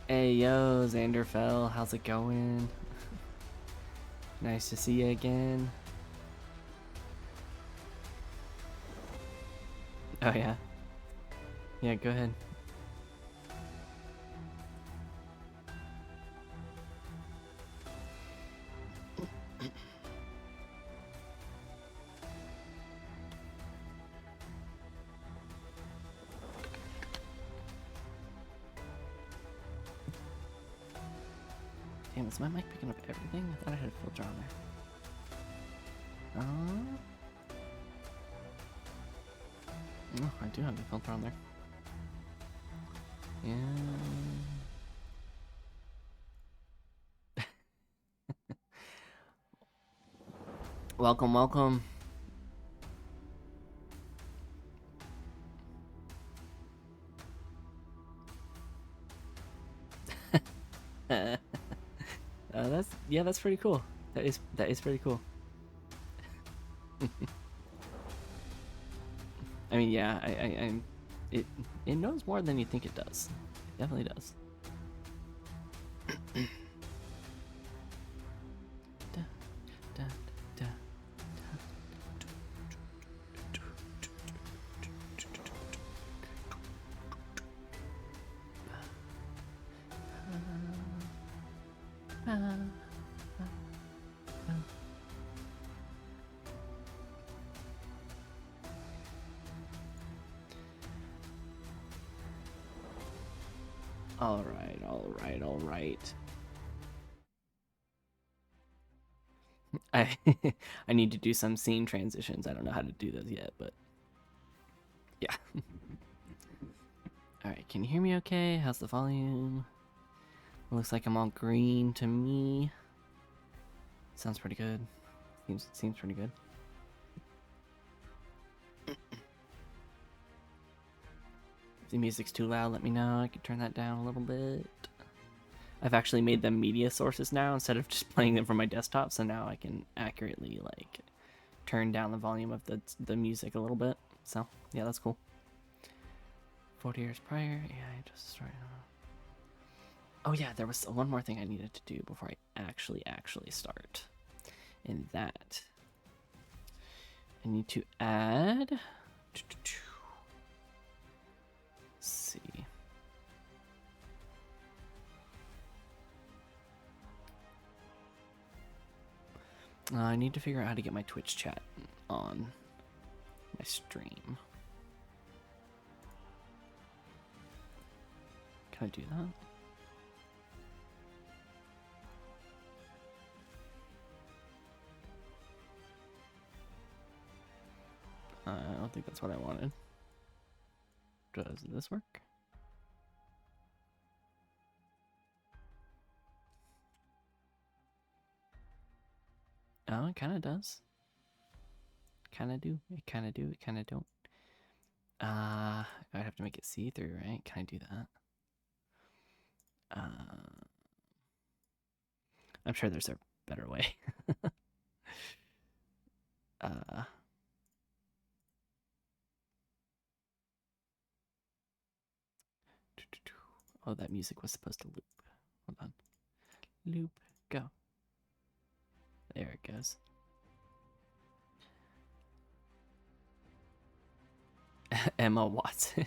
Hey yo, Xanderfell, how's it going? Nice to see you again. Oh yeah? Yeah, go ahead. Damn, is my mic picking up everything? I thought I had a filter on there. Oh, I do have a filter on there. Yeah. Welcome, welcome. That's pretty cool. That is pretty cool. I mean, yeah, it knows more than you think it does. It definitely does. All right. I I need to do some scene transitions. I don't know how to do those yet, but yeah. All right, can you hear me okay? How's the volume? Looks like I'm all green to me. Sounds pretty good. Seems pretty good. If the music's too loud, let me know. I can turn that down a little bit. I've actually made them media sources now instead of just playing them from my desktop, so now I can accurately like turn down the volume of the music a little bit. So yeah, that's cool. 40 years prior, yeah, I just started. Oh yeah, there was one more thing I needed to do before I actually start. And that I need to add. Let's see. I need to figure out how to get my Twitch chat on my stream. Can I do that? I don't think that's what I wanted. Does this work? Oh, it kind of does. Kind of do. It kind of do. It kind of don't. I have to make it see-through, right? Can I do that? I'm sure there's a better way. Oh, that music was supposed to loop. Hold on. Loop. Go. There it goes. Emma Watson.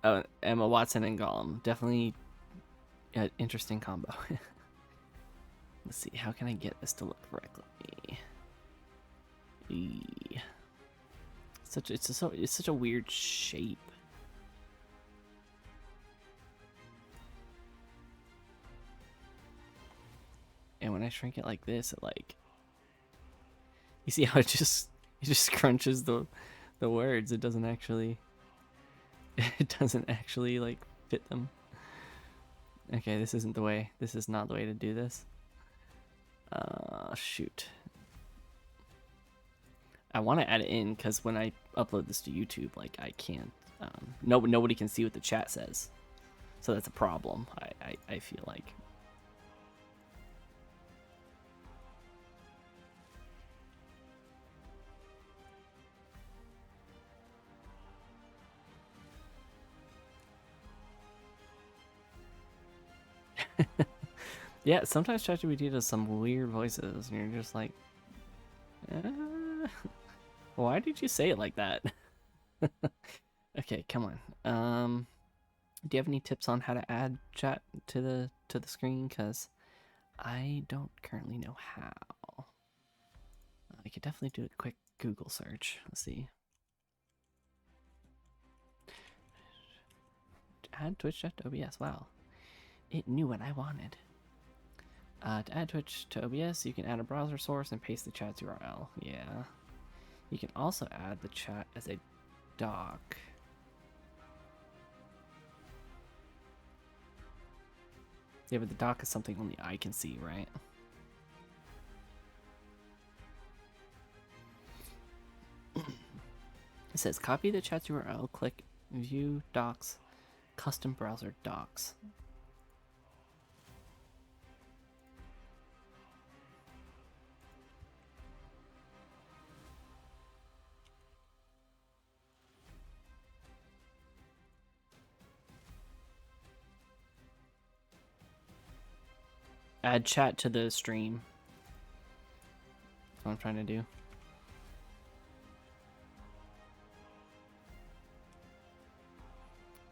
Oh, Emma Watson and Gollum. Definitely an interesting combo. Let's see. How can I get this to look correctly? It's such a weird shape. And when I shrink it like this, it like, you see how it just crunches the words. It doesn't actually like fit them. Okay, this isn't the way. This is not the way to do this. Shoot. I want to add it in because when I upload this to YouTube, like I can't. Nobody can see what the chat says, so that's a problem. I feel like. Yeah, sometimes ChatGPT does some weird voices, and you're just like, why did you say it like that? Okay, come on. Do you have any tips on how to add chat to the screen? Cause I don't currently know how. I could definitely do a quick Google search. Let's see. Add Twitch chat to OBS. Wow, it knew what I wanted. To add Twitch to OBS, you can add a browser source and paste the chat's URL. Yeah. You can also add the chat as a doc. Yeah, but the doc is something only I can see, right? It says copy the chat's URL, click view docs, custom browser docs. Add chat to the stream. That's what I'm trying to do.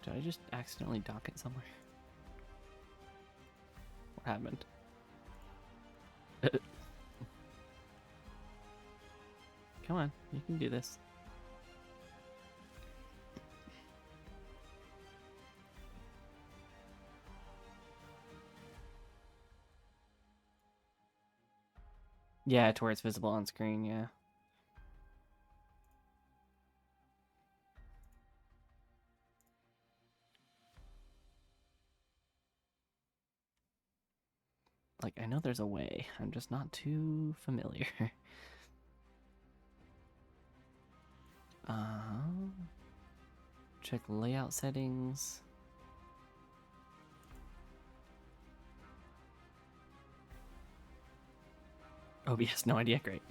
Did I just accidentally dock it somewhere? What happened? Come on, you can do this. Yeah, to where it's visible on screen, yeah. Like, I know there's a way. I'm just not too familiar. Check layout settings. OBS, no idea. Great.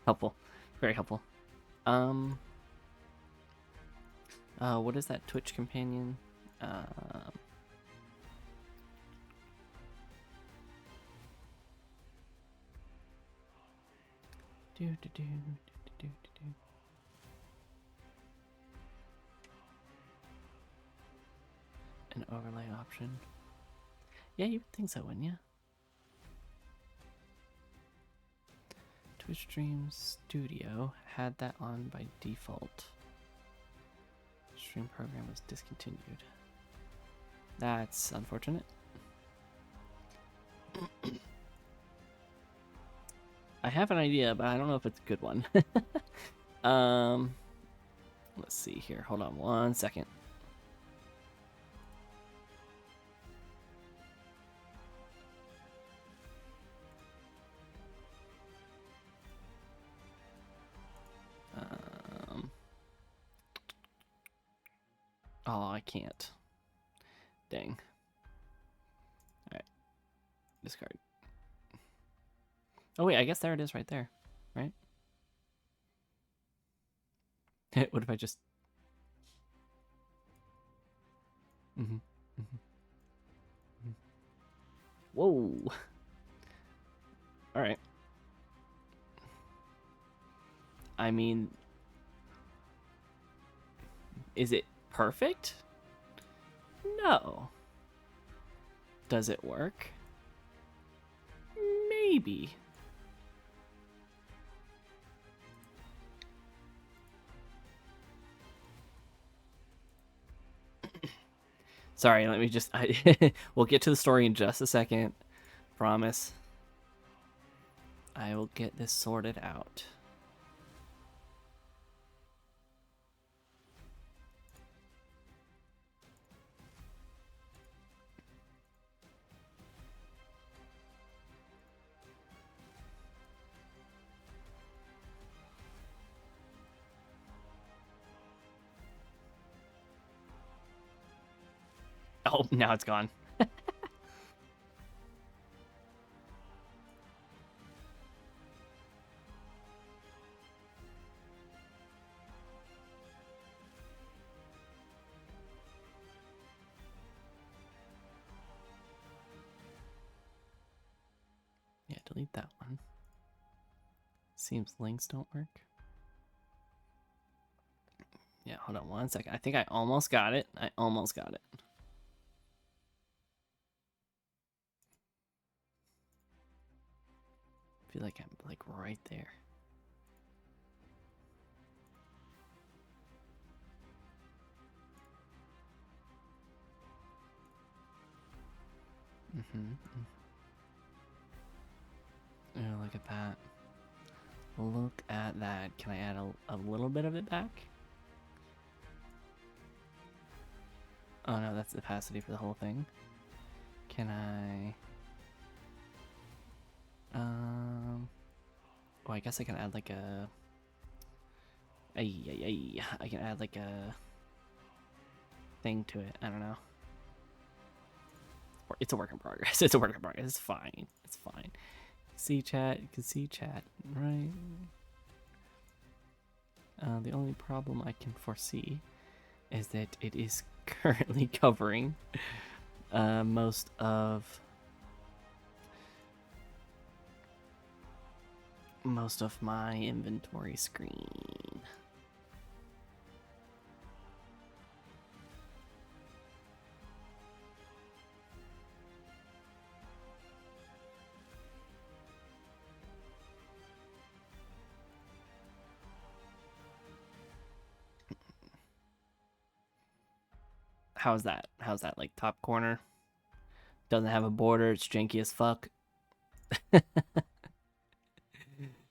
Helpful. Very helpful. What is that Twitch companion? An overlay option. Yeah, you would think so, wouldn't you? Twitch Stream Studio had that on by default. Stream program was discontinued. That's unfortunate. I have an idea, but I don't know if it's a good one. Let's see here. Hold on one second. Oh, I can't. Dang. Alright. Discard. Oh, wait, I guess there it is right there. Right? What if I just... Whoa. Alright. I mean... Is it perfect? No. Does it work? Maybe. Sorry, let me just... we'll get to the story in just a second. Promise. I will get this sorted out. Oh, now it's gone. delete that one. Seems links don't work. Yeah, hold on 1 second. I think I almost got it. I almost got it. I feel like I'm like right there. Oh, look at that. Look at that. Can I add a little bit of it back? Oh no, that's the opacity for the whole thing. Can I... Oh, I guess I can add like a... I can add like a thing to it. I don't know. It's a work in progress. It's a work in progress. It's fine. It's fine. See chat. You can see chat, right? The only problem I can foresee is that it is currently covering most of my inventory screen. How's that? How's that? Like top corner? Doesn't have a border. It's janky as fuck.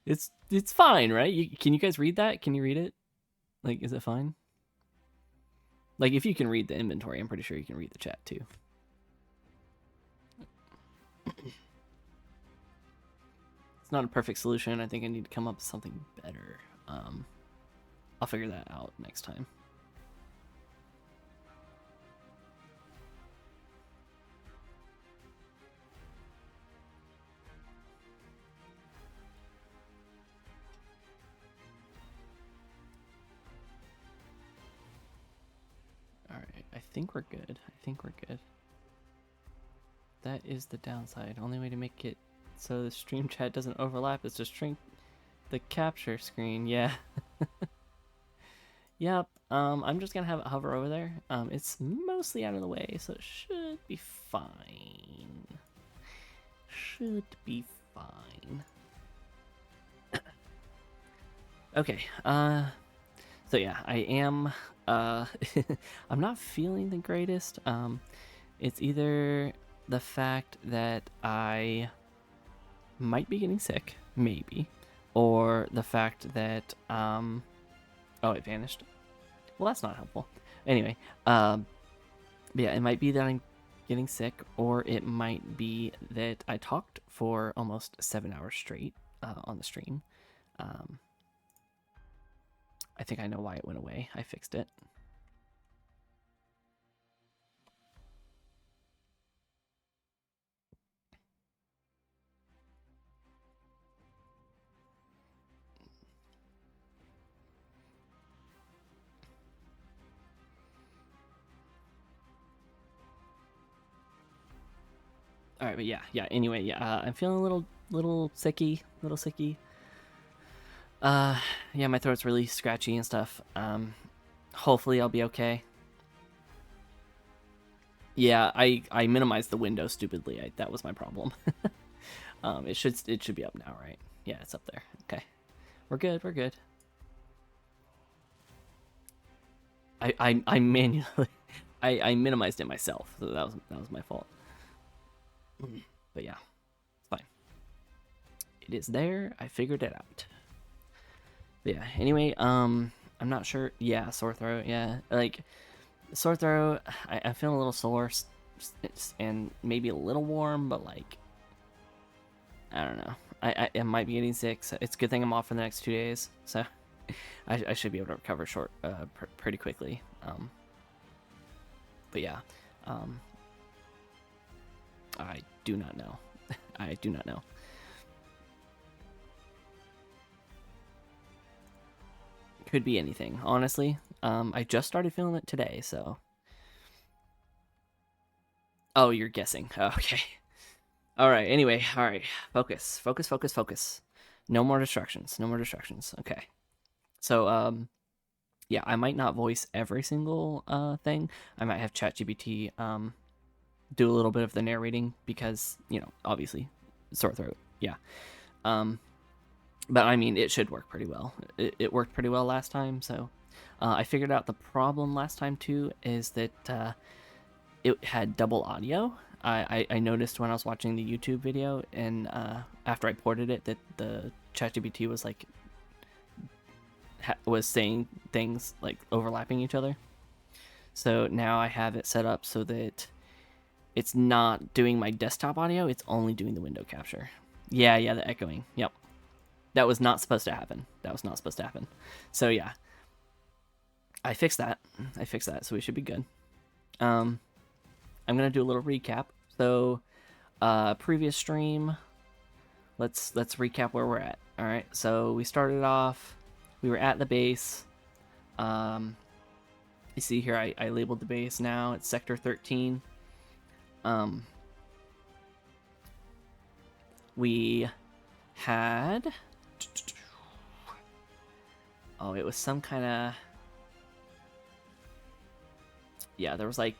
It's fine, right? Can you guys read that? Can you read it? Like, is it fine? Like, if you can read the inventory, I'm pretty sure you can read the chat too. It's not a perfect solution. I think I need to come up with something better. I'll figure that out next time. Alright, I think we're good. I think we're good. That is the downside. Only way to make it so the stream chat doesn't overlap is to shrink the capture screen. Yeah. Yep. I'm just gonna have it hover over there. It's mostly out of the way, so it should be fine. Should be fine. Okay. So yeah, I am. I'm not feeling the greatest. It's either the fact that I might be getting sick, maybe, or the fact that oh, it vanished. Well, that's not helpful. Anyway, yeah, it might be that I'm getting sick, or it might be that I talked for almost 7 hours straight on the stream. I think I know why it went away. I fixed it. All right, but yeah. Anyway, yeah, I'm feeling a little sicky. Yeah, my throat's really scratchy and stuff. Hopefully I'll be okay. Yeah, I minimized the window stupidly. That was my problem. It should be up now, right? Yeah, it's up there. Okay, we're good. I manually I minimized it myself, so that was my fault. But yeah, it's fine. It is there. I figured it out. But yeah. Anyway, I'm not sure. Yeah, sore throat. Yeah, like sore throat. I feel a little sore, and maybe a little warm, but like I don't know. I might be getting sick. So it's a good thing I'm off for the next 2 days, so I should be able to recover pretty quickly. But yeah, I do not know. I do not know. Could be anything, honestly. I just started feeling it today, so. Oh, you're guessing. Okay. All right. Anyway, all right. Focus. Focus. Focus. Focus. No more distractions. No more distractions. Okay. So yeah, I might not voice every single thing. I might have ChatGPT do a little bit of the narrating because, obviously sore throat. Yeah. Um but I mean, it should work pretty well. It worked pretty well last time, so I figured out the problem last time too is that it had double audio. I noticed when I was watching the YouTube video and after I ported it that the ChatGPT was like was saying things like overlapping each other. So now I have it set up so that it's not doing my desktop audio, it's only doing the window capture. Yeah, the echoing. Yep. That was not supposed to happen. That was not supposed to happen. So yeah, I fixed that. So we should be good. I'm gonna do a little recap. So, previous stream. Let's recap where we're at. All right. So we started off. We were at the base. You see here, I labeled the base now. It's Sector 13. We had. Oh, it was some kind of. Yeah, there was like.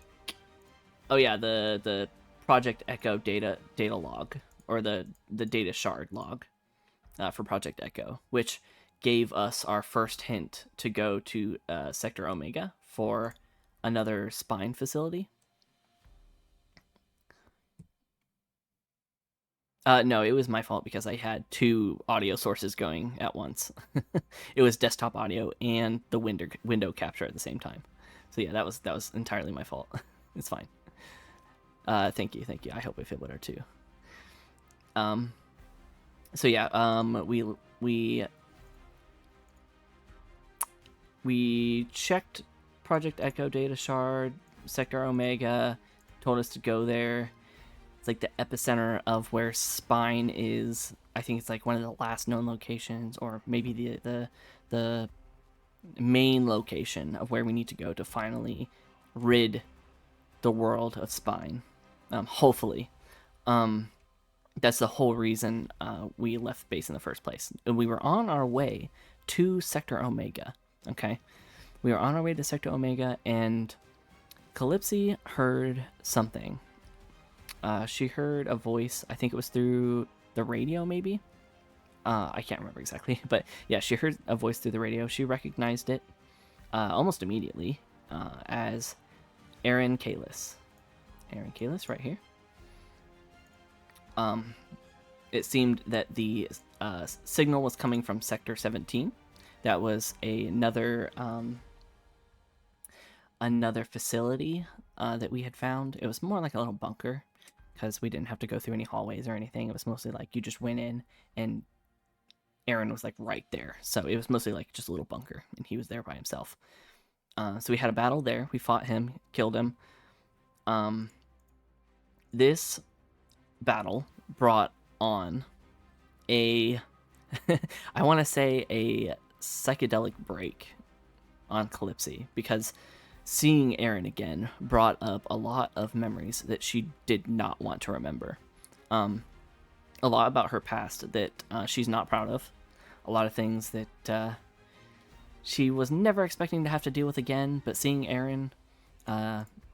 Oh yeah, the Project Echo data log, or the data shard log for Project Echo, which gave us our first hint to go to Sector Omega for another spine facility. No, it was my fault because I had two audio sources going at once. It was desktop audio and the window capture at the same time. So yeah, that was entirely my fault. It's fine. Thank you. I hope I feel better too. So yeah, we checked Project Echo data shard, Sector Omega, told us to go there. It's like the epicenter of where Spine is. I think it's like one of the last known locations, or maybe the main location of where we need to go to finally rid the world of Spine. Hopefully. That's the whole reason we left base in the first place. And we were on our way to Sector Omega. Okay? We were on our way to Sector Omega, and Calypsy heard something. She heard a voice. I think it was through the radio, maybe. I can't remember exactly, but yeah, she heard a voice through the radio. She recognized it almost immediately as Aaron Kalis. Aaron Kalis, right here. It seemed that the signal was coming from Sector 17. That was another facility that we had found. It was more like a little bunker because we didn't have to go through any hallways or anything. It was mostly like you just went in and Aaron was like right there. So it was mostly like just a little bunker and he was there by himself. So we had a battle there. We fought him, killed him. This battle brought on a I want to say a psychedelic break on Calypsy, because seeing Aaron again brought up a lot of memories that she did not want to remember. A lot about her past that she's not proud of. A lot of things that she was never expecting to have to deal with again, but seeing Aaron,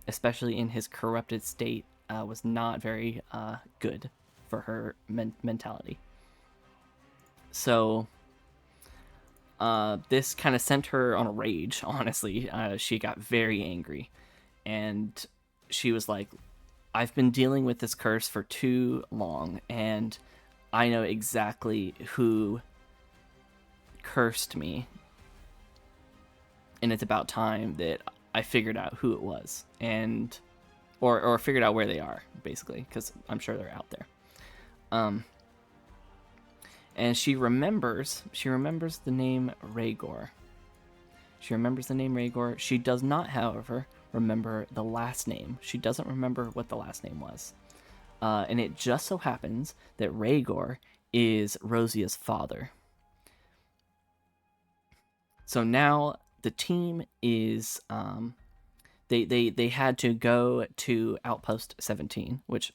especially in his corrupted state, was not very good for her mentality. So this kind of sent her on a rage, honestly. She got very angry, and she was like, I've been dealing with this curse for too long, and I know exactly who cursed me, and it's about time that I figured out who it was, and or figured out where they are, basically, because I'm sure they're out there. And she remembers the name Rhaegor. She does not, however, remember the last name. She doesn't remember what the last name was. And it just so happens that Rhaegor is Rosia's father. So now the team is they had to go to Outpost 17, which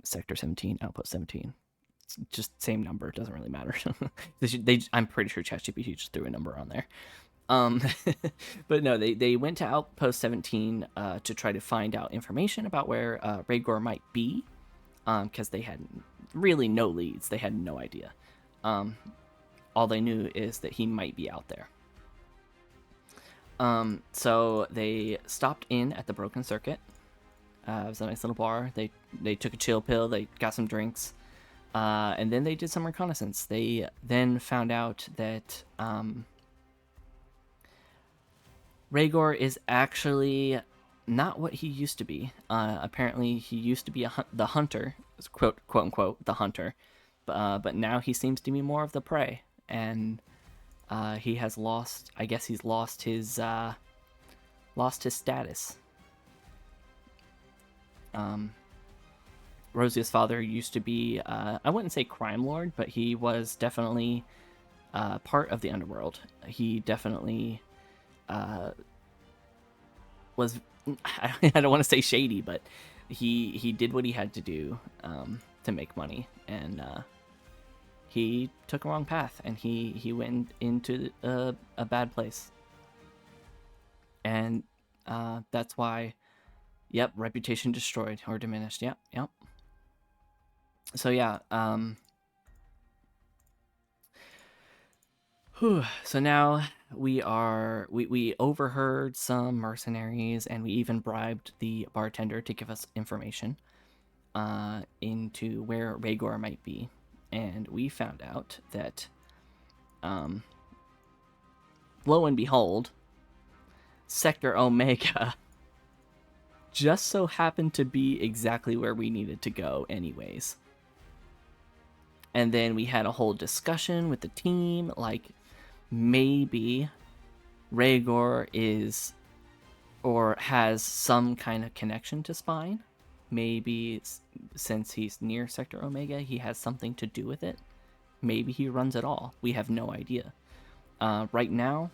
Sector 17, Outpost 17. It's just same number. It doesn't really matter. I'm pretty sure ChatGPT just threw a number on there. Um, but no, they went to Outpost 17 to try to find out information about where Rhaegar might be, because they had really no leads. They had no idea. All they knew is that he might be out there. So they stopped in at the Broken Circuit. It was a nice little bar. They took a chill pill. They got some drinks, and then they did some reconnaissance. They then found out that Rhaegar is actually not what he used to be. Apparently, he used to be the hunter, quote unquote, the hunter, but now he seems to be more of the prey, and he has lost. I guess he's lost his status. Rosia's father used to be, I wouldn't say crime lord, but he was definitely part of the underworld. He definitely was, I don't want to say shady, but he did what he had to do to make money, and he took a wrong path, and he went into a bad place, and that's why, yep, reputation destroyed or diminished. Yep. So yeah, so now we overheard some mercenaries, and we even bribed the bartender to give us information into where Rhaegar might be, and we found out that lo and behold, Sector Omega just so happened to be exactly where we needed to go anyways. And then we had a whole discussion with the team, like maybe Rhaegar is or has some kind of connection to Spine. Maybe since he's near Sector Omega, he has something to do with it. Maybe he runs it all. We have no idea. Right now,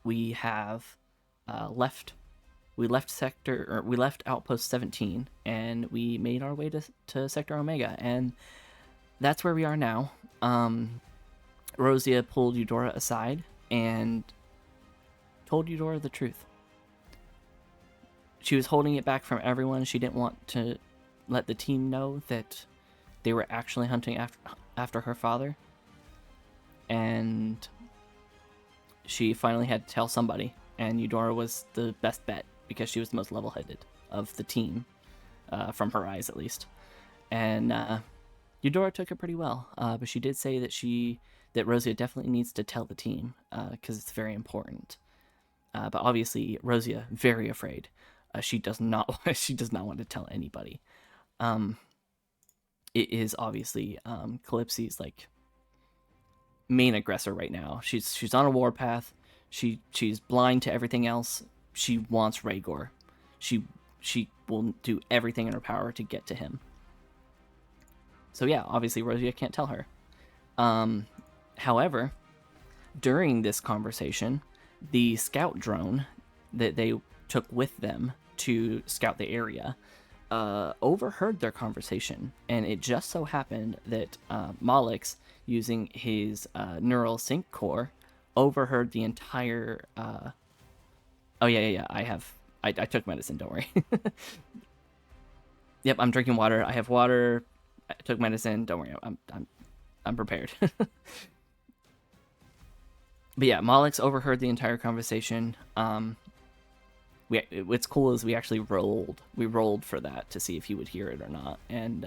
we have left Outpost 17, and we made our way to Sector Omega, and that's where we are now. Rosia pulled Eudora aside and told Eudora the truth. She was holding it back from everyone. She didn't want to let the team know that they were actually hunting after her father. And she finally had to tell somebody, and Eudora was the best bet because she was the most level-headed of the team, from her eyes at least. And Eudora took it pretty well, but she did say that Rosia definitely needs to tell the team because it's very important. But obviously, Rosia very afraid. She does not want to tell anybody. It is obviously Calypsy's like main aggressor right now. She's on a warpath. She's blind to everything else. She wants Rhaegar. She will do everything in her power to get to him. So yeah, obviously Rosia can't tell her. However, during this conversation, the scout drone that they took with them to scout the area overheard their conversation, and it just so happened that Malix, using his neural sync core, overheard the entire. Oh yeah. I took medicine. Don't worry. Yep, I'm drinking water. I have water. I took medicine. Don't worry. I'm prepared. But yeah, Malix overheard the entire conversation. What's cool is we actually rolled. We rolled for that to see if he would hear it or not, and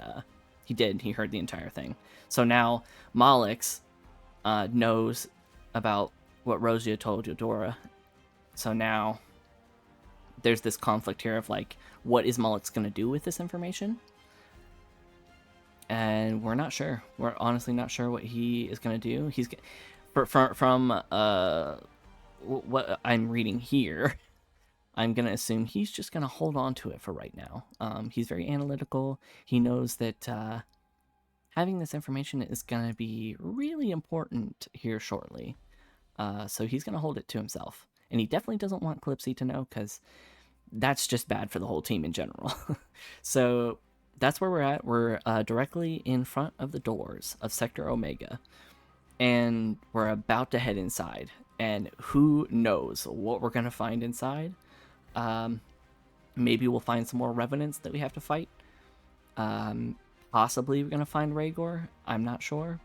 he did. He heard the entire thing. So now Malix knows about what Rosia told Eudora. So now there's this conflict here of like, what is Malix going to do with this information? And we're not sure. We're honestly not sure what he is going to do. He's from what I'm reading here, I'm going to assume he's just going to hold on to it for right now. He's very analytical. He knows that having this information is going to be really important here shortly. So he's going to hold it to himself. And he definitely doesn't want Calypsy to know, because that's just bad for the whole team in general. So that's where we're at. We're directly in front of the doors of Sector Omega, and we're about to head inside. And who knows what we're gonna find inside? Um, Maybe we'll find some more revenants that we have to fight. Um, Possibly we're gonna find Rhaegor. I'm not sure,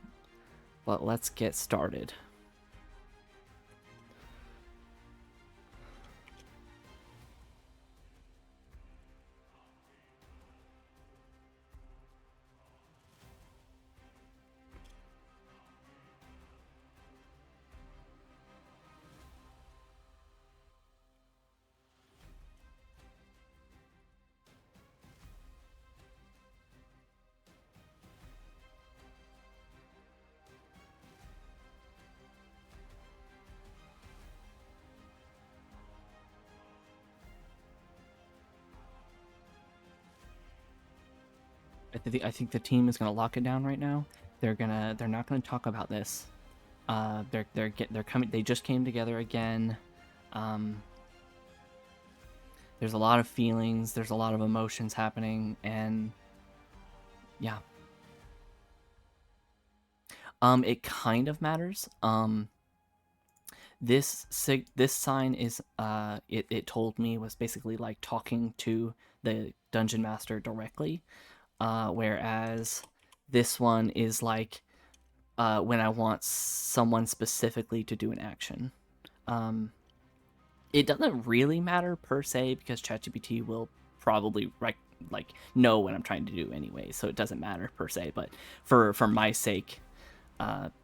but let's get started. I think the team is gonna lock it down right now. They're not gonna talk about this. They're coming. They just came together again. Um, there's a lot of feelings. There's a lot of emotions happening, and yeah. It kind of matters. This sign is it told me was basically like talking to the dungeon master directly, whereas this one is like when I want someone specifically to do an action. It doesn't really matter per se because ChatGPT will probably like know what I'm trying to do anyway, so it doesn't matter per se. But for my sake,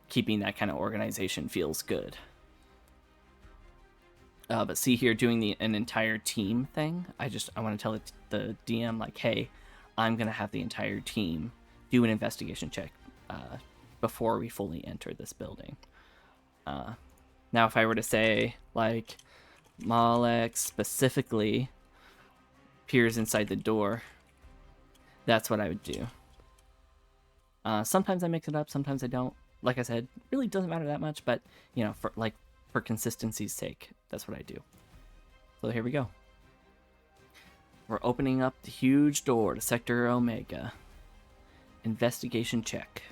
keeping that kind of organization feels good. But see here, doing an entire team thing, I want to tell the DM like, hey, I'm gonna have the entire team do an investigation check before we fully enter this building. Now, if I were to say like, Malek specifically peers inside the door, that's what I would do. Sometimes I mix it up, sometimes I don't. Like I said, really doesn't matter that much, but for consistency's sake, that's what I do. So here we go. We're opening up the huge door to Sector Omega. Investigation check.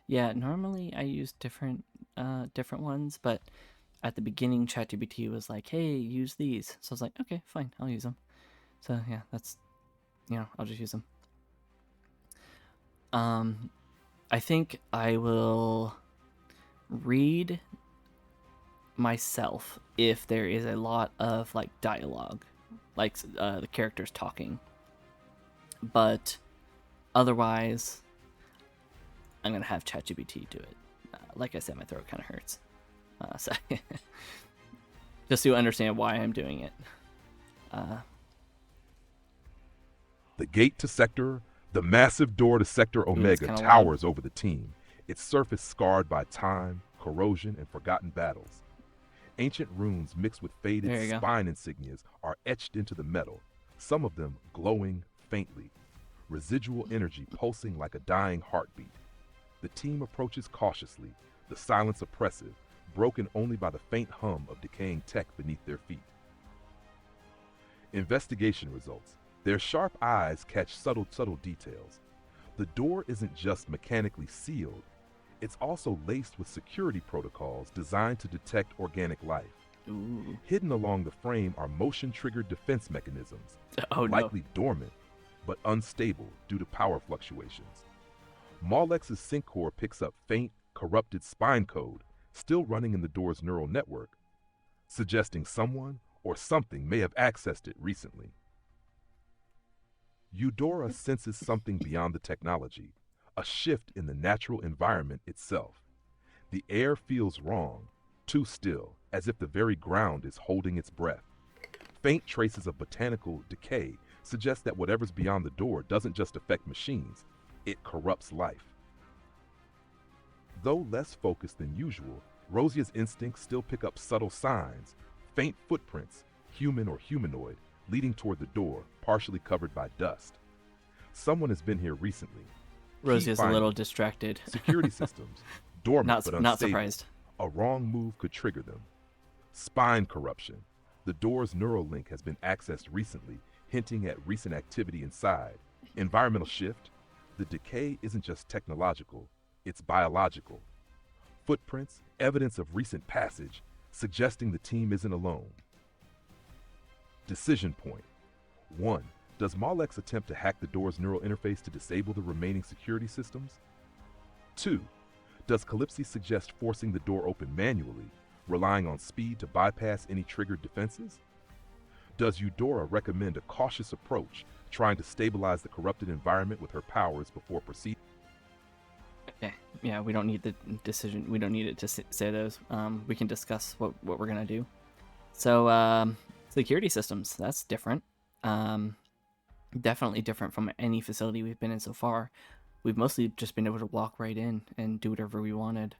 Yeah, normally I use different ones, but at the beginning ChatGPT was like, "Hey, use these." So I was like, "Okay, fine, I'll use them." So yeah, that's I'll just use them. I think I will read myself if there is a lot of like dialogue, like the characters talking. But otherwise, I'm gonna have ChatGPT do it. Like I said, my throat kind of hurts, so just to understand why I'm doing it. The gate to Sector, the massive door to Sector Omega towers over the team, its surface scarred by time, corrosion, and forgotten battles. Ancient runes mixed with faded spine insignias are etched into the metal, some of them glowing faintly, residual energy pulsing like a dying heartbeat. The team approaches cautiously, the silence oppressive, broken only by the faint hum of decaying tech beneath their feet. Investigation results. Their sharp eyes catch subtle details. The door isn't just mechanically sealed, it's also laced with security protocols designed to detect organic life. Ooh. Hidden along the frame are motion-triggered defense mechanisms, likely dormant, but unstable due to power fluctuations. Malex's sync core picks up faint, corrupted spine code, still running in the door's neural network, suggesting someone or something may have accessed it recently. Eudora senses something beyond the technology, a shift in the natural environment itself. The air feels wrong, too still, as if the very ground is holding its breath. Faint traces of botanical decay suggests that whatever's beyond the door doesn't just affect machines, it corrupts life. Though less focused than usual, Rosia's instincts still pick up subtle signs, faint footprints, human or humanoid, leading toward the door, partially covered by dust. Someone has been here recently. Rosia's a little distracted. Security systems, dormant but unstable. Not surprised. A wrong move could trigger them. Spine corruption. The door's neural link has been accessed recently, hinting at recent activity inside. Environmental shift. The decay isn't just technological, it's biological. Footprints, evidence of recent passage, suggesting the team isn't alone. Decision point. 1. Does Malek's attempt to hack the door's neural interface to disable the remaining security systems? 2. Does Calypsy suggest forcing the door open manually, relying on speed to bypass any triggered defenses? Does Eudora recommend a cautious approach, trying to stabilize the corrupted environment with her powers before proceeding? Okay. Yeah, we don't need the decision. We don't need it to say those. We can discuss what we're gonna do. So, security systems. That's different. Definitely different from any facility we've been in so far. We've mostly just been able to walk right in and do whatever we wanted.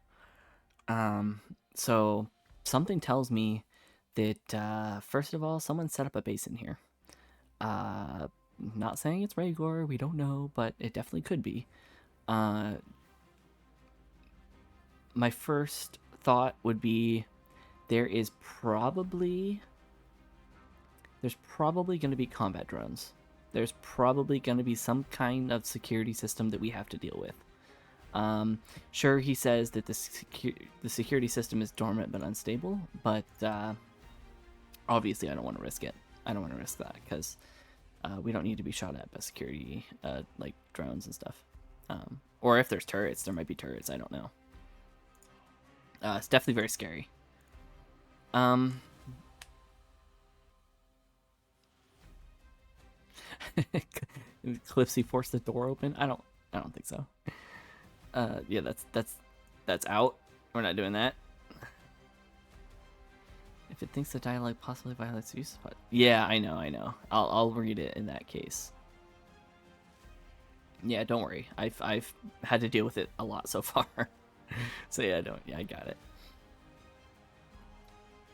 So something tells me that first of all, someone set up a base in here. Not saying it's Rhaegor, we don't know, but it definitely could be. My first thought would be there's probably going to be combat drones. There's probably going to be some kind of security system that we have to deal with. Sure, he says that the security system is dormant but unstable, but obviously I don't want to risk it. I don't want to risk that because we don't need to be shot at by security like drones and stuff. Or if there's turrets, there might be turrets. I don't know. It's definitely very scary. Calypsy forced the door open. I don't think so. Yeah, that's out. We're not doing that. If it thinks the dialogue possibly violates use, but yeah, I know. I'll read it in that case. Yeah, don't worry. I've had to deal with it a lot so far. So yeah, I got it.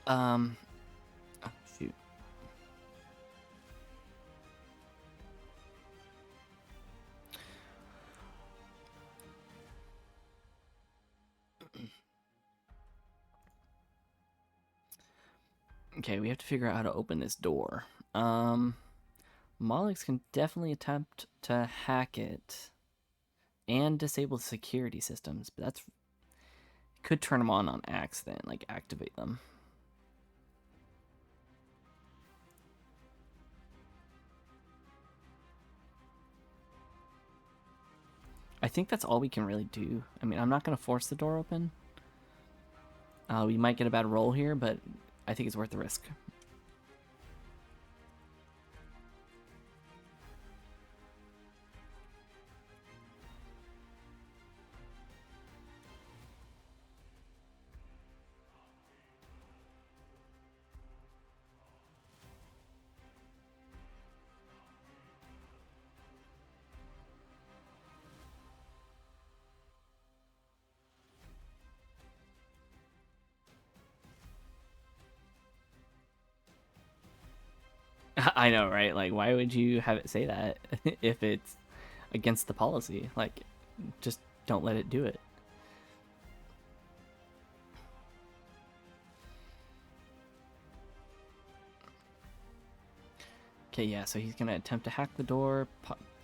Oh, shoot. Okay, we have to figure out how to open this door. Molix can definitely attempt to hack it and disable the security systems, but that's could turn them on accident, like activate them. I think that's all we can really do. I mean, I'm not going to force the door open. We might get a bad roll here, but I think it's worth the risk. I know, right? Like, why would you have it say that if it's against the policy? Like, just don't let it do it. Okay, yeah, so he's gonna attempt to hack the door,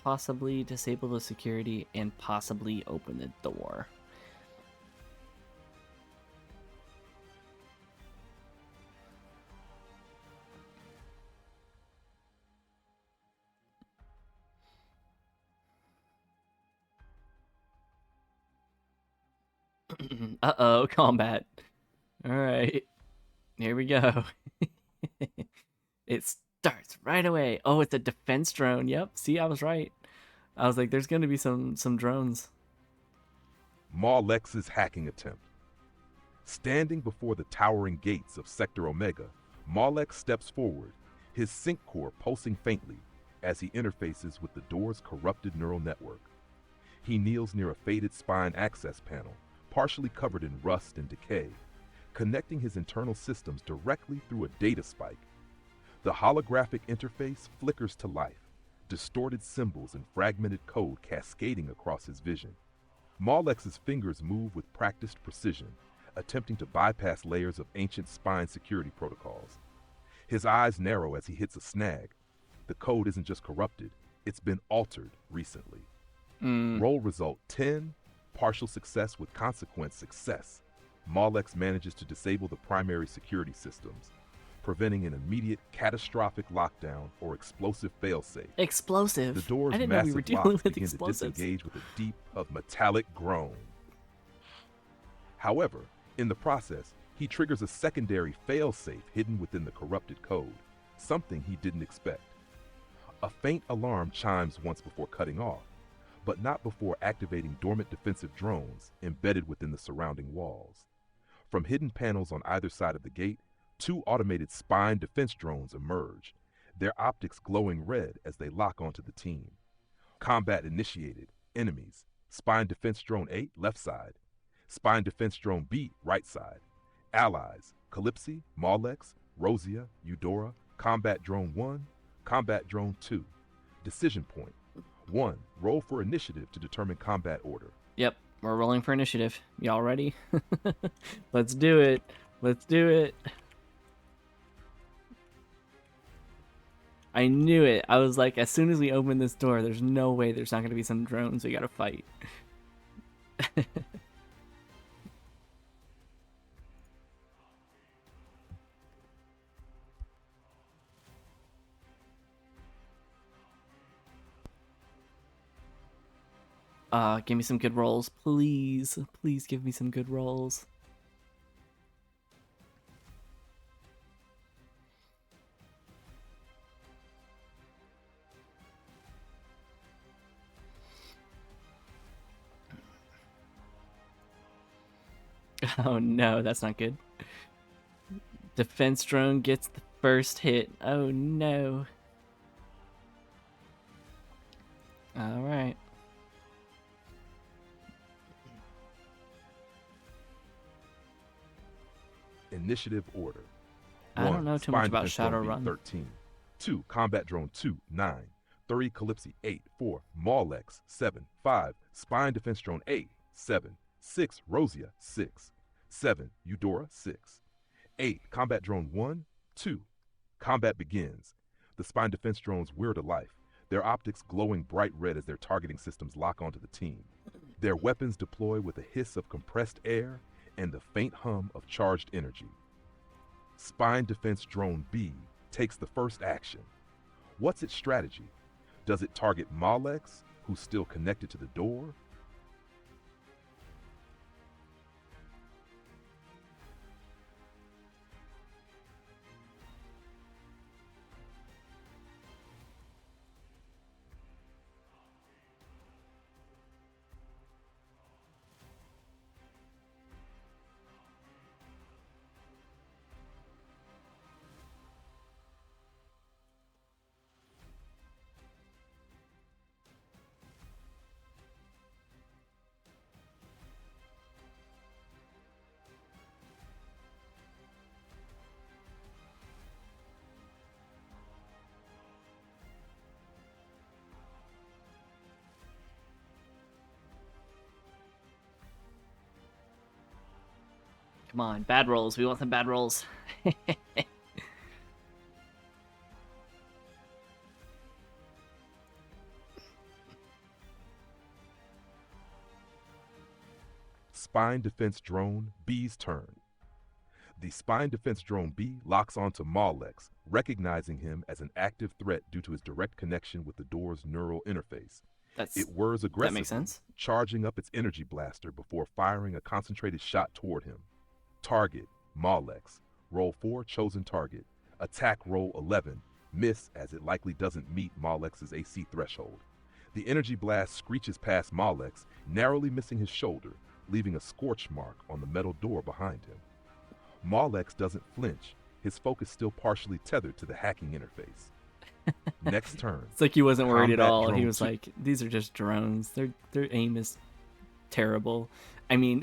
possibly disable the security, and possibly open the door. Uh-oh, combat. Alright. Here we go. It starts right away. Oh, it's a defense drone. Yep, see, I was right. I was like, there's gonna be some drones. Marlex's hacking attempt. Standing before the towering gates of Sector Omega, Marlex steps forward, his sync core pulsing faintly, as he interfaces with the door's corrupted neural network. He kneels near a faded spine access panel, partially covered in rust and decay, connecting his internal systems directly through a data spike. The holographic interface flickers to life, distorted symbols and fragmented code cascading across his vision. Mallex's fingers move with practiced precision, attempting to bypass layers of ancient spine security protocols. His eyes narrow as he hits a snag. The code isn't just corrupted, it's been altered recently. Roll result 10, partial success with consequence success. Mallex manages to disable the primary security systems, preventing an immediate catastrophic lockdown or explosive failsafe. Explosive? The door's I didn't know we were massive dealing locks with begin to explosives. disengage with a deep of metallic groan. However, in the process, he triggers a secondary failsafe hidden within the corrupted code, something he didn't expect. A faint alarm chimes once before cutting off, but not before activating dormant defensive drones embedded within the surrounding walls. From hidden panels on either side of the gate, 2 automated spine defense drones emerge, their optics glowing red as they lock onto the team. Combat initiated. Enemies. Spine defense drone 8, left side. Spine defense drone B, right side. Allies. Calypsy, Mallex, Rosia, Eudora, combat drone 1, combat drone 2. Decision point. 1. Roll for initiative to determine combat order. Yep, we're rolling for initiative. Y'all ready? Let's do it. Let's do it. I knew it. I was like, as soon as we open this door, there's no way there's not going to be some drones we got to fight. Give me some good rolls, please. Please give me some good rolls. Oh no, that's not good. Defense drone gets the first hit. Oh no. Alright. Initiative order. I don't know too much about Shadowrun. 13. 2. Combat drone 2, 9. 3. Calypsy 8, 4. Mallex 7, 5. Spine defense drone 8, 7. 6. Rosia 6. 7. Eudora 6. 8. Combat drone 1, 2. Combat begins. The spine defense drones whir to life, their optics glowing bright red as their targeting systems lock onto the team. Their weapons deploy with a hiss of compressed air and the faint hum of charged energy. Spine defense drone B takes the first action. What's its strategy? Does it target Mallex, who's still connected to the door? Come on, bad rolls. We want some bad rolls. Spine defense drone B's turn. The spine defense drone B locks onto Mallex, recognizing him as an active threat due to his direct connection with the door's neural interface. It whirs aggressively, that makes sense. charging up its energy blaster before firing a concentrated shot toward him. Target, Mallex. Roll 4, chosen target. Attack roll 11. Miss, as it likely doesn't meet Mallex's AC threshold. The energy blast screeches past Mallex, narrowly missing his shoulder, leaving a scorch mark on the metal door behind him. Mallex doesn't flinch, his focus still partially tethered to the hacking interface. Next turn, It's like he wasn't worried at Combat all. He Drone was 2. like, these are just drones. Their aim is terrible. I mean,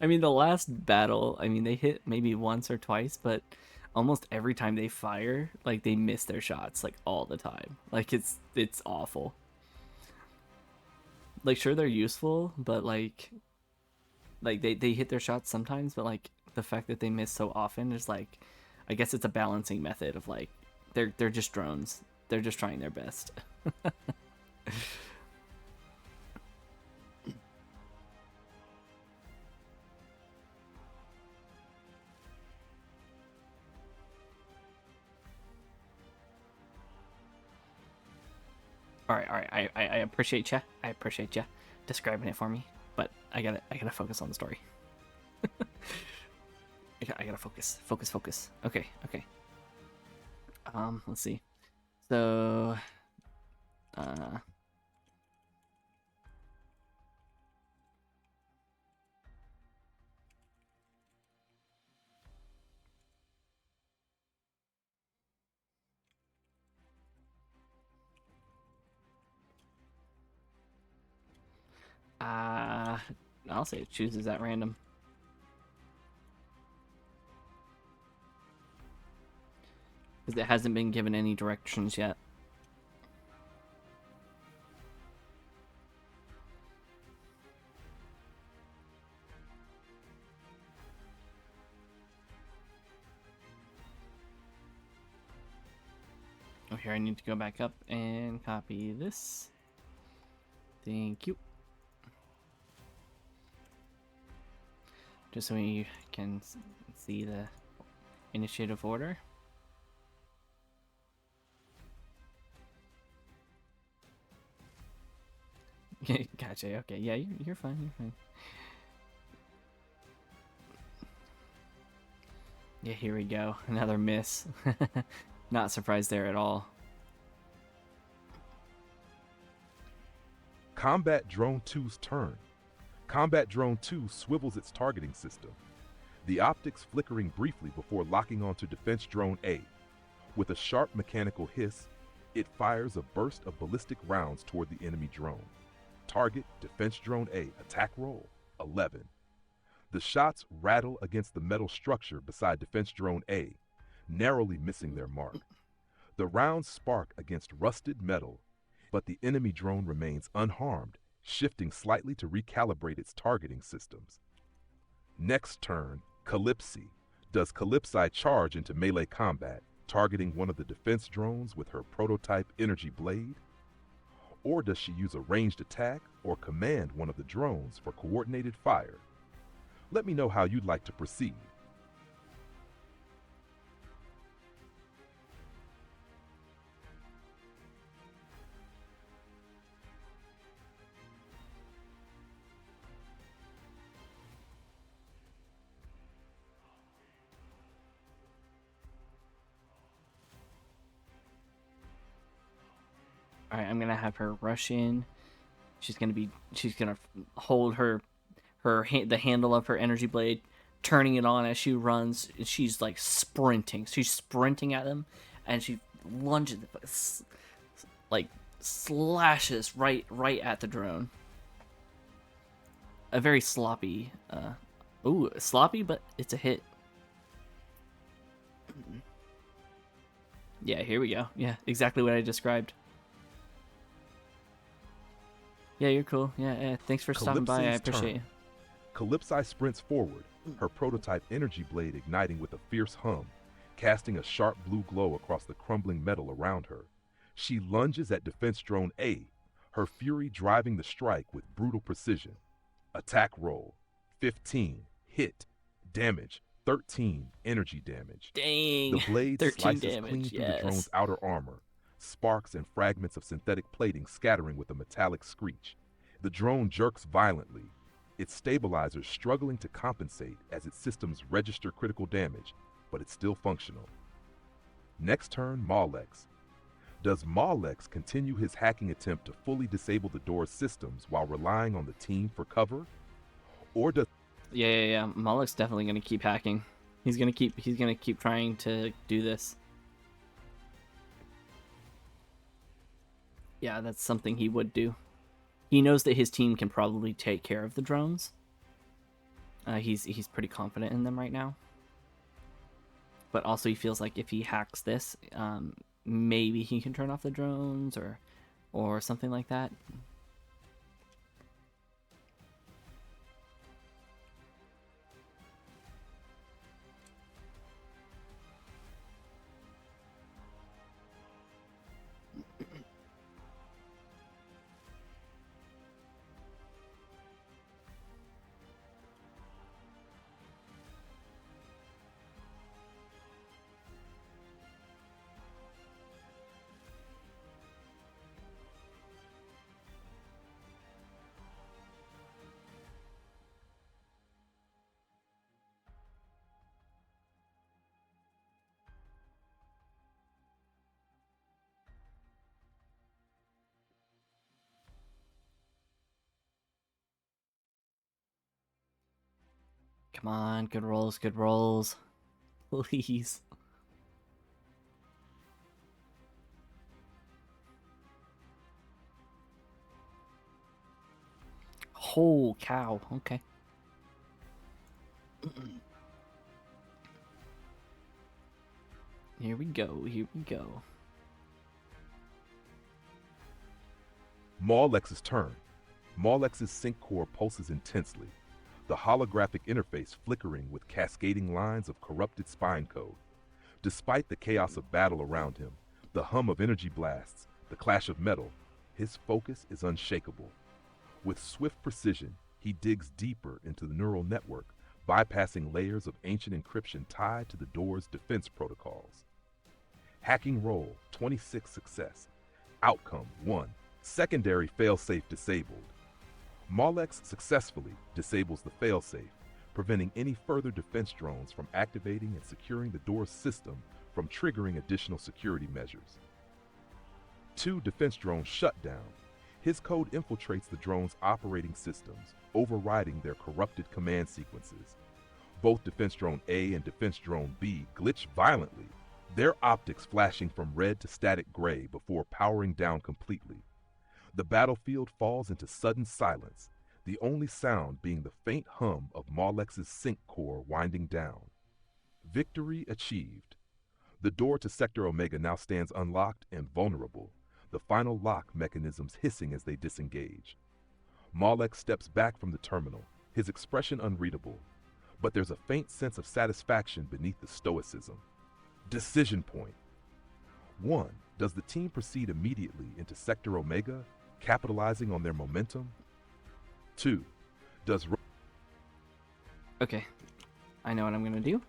I mean the last battle, I mean they hit maybe once or twice, but almost every time they fire, like they miss their shots like all the time. Like it's awful. Like sure they're useful, but like they hit their shots sometimes, but like the fact that they miss so often is like, I guess it's a balancing method of like they're just drones. They're just trying their best. All right. I appreciate you. I appreciate you describing it for me, but I gotta focus on the story. I gotta focus. Okay. Let's see. So, uh, uh, I'll say it chooses at random. Because it hasn't been given any directions yet. Oh, here I need to go back up and copy this. Thank you. Just so we can see the initiative order. Gotcha. Okay. Yeah, you're fine. You're fine. Yeah, here we go. Another miss. Not surprised there at all. Combat Drone 2's turn. Combat Drone 2 swivels its targeting system, the optics flickering briefly before locking onto Defense Drone A. With a sharp mechanical hiss, it fires a burst of ballistic rounds toward the enemy drone. Target Defense Drone A, attack roll, 11. The shots rattle against the metal structure beside Defense Drone A, narrowly missing their mark. The rounds spark against rusted metal, but the enemy drone remains unharmed, shifting slightly to recalibrate its targeting systems. Next turn, Calypsi. Does Calypsi charge into melee combat, targeting one of the defense drones with her prototype energy blade? Or does she use a ranged attack or command one of the drones for coordinated fire? Let me know how you'd like to proceed. All right, I'm gonna have her rush in. She's gonna hold the handle of her energy blade, turning it on as she runs. She's like sprinting. She's sprinting at them, and she lunges, like slashes right at the drone. A very sloppy, sloppy, but it's a hit. Yeah, here we go. Yeah, exactly what I described. Yeah, you're cool. Yeah, thanks for stopping by. I appreciate you. Calypsi sprints forward, her prototype energy blade igniting with a fierce hum, casting a sharp blue glow across the crumbling metal around her. She lunges at Defense Drone A, her fury driving the strike with brutal precision. Attack roll, 15, hit, damage, 13, energy damage. Dang, the blade 13 slices damage, clean through yes. the drone's outer armor, sparks and fragments of synthetic plating scattering with a metallic screech. The drone jerks violently, its stabilizers struggling to compensate as its systems register critical damage, but it's still functional. Next turn, Maulex. Does Maulex continue his hacking attempt to fully disable the door's systems while relying on the team for cover? Or does... Yeah. Maulex definitely gonna keep hacking. He's gonna keep trying to do this. Yeah, that's something he would do. He knows that his team can probably take care of the drones. He's pretty confident in them right now. But also he feels like if he hacks this, maybe he can turn off the drones or something like that. Come on, good rolls, good rolls. Please. Oh, cow. Okay. Here we go. Here we go. Maulex's turn. Maulex's sync core pulses intensely, the holographic interface flickering with cascading lines of corrupted spine code. Despite the chaos of battle around him, the hum of energy blasts, the clash of metal, his focus is unshakable. With swift precision, he digs deeper into the neural network, bypassing layers of ancient encryption tied to the door's defense protocols. Hacking roll, 26 success. Outcome, 1. Secondary failsafe disabled. Maulex successfully disables the failsafe, preventing any further defense drones from activating and securing the door's system from triggering additional security measures. 2 defense drones shut down. His code infiltrates the drone's operating systems, overriding their corrupted command sequences. Both Defense Drone A and Defense Drone B glitch violently, their optics flashing from red to static gray before powering down completely. The battlefield falls into sudden silence, the only sound being the faint hum of Maulex's sync core winding down. Victory achieved. The door to Sector Omega now stands unlocked and vulnerable, the final lock mechanisms hissing as they disengage. Maulex steps back from the terminal, his expression unreadable, but there's a faint sense of satisfaction beneath the stoicism. Decision point. 1. Does the team proceed immediately into Sector Omega, capitalizing on their momentum? 2. Does... Okay. I know what I'm gonna do.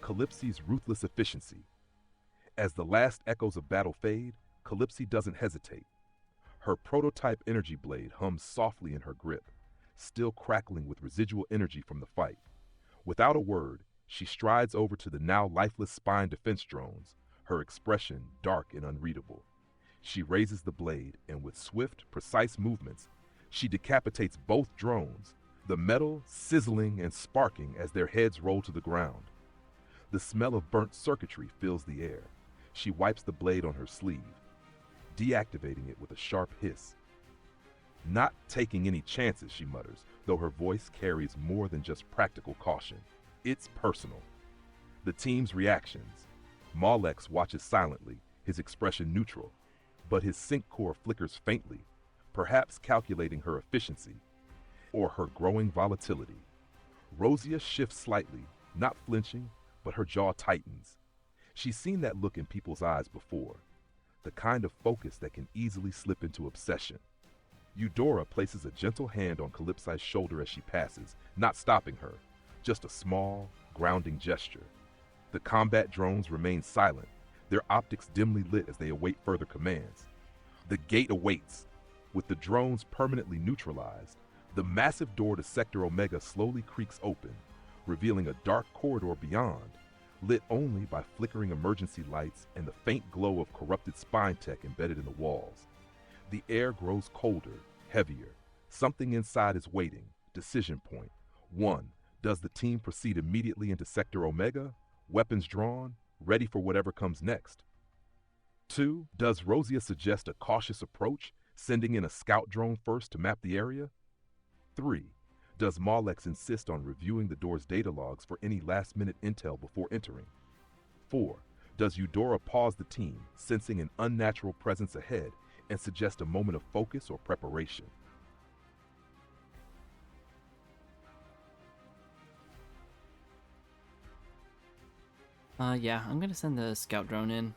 Calypsy's ruthless efficiency. As the last echoes of battle fade, Calypsy doesn't hesitate. Her prototype energy blade hums softly in her grip, still crackling with residual energy from the fight. Without a word, she strides over to the now lifeless spine defense drones, her expression dark and unreadable. She raises the blade, and with swift, precise movements, she decapitates both drones, the metal sizzling and sparking as their heads roll to the ground. The smell of burnt circuitry fills the air. She wipes the blade on her sleeve, deactivating it with a sharp hiss. Not taking any chances, she mutters, though her voice carries more than just practical caution. It's personal. The team's reactions. Maulex watches silently, his expression neutral, but his sync core flickers faintly, perhaps calculating her efficiency. or her growing volatility. Rosia shifts slightly, not flinching, but her jaw tightens. She's seen that look in people's eyes before, the kind of focus that can easily slip into obsession. Eudora places a gentle hand on Calypsi's shoulder as she passes, not stopping her, just a small, grounding gesture. The combat drones remain silent, their optics dimly lit as they await further commands. The gate awaits. With the drones permanently neutralized, the massive door to Sector Omega slowly creaks open, revealing a dark corridor beyond, lit only by flickering emergency lights and the faint glow of corrupted spine tech embedded in the walls. The air grows colder, heavier. Something inside is waiting. Decision point. 1. Does the team proceed immediately into Sector Omega, weapons drawn, ready for whatever comes next? 2. Does Rosia suggest a cautious approach, sending in a scout drone first to map the area? 3. Does Malex insist on reviewing the door's data logs for any last-minute intel before entering? 4. Does Eudora pause the team, sensing an unnatural presence ahead, and suggest a moment of focus or preparation? Yeah, I'm gonna send the scout drone in.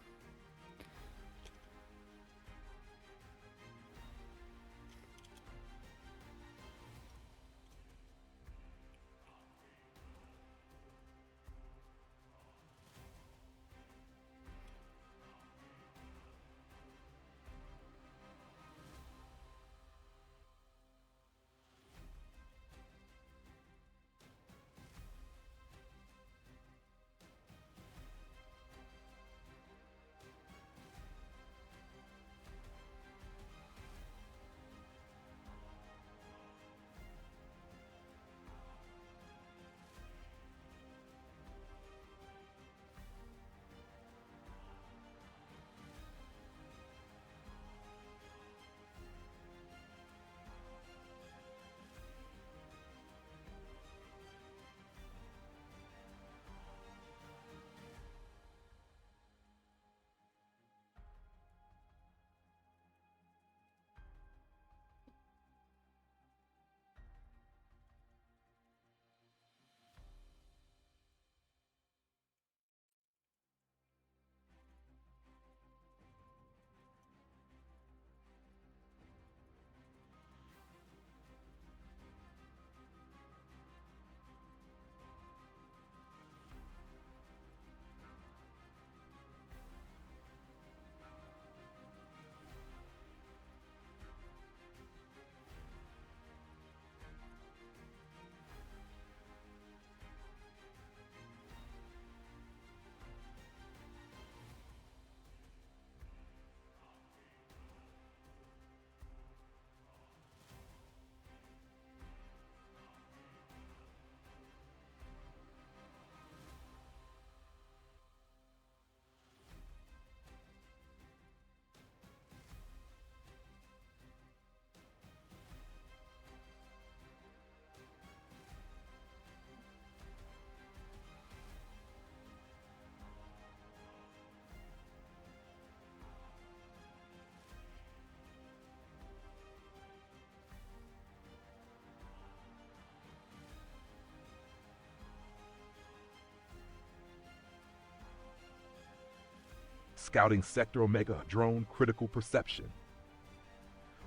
Scouting Sector Omega drone critical perception.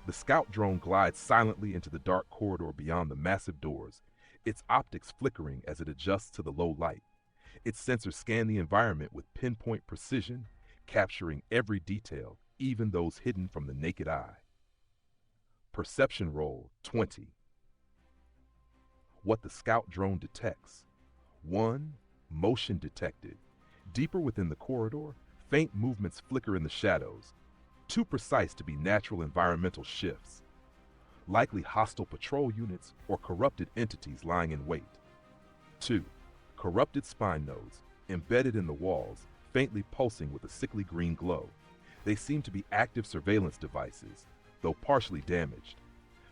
The scout drone glides silently into the dark corridor beyond the massive doors, its optics flickering as it adjusts to the low light. Its sensors scan the environment with pinpoint precision, capturing every detail, even those hidden from the naked eye. Perception roll 20. What the scout drone detects. 1. Motion detected. Deeper within the corridor, faint movements flicker in the shadows, too precise to be natural environmental shifts. Likely hostile patrol units or corrupted entities lying in wait. 2. Corrupted spine nodes, embedded in the walls, faintly pulsing with a sickly green glow. They seem to be active surveillance devices, though partially damaged.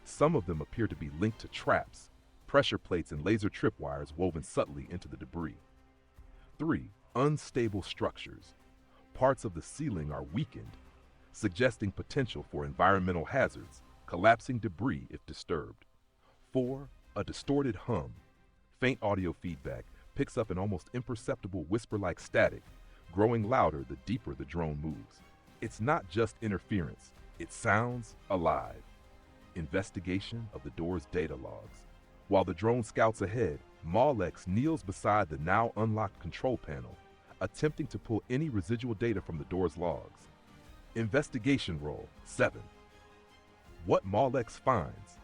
Some of them appear to be linked to traps, pressure plates and laser tripwires woven subtly into the debris. 3. Unstable structures. Parts of the ceiling are weakened, suggesting potential for environmental hazards, collapsing debris if disturbed. 4. A distorted hum. Faint audio feedback picks up an almost imperceptible whisper-like static, growing louder the deeper the drone moves. It's not just interference, it sounds alive. Investigation of the door's data logs. While the drone scouts ahead, Malex kneels beside the now unlocked control panel, attempting to pull any residual data from the door's logs. Investigation roll 7. What Malex finds.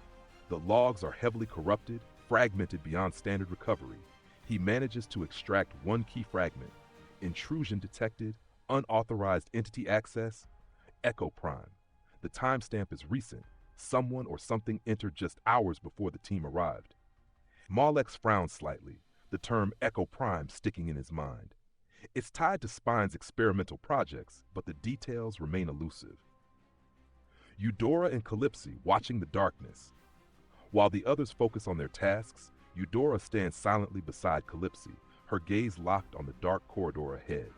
The logs are heavily corrupted, fragmented beyond standard recovery. He manages to extract one key fragment. Intrusion detected, unauthorized entity access, Echo Prime. The timestamp is recent. Someone or something entered just hours before the team arrived. Malex frowns slightly, the term Echo Prime sticking in his mind. It's tied to Spine's experimental projects, but the details remain elusive. Eudora and Calypsy watching the darkness. While the others focus on their tasks, Eudora stands silently beside Calypsy, her gaze locked on the dark corridor ahead.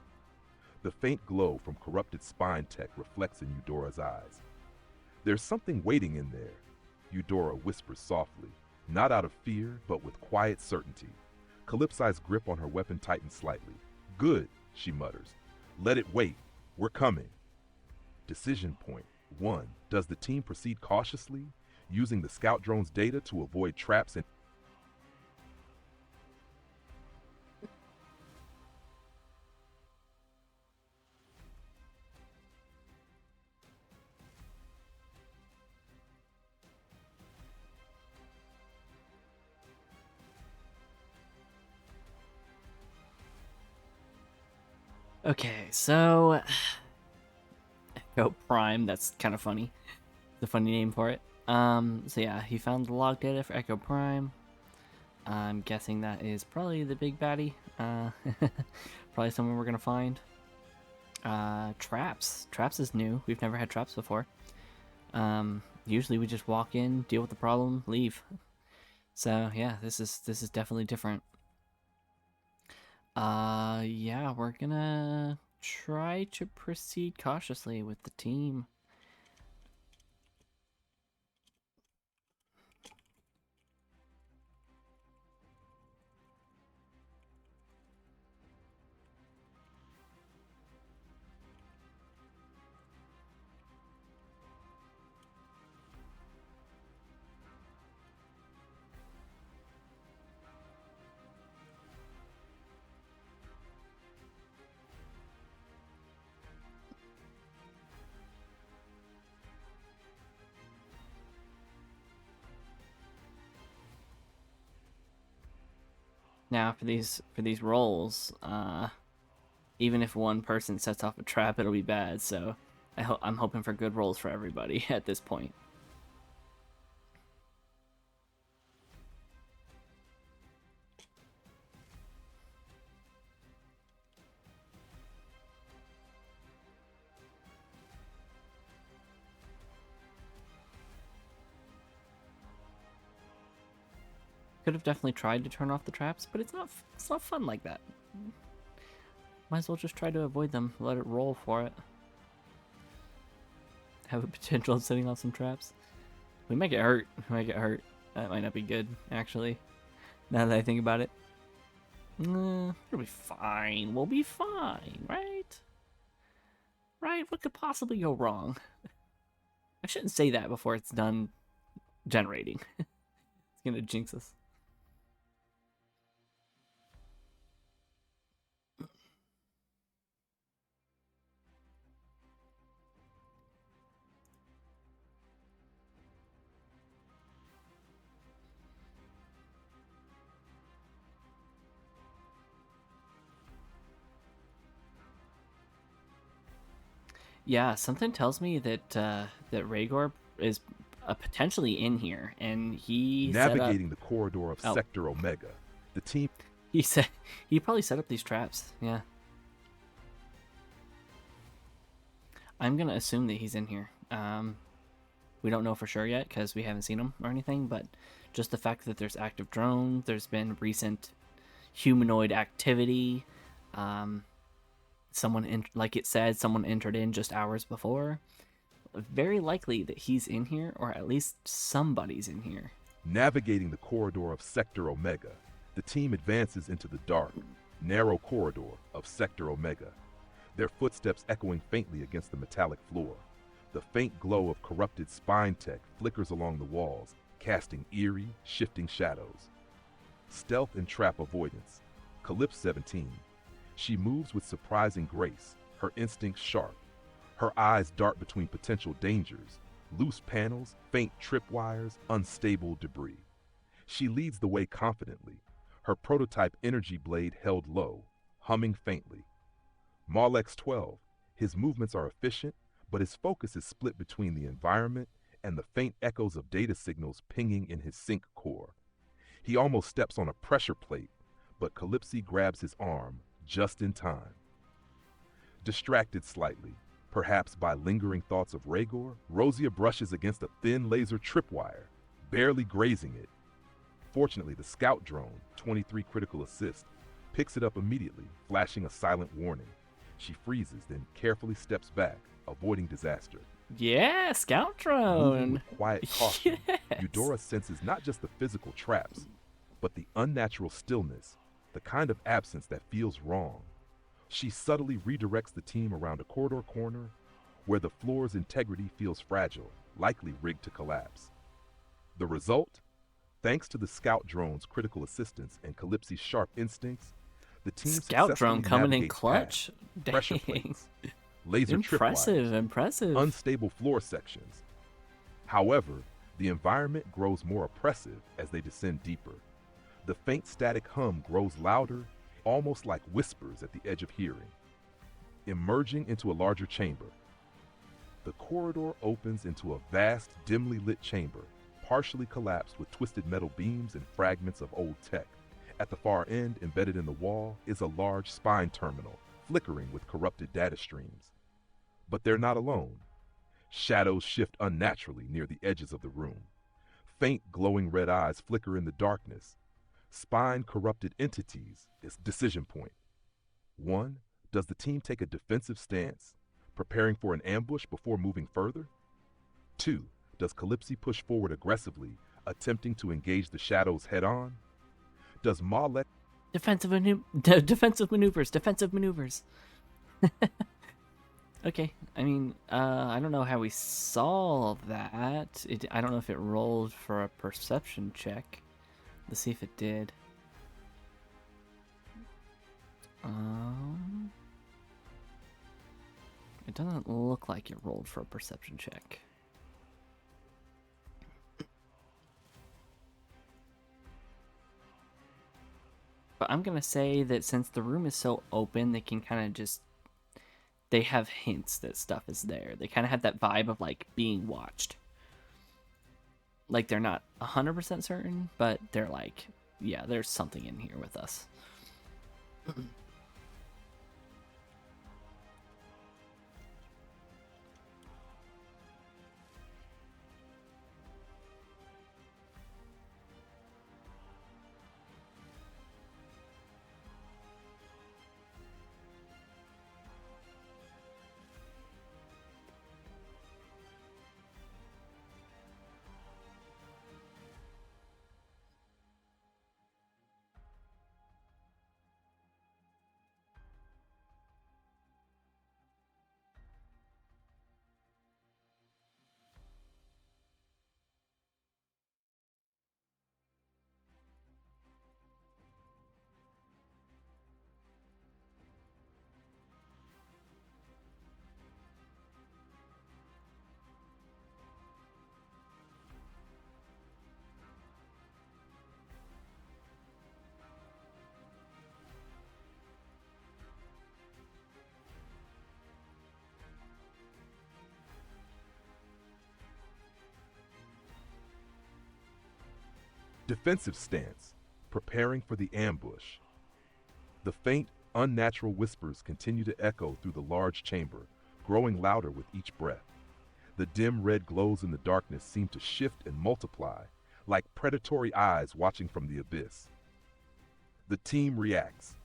The faint glow from corrupted Spine tech reflects in Eudora's eyes. There's something waiting in there, Eudora whispers softly, not out of fear, but with quiet certainty. Calypsy's grip on her weapon tightens slightly. Good, she mutters. Let it wait. We're coming. Decision point 1. Does the team proceed cautiously, using the scout drone's data to avoid traps and Okay, so Echo Prime, that's kind of funny. The funny name for it. So yeah, he found the log data for Echo Prime. I'm guessing that is probably the big baddie. Probably someone we're gonna find. Traps. Traps is new. We've never had traps before. Usually we just walk in, deal with the problem, leave. So yeah, this is definitely different. Yeah, we're gonna try to proceed cautiously with the team. Now for these rolls, even if one person sets off a trap, it'll be bad. So I'm hoping for good rolls for everybody at this point. Could have definitely tried to turn off the traps, but it's not fun like that. Might as well just try to avoid them. Let it roll for it. Have a potential of setting off some traps. We might get hurt. We might get hurt. That might not be good, actually. Now that I think about it. It'll be fine. We'll be fine, right? Right? What could possibly go wrong? I shouldn't say that before it's done generating. It's gonna jinx us. Yeah, something tells me that that Rhaegar is potentially in here, and he navigating the corridor of Sector Omega. The team. He probably set up these traps. Yeah. I'm gonna assume that he's in here. We don't know for sure yet because we haven't seen him or anything, but just the fact that there's active drones, there's been recent humanoid activity. Like it said, someone entered in just hours before. Very likely that he's in here, or at least somebody's in here. Navigating the corridor of Sector Omega, the team advances into the dark, narrow corridor of Sector Omega, their footsteps echoing faintly against the metallic floor. The faint glow of corrupted spine tech flickers along the walls, casting eerie, shifting shadows. Stealth and trap avoidance. Calypso 17. She moves with surprising grace, her instincts sharp. Her eyes dart between potential dangers, loose panels, faint tripwires, unstable debris. She leads the way confidently, her prototype energy blade held low, humming faintly. Malex 12. His movements are efficient, but his focus is split between the environment and the faint echoes of data signals pinging in his sync core. He almost steps on a pressure plate, but Calypso grabs his arm just in time. Distracted slightly, perhaps by lingering thoughts of Rhaegor, Rosia brushes against a thin laser tripwire, barely grazing it. Fortunately, the scout drone, 23 critical assist, picks it up immediately, flashing a silent warning. She freezes, then carefully steps back, avoiding disaster. Yeah, scout Moving drone. with quiet caution, Yes. Eudora senses not just the physical traps, but the unnatural stillness, the kind of absence that feels wrong. She subtly redirects the team around a corridor corner where the floor's integrity feels fragile, likely rigged to collapse. The result? Thanks to the scout drone's critical assistance and Calypso's sharp instincts, the team Scout drone successfully coming in navigates clutch. past pressure Dang. plates, laser Impressive, tripwires, impressive. unstable floor sections. However, the environment grows more oppressive as they descend deeper. The faint static hum grows louder, almost like whispers at the edge of hearing. Emerging into a larger chamber, the corridor opens into a vast, dimly lit chamber, partially collapsed with twisted metal beams and fragments of old tech. At the far end, embedded in the wall, is a large spine terminal, flickering with corrupted data streams. But they're not alone. Shadows shift unnaturally near the edges of the room. Faint, glowing red eyes flicker in the darkness. Spine-corrupted entities is decision point. 1. Does the team take a defensive stance, preparing for an ambush before moving further? 2. Does Calypso push forward aggressively, attempting to engage the shadows head-on? Does Malek... Defensive maneuvers. Okay, I mean, I don't know how we saw that. I don't know if it rolled for a perception check. Let's see if it did. It doesn't look like it rolled for a perception check. But I'm gonna say that since the room is so open, they can kind of just... They have hints that stuff is there. They kind of have that vibe of, like, being watched. Like, they're not 100% certain, but they're like, yeah, there's something in here with us. Defensive stance, preparing for the ambush. The faint, unnatural whispers continue to echo through the large chamber, growing louder with each breath. The dim red glows in the darkness seem to shift and multiply, like predatory eyes watching from the abyss. The team reacts.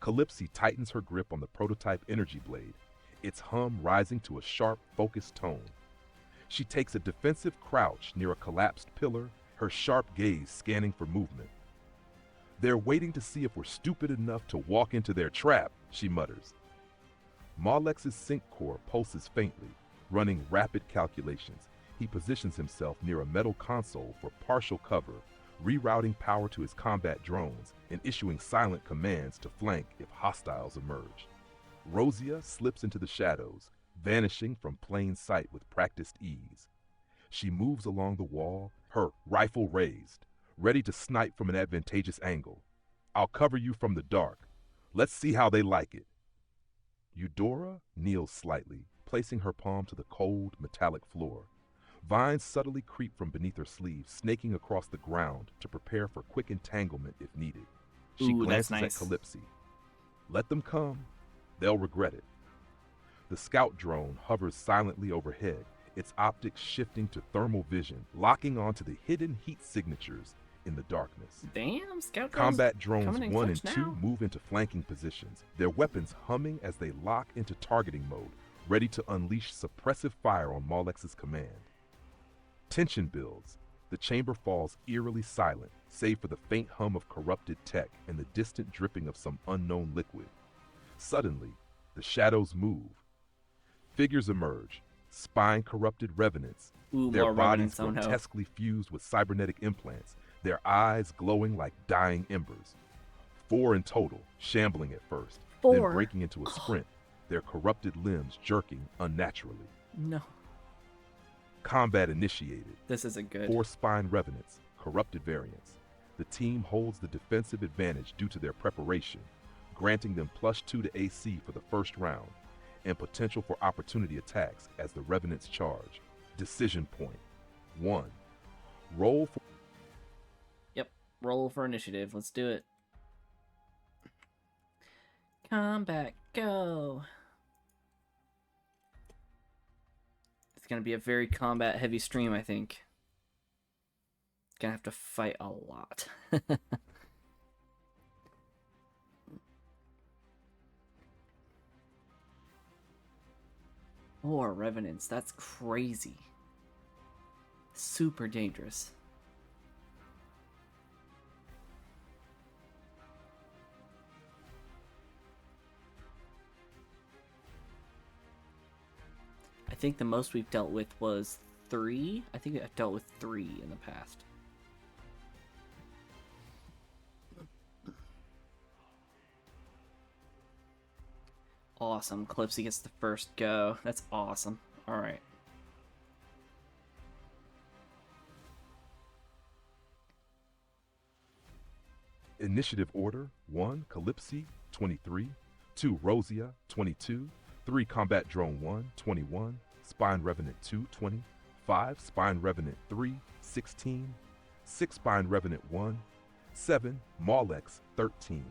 Calypso tightens her grip on the prototype energy blade, its hum rising to a sharp, focused tone. She takes a defensive crouch near a collapsed pillar her sharp gaze scanning for movement. "They're waiting to see if we're stupid enough to walk into their trap," she mutters. Malex's sync core pulses faintly, running rapid calculations. He positions himself near a metal console for partial cover, rerouting power to his combat drones and issuing silent commands to flank if hostiles emerge. Rosia slips into the shadows, vanishing from plain sight with practiced ease. She moves along the wall, her rifle raised, ready to snipe from an advantageous angle. "I'll cover you from the dark. Let's see how they like it." Eudora kneels slightly, placing her palm to the cold, metallic floor. Vines subtly creep from beneath her sleeve, snaking across the ground to prepare for quick entanglement if needed. She glances at Calypsy. "Let them come. They'll regret it." The scout drone hovers silently overhead, its optics shifting to thermal vision, locking onto the hidden heat signatures in the darkness. Damn, scout Combat drones 1 and 2 now. move into flanking positions, their weapons humming as they lock into targeting mode, ready to unleash suppressive fire on Malex's command. Tension builds. The chamber falls eerily silent, save for the faint hum of corrupted tech and the distant dripping of some unknown liquid. Suddenly, the shadows move. Figures emerge, spine-corrupted revenants, their bodies grotesquely fused with cybernetic implants, their eyes glowing like dying embers. 4 in total, shambling at first, then breaking into a sprint, their corrupted limbs jerking unnaturally. No. Combat initiated. This isn't good. 4 spine revenants, corrupted variants. The team holds the defensive advantage due to their preparation, granting them +2 to AC for the first round, and potential for opportunity attacks as the revenants charge. Decision point. 1. Roll for... Yep, roll for initiative. Let's do it. Combat, go! It's gonna be a very combat-heavy stream, I think. Gonna have to fight a lot. 4 revenants, that's crazy. Super dangerous. I think the most we've dealt with was 3. I think I've dealt with 3 in the past. Awesome. Calypsy gets the first go. That's awesome. Alright. Initiative order: 1. Calypsy, 23. 2. Rosia, 22. 3. Combat Drone 1, 21. Spine Revenant 2, 20. 5. Spine Revenant 3, 16. 6. Spine Revenant 1, 7. Malex, 13.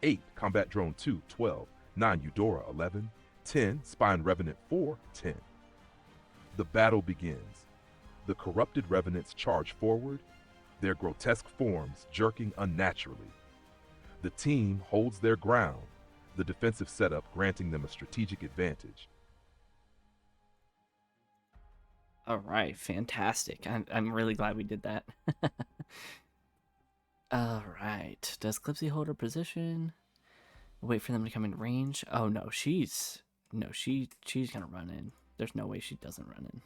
8. Combat Drone 2, 12. 9. Eudora, 11. 10. Spine Revenant 4, 10. The battle begins. The corrupted revenants charge forward, their grotesque forms jerking unnaturally. The team holds their ground, the defensive setup granting them a strategic advantage. All right, fantastic. I'm really glad we did that. All right. Does Calypsy hold her position? Wait for them to come in range. Oh no, she's gonna run in. There's no way she doesn't run in.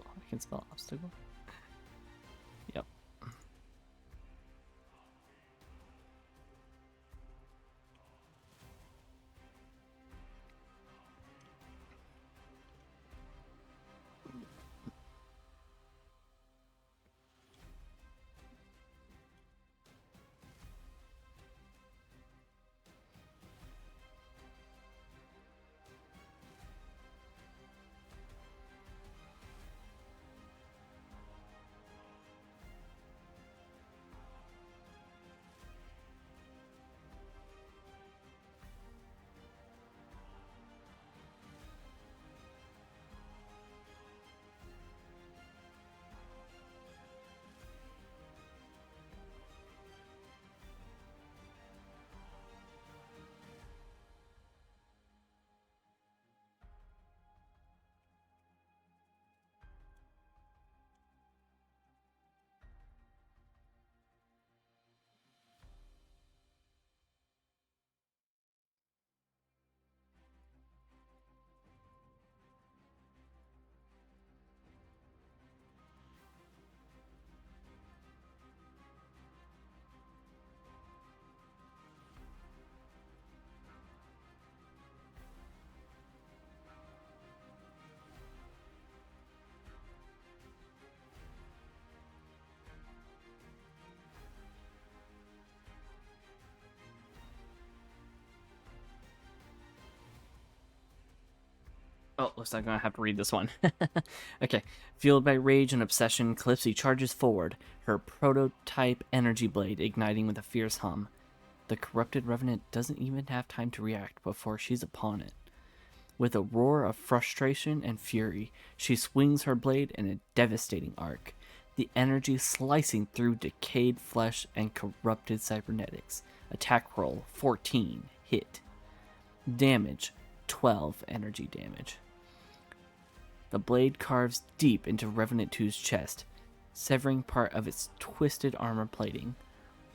I can spell obstacle. Yep. Oh, looks like I'm gonna have to read this one. Okay. Fueled by rage and obsession, Calypsy charges forward, her prototype energy blade igniting with a fierce hum. The corrupted revenant doesn't even have time to react before she's upon it. With a roar of frustration and fury, she swings her blade in a devastating arc, the energy slicing through decayed flesh and corrupted cybernetics. Attack roll 14, hit. Damage 12 energy damage. The blade carves deep into Revenant 2's chest, severing part of its twisted armor plating.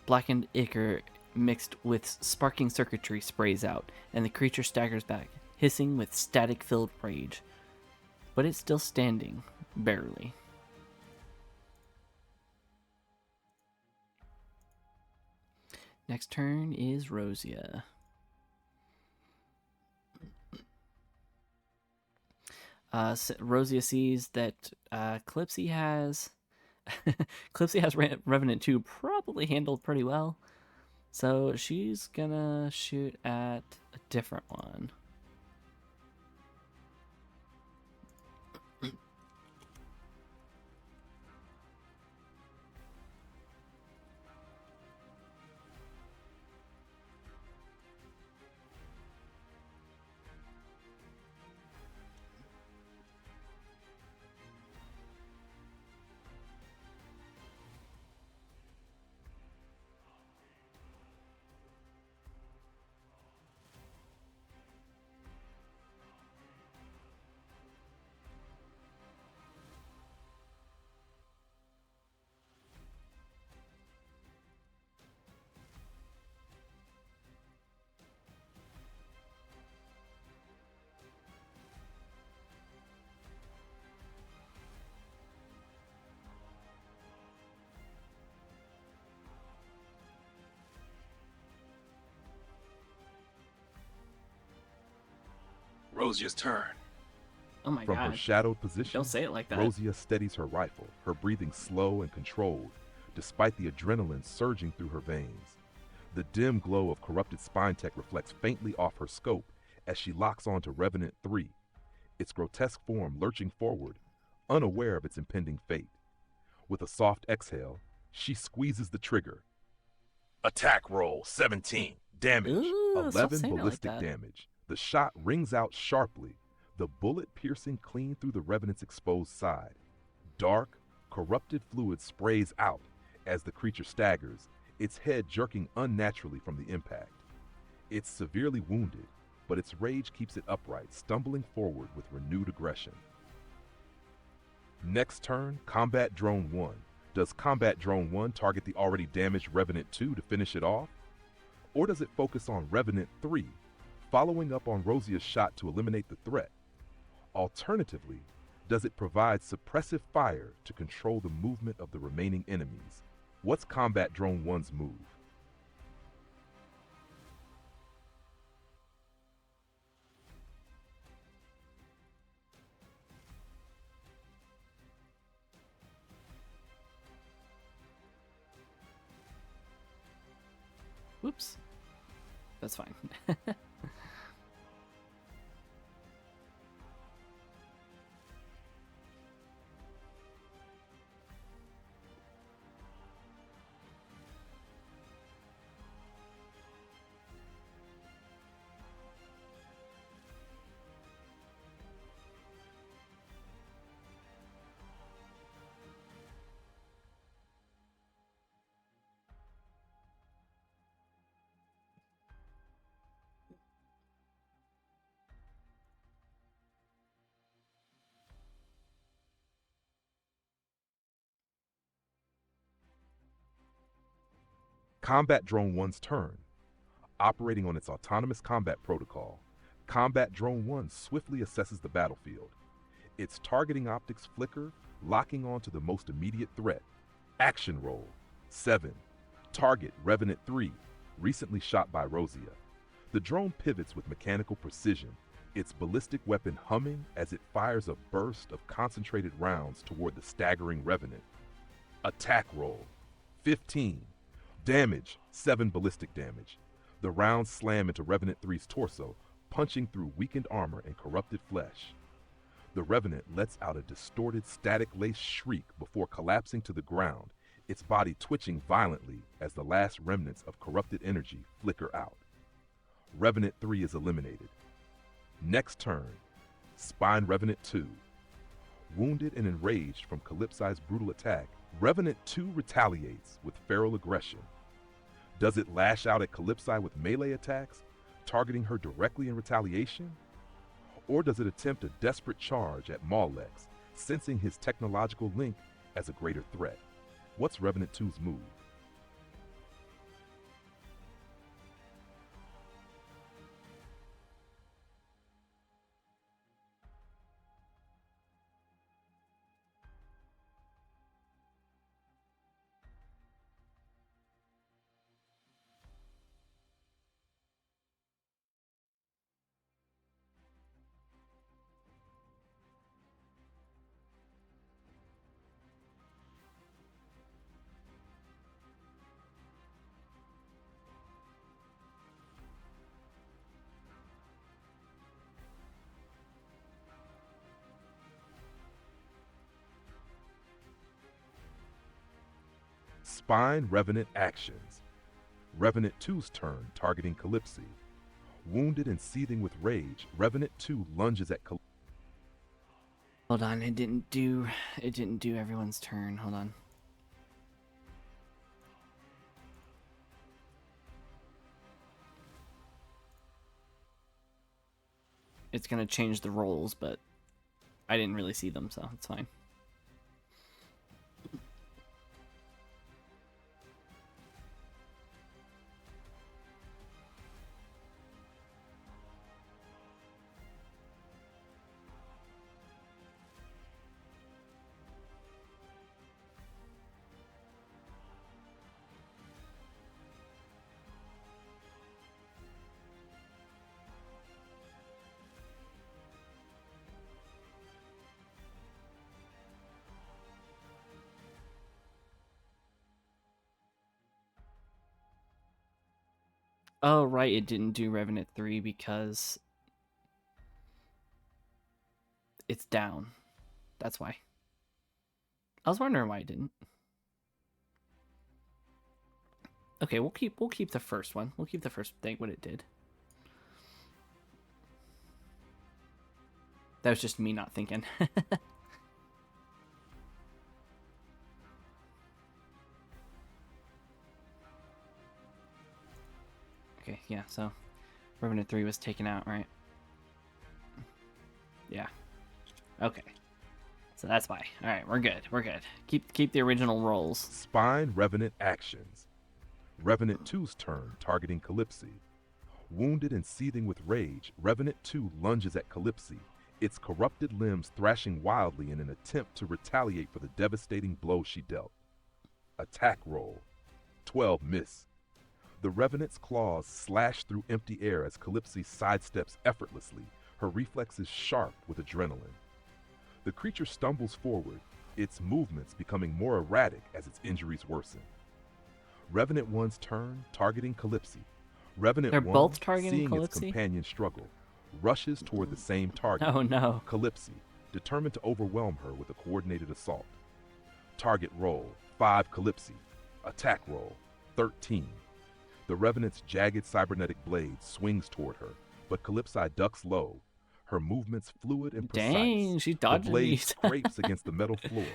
Blackened ichor mixed with sparking circuitry sprays out, and the creature staggers back, hissing with static-filled rage. But it's still standing, barely. Next turn is Rosia. Rosia sees that Calypsy has Revenant 2 probably handled pretty well. So she's gonna shoot at a different one. Rosia's turn. Oh my From god. her shadowed position, Don't say it like that. Rosia steadies her rifle, her breathing slow and controlled, despite the adrenaline surging through her veins. The dim glow of corrupted spine tech reflects faintly off her scope as she locks onto Revenant 3, its grotesque form lurching forward, unaware of its impending fate. With a soft exhale, she squeezes the trigger. Attack roll 17. Damage. Ooh, 11 like ballistic damage. The shot rings out sharply, the bullet piercing clean through the Revenant's exposed side. Dark, corrupted fluid sprays out as the creature staggers, its head jerking unnaturally from the impact. It's severely wounded, but its rage keeps it upright, stumbling forward with renewed aggression. Next turn, Combat Drone 1. Does Combat Drone 1 target the already damaged Revenant 2 to finish it off? Or does it focus on Revenant 3, following up on Rosia's shot to eliminate the threat? Alternatively, does it provide suppressive fire to control the movement of the remaining enemies? What's Combat Drone 1's move? Whoops. That's fine. Combat Drone 1's turn. Operating on its autonomous combat protocol, Combat Drone 1 swiftly assesses the battlefield. Its targeting optics flicker, locking onto the most immediate threat. Action roll 7. Target Revenant 3, recently shot by Rosia. The drone pivots with mechanical precision, its ballistic weapon humming as it fires a burst of concentrated rounds toward the staggering Revenant. Attack roll 15. Damage 7 ballistic damage. The rounds slam into Revenant 3's torso, punching through weakened armor and corrupted flesh. The Revenant lets out a distorted, static-laced shriek before collapsing to the ground, its body twitching violently as the last remnants of corrupted energy flicker out. Revenant 3 is eliminated. Next turn, Spine Revenant 2. Wounded and enraged from Calypsi's brutal attack, Revenant 2 retaliates with feral aggression. Does it lash out at Calypsi with melee attacks, targeting her directly in retaliation? Or does it attempt a desperate charge at Maulex, sensing his technological link as a greater threat? What's Revenant 2's move? Spine Revenant actions. Revenant 2's turn, targeting Calypsi. Wounded and seething with rage, Revenant 2 lunges at Calypsi. Hold on, it didn't do everyone's turn. Hold on. It's gonna change the rolls, but I didn't really see them, so it's fine. Oh, right, it didn't do Revenant 3 because it's down. That's why. I was wondering why it didn't. Okay, we'll keep the first one. We'll keep the first thing what it did. That was just me not thinking. Okay, yeah, so Revenant 3 was taken out, right? Yeah. Okay. So that's why. Alright, we're good. We're good. Keep the original rolls. Spine Revenant actions. Revenant 2's turn, targeting Calypsi. Wounded and seething with rage, Revenant 2 lunges at Calypsi, its corrupted limbs thrashing wildly in an attempt to retaliate for the devastating blow she dealt. Attack roll. 12 miss. The Revenant's claws slash through empty air as Calypsi sidesteps effortlessly, her reflexes sharp with adrenaline. The creature stumbles forward, its movements becoming more erratic as its injuries worsen. Revenant 1's turn, targeting Calypsi. Revenant They're 1, both targeting seeing its Calypsi? companion struggle, rushes toward the same target. Oh no. Calypsi, determined to overwhelm her with a coordinated assault. Target roll, 5 Calypsi. Attack roll, 13. The Revenant's jagged cybernetic blade swings toward her, but Calypsi ducks low, her movements fluid and precise. Dang, she dodged the blade these. scrapes against the metal floor,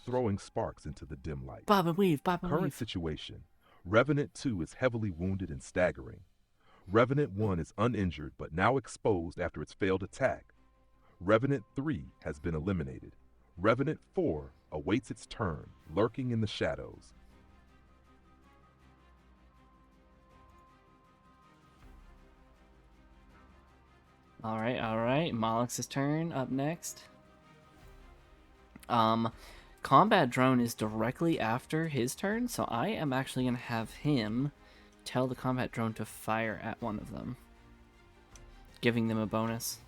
throwing sparks into the dim light. Bob and weave, Bob and Current weave. situation. Revenant 2 is heavily wounded and staggering. Revenant 1 is uninjured but now exposed after its failed attack. Revenant 3 has been eliminated. Revenant 4 awaits its turn, lurking in the shadows. All right. Mollex's turn up next. Combat drone is directly after his turn, so I am actually gonna have him tell the combat drone to fire at one of them, giving them a bonus.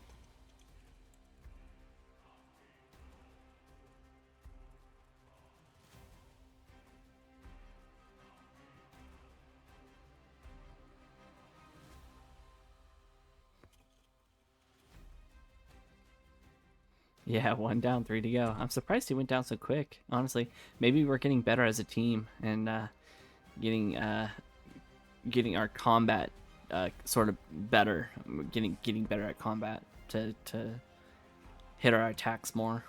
Yeah, 1 down, 3 to go. I'm surprised he went down so quick. Honestly, maybe we're getting better as a team and getting getting our combat sort of better. Getting better at combat to hit our attacks more.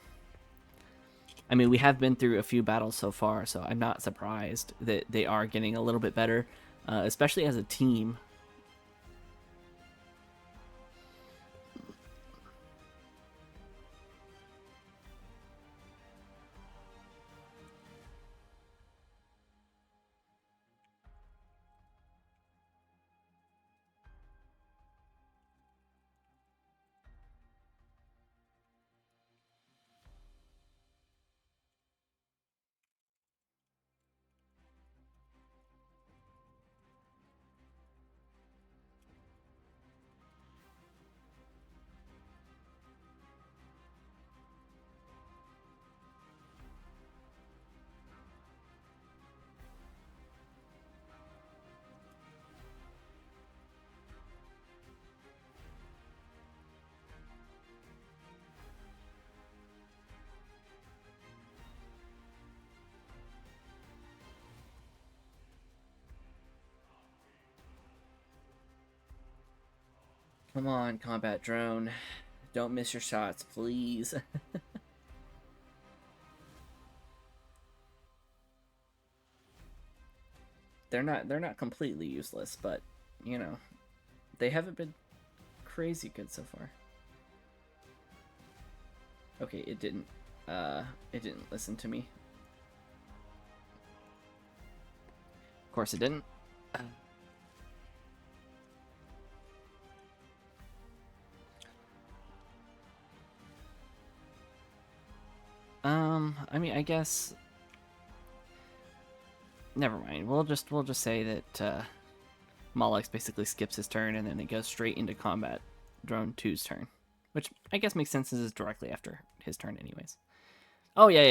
I mean, we have been through a few battles so far, so I'm not surprised that they are getting a little bit better, especially as a team. Come on, combat drone. Don't miss your shots, please. They're not completely useless, but you know, they haven't been crazy good so far. Okay, it didn't listen to me. Of course it didn't. I mean, I guess. Never mind. We'll just say that Molex basically skips his turn and then it goes straight into combat drone 2's turn, which I guess makes sense as is directly after his turn, anyways. Oh yeah.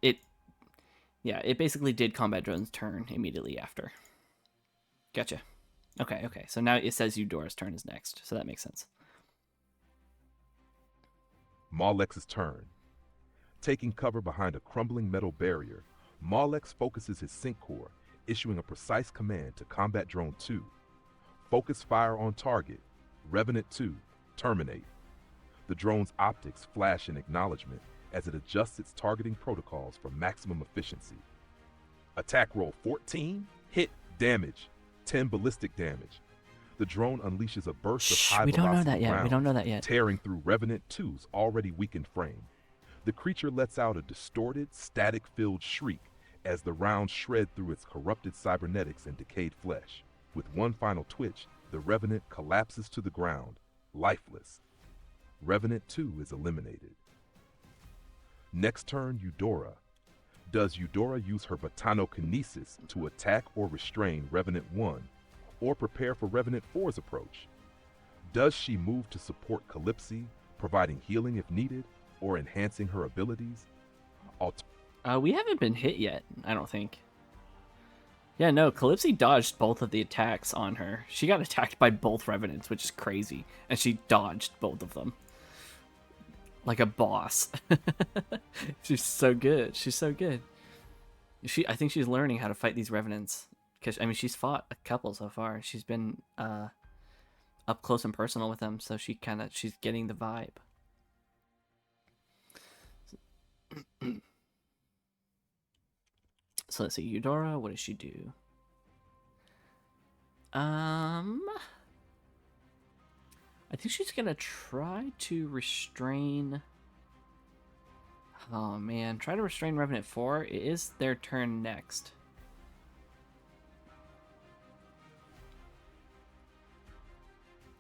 It basically did combat drone's turn immediately after. Gotcha. Okay. So now it says Eudora's turn is next, so that makes sense. Molex's turn. Taking cover behind a crumbling metal barrier, Molex focuses his sync core, issuing a precise command to Combat Drone 2. Focus fire on target. Revenant 2, terminate. The drone's optics flash in acknowledgement as it adjusts its targeting protocols for maximum efficiency. Attack roll 14, hit, damage, 10 ballistic damage. The drone unleashes a burst of high-velocity rounds, We don't know that yet. tearing through Revenant 2's already weakened frame. The creature lets out a distorted, static-filled shriek as the rounds shred through its corrupted cybernetics and decayed flesh. With one final twitch, the Revenant collapses to the ground, lifeless. Revenant 2 is eliminated. Next turn, Eudora. Does Eudora use her Botanokinesis to attack or restrain Revenant 1, or prepare for Revenant 4's approach? Does she move to support Calypsy, providing healing if needed, or enhancing her abilities? We haven't been hit yet, I don't think. Yeah, no, Calypsy dodged both of the attacks on her. She got attacked by both Revenants, which is crazy, and she dodged both of them. Like a boss. She's so good. I think she's learning how to fight these Revenants. Because, I mean, she's fought a couple so far. She's been up close and personal with them, so she's getting the vibe. So let's see, Eudora, what does she do? I think she's gonna try to restrain. Oh man, try to restrain Revenant 4. It is their turn next.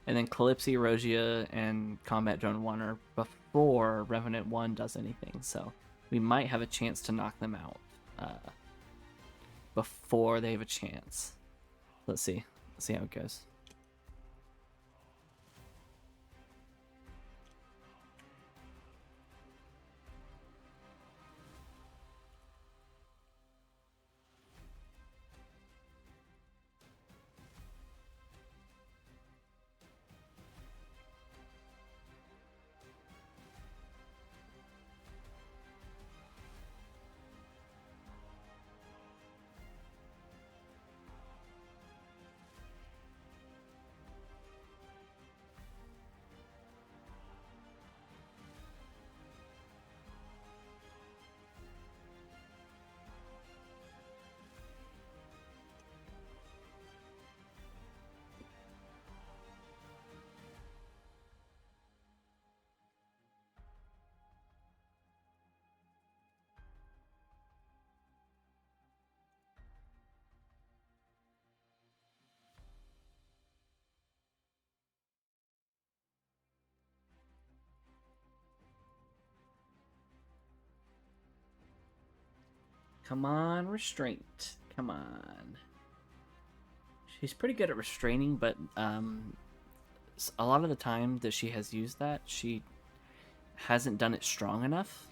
And then Calypsy, Rogia, and Combat Drone 1 are before Revenant 1 does anything, so we might have a chance to knock them out before they have a chance. Let's see how it goes. Come on, restraint. Come on. She's pretty good at restraining, but a lot of the time that she has used that, she hasn't done it strong enough.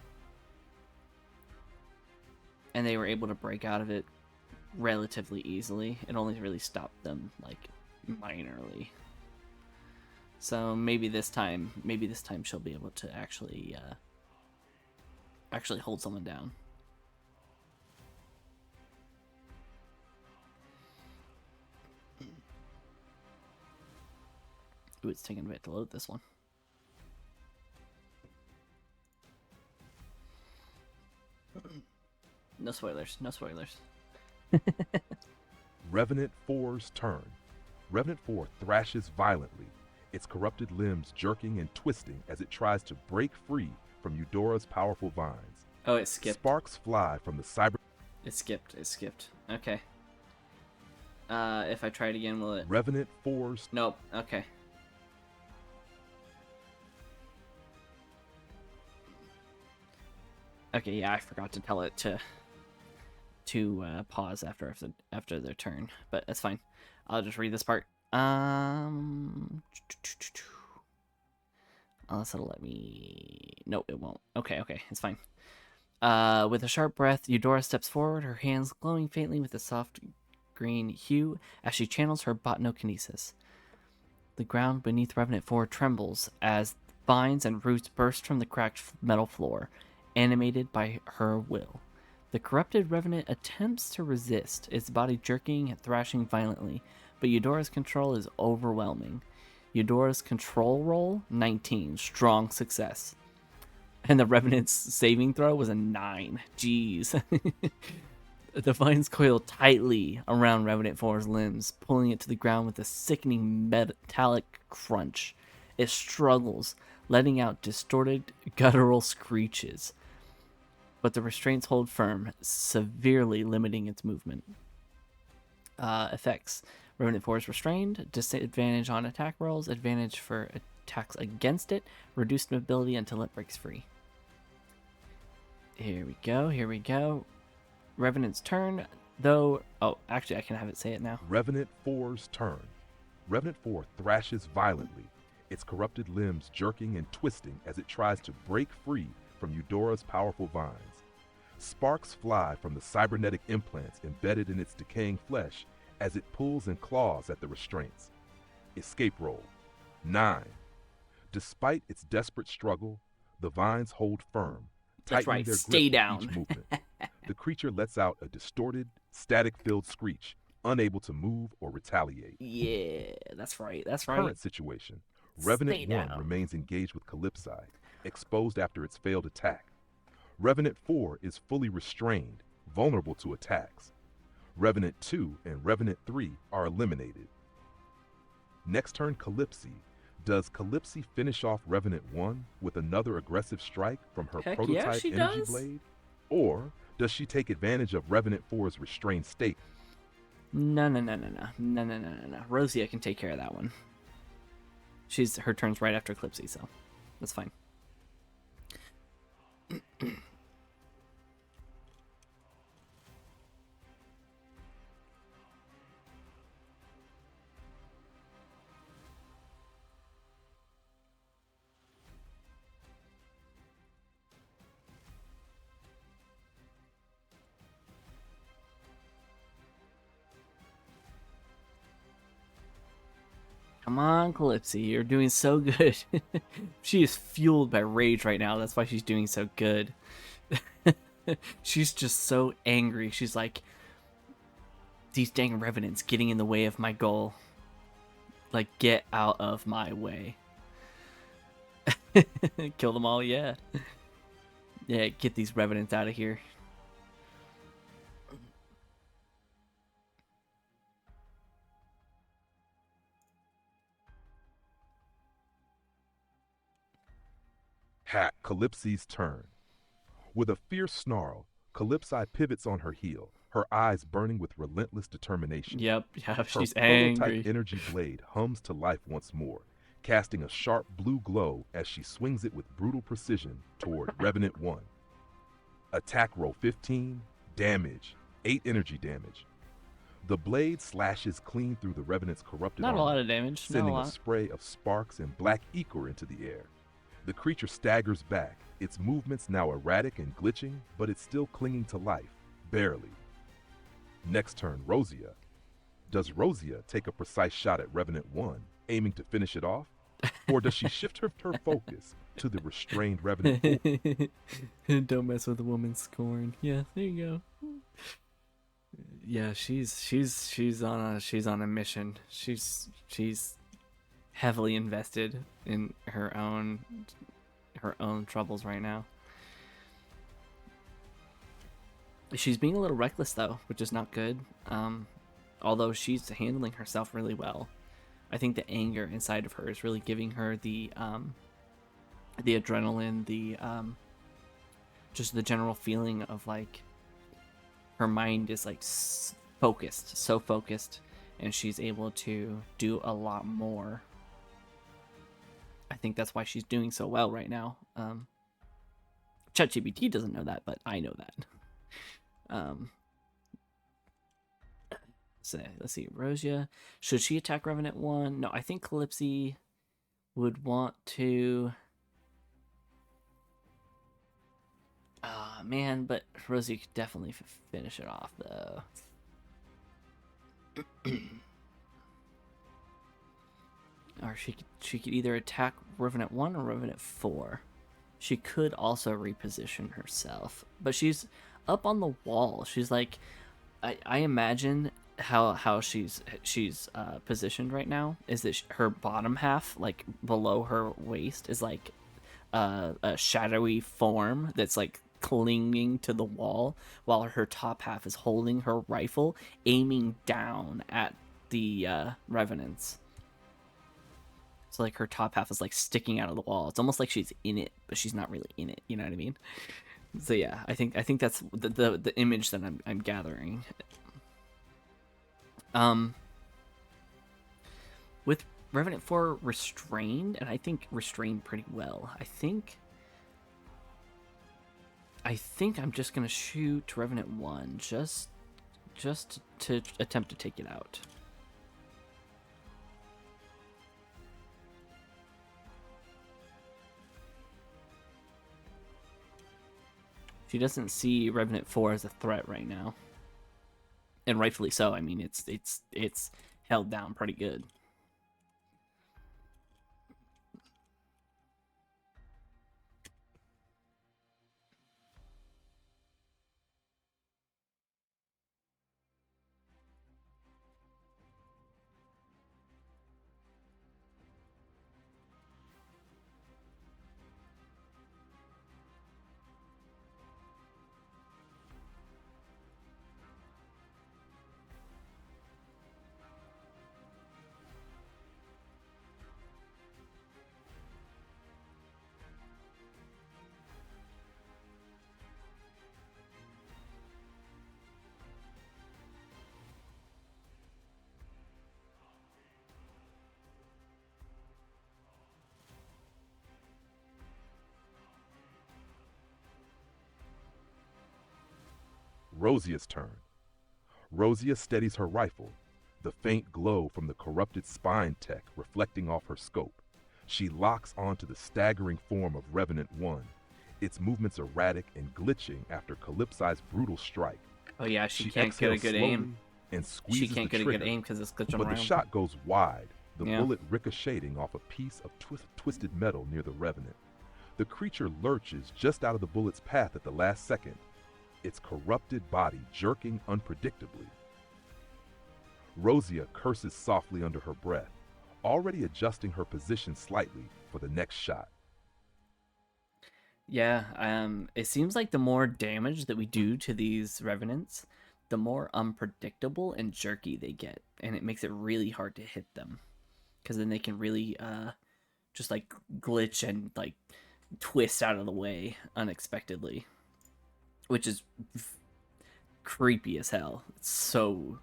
And they were able to break out of it relatively easily. It only really stopped them, like, minorly. So maybe this time she'll be able to actually hold someone down. Ooh, it's taking a bit to load this one. No spoilers, no spoilers. Revenant 4's turn. Revenant 4 thrashes violently, its corrupted limbs jerking and twisting as it tries to break free from Eudora's powerful vines. Oh, it skipped. Sparks fly from the cyber... It skipped. Okay. If I try it again, will it... Revenant 4's... Nope, okay. Okay, yeah, I forgot to tell it to pause after their turn, but that's fine. I'll just read this part. Unless it'll let me... Nope, it won't. Okay, it's fine. With a sharp breath, Eudora steps forward, her hands glowing faintly with a soft green hue as she channels her botanokinesis. The ground beneath Revenant 4 trembles as vines and roots burst from the cracked metal floor, animated by her will. The corrupted Revenant attempts to resist, its body jerking and thrashing violently, but Eudora's control is overwhelming. Eudora's control roll, 19, strong success. And the Revenant's saving throw was a 9. Jeez. The vines coil tightly around Revenant 4's limbs, pulling it to the ground with a sickening metallic crunch. It struggles, letting out distorted, guttural screeches. But the restraints hold firm, severely limiting its movement. Effects. Revenant 4 is restrained, disadvantage on attack rolls, advantage for attacks against it, reduced mobility until it breaks free. Here we go. Revenant's turn, though... Oh, actually, I can have it say it now. Revenant 4's turn. Revenant 4 thrashes violently, its corrupted limbs jerking and twisting as it tries to break free from Eudora's powerful vines. Sparks fly from the cybernetic implants embedded in its decaying flesh as it pulls and claws at the restraints. Escape roll, 9. Despite its desperate struggle, the vines hold firm, tightening their grip with each movement. The creature lets out a distorted, static-filled screech, unable to move or retaliate. Yeah, that's right. Current situation. Revenant 1 remains engaged with Calypsi, exposed after its failed attack. Revenant 4 is fully restrained, vulnerable to attacks. Revenant 2 and Revenant 3 are eliminated. Next turn, Calypsi. Does Calypsi finish off Revenant 1 with another aggressive strike from her prototype energy blade? Or does she take advantage of Revenant 4's restrained state? No. Rosia can take care of that one. Her turn's right after Calypsi, so that's fine. Come on, Calypsi, you're doing so good. She is fueled by rage right now. That's why she's doing so good. She's just so angry. She's like, these dang revenants getting in the way of my goal. Like, get out of my way. Kill them all, yeah. Yeah, get these revenants out of here. Hack, Calypsi's turn. With a fierce snarl, Calypsi pivots on her heel, her eyes burning with relentless determination. Yep, she's her angry. Prototype energy blade hums to life once more, casting a sharp blue glow as she swings it with brutal precision toward Revenant 1. Attack roll 15, Damage. 8 energy damage. The blade slashes clean through the Revenant's corrupted Not a armor, lot of damage. Not a sending a lot. spray of sparks and black ichor into the air. The creature staggers back, its movements now erratic and glitching, but it's still clinging to life, barely. Next turn, Rosia. Does Rosia take a precise shot at Revenant 1, aiming to finish it off? Or does she shift her focus to the restrained Revenant 4? Don't mess with a woman's scorn. Yeah, there you go. Yeah, she's on a mission. She's heavily invested in her own troubles right now. She's being a little reckless though, which is not good. Although she's handling herself really well. I think the anger inside of her is really giving her the adrenaline, just the general feeling of like her mind is like so focused, and she's able to do a lot more. I think that's why she's doing so well right now. ChatGPT doesn't know that, but I know that. So let's see, Rosia. Should she attack Revenant 1? No, I think Calypsy would want to. Man, but Rosia could definitely finish it off though. Or she could either attack Revenant 1 or Revenant 4. She could also reposition herself, but she's up on the wall. She's like, I imagine how she's positioned right now is that her bottom half, like below her waist, is like a shadowy form that's like clinging to the wall, while her top half is holding her rifle, aiming down at the revenants. So like her top half is like sticking out of the wall. It's almost like she's in it, but she's not really in it. You know what I mean? So yeah, I think that's the image that I'm gathering. With Revenant 4 restrained, and I think restrained pretty well. I think I'm just gonna shoot Revenant 1 just to attempt to take it out. She doesn't see Revenant 4 as a threat right now, and rightfully so. I mean, it's held down pretty good. Rosia's turn. Rosia steadies her rifle, the faint glow from the corrupted spine tech reflecting off her scope. She locks onto the staggering form of Revenant 1, its movements erratic and glitching after Calypsi's brutal strike. Oh yeah, she can't get a good aim. And squeezes she can't the get trigger, a good aim because it's glitching but around. the shot goes wide, the bullet ricocheting off a piece of twisted metal near the Revenant. The creature lurches just out of the bullet's path at the last second, its corrupted body jerking unpredictably. Rosia curses softly under her breath, already adjusting her position slightly for the next shot. Yeah, it seems like the more damage that we do to these revenants, the more unpredictable and jerky they get, and it makes it really hard to hit them, because then they can really just like glitch and like twist out of the way unexpectedly, which is creepy as hell. It's so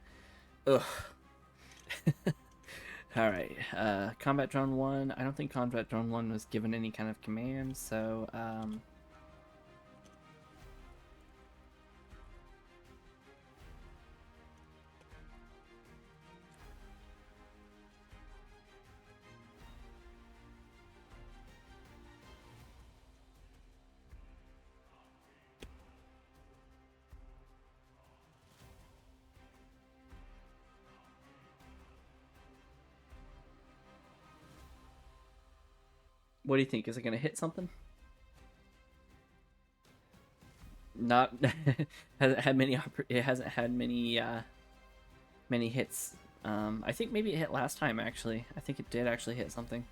ugh. All right, Combat Drone 1. I don't think Combat Drone 1 was given any kind of command, so What do you think? Is it gonna hit something? Not hasn't had many. It hasn't had many hits. I think maybe it hit last time. Actually, I think it did actually hit something.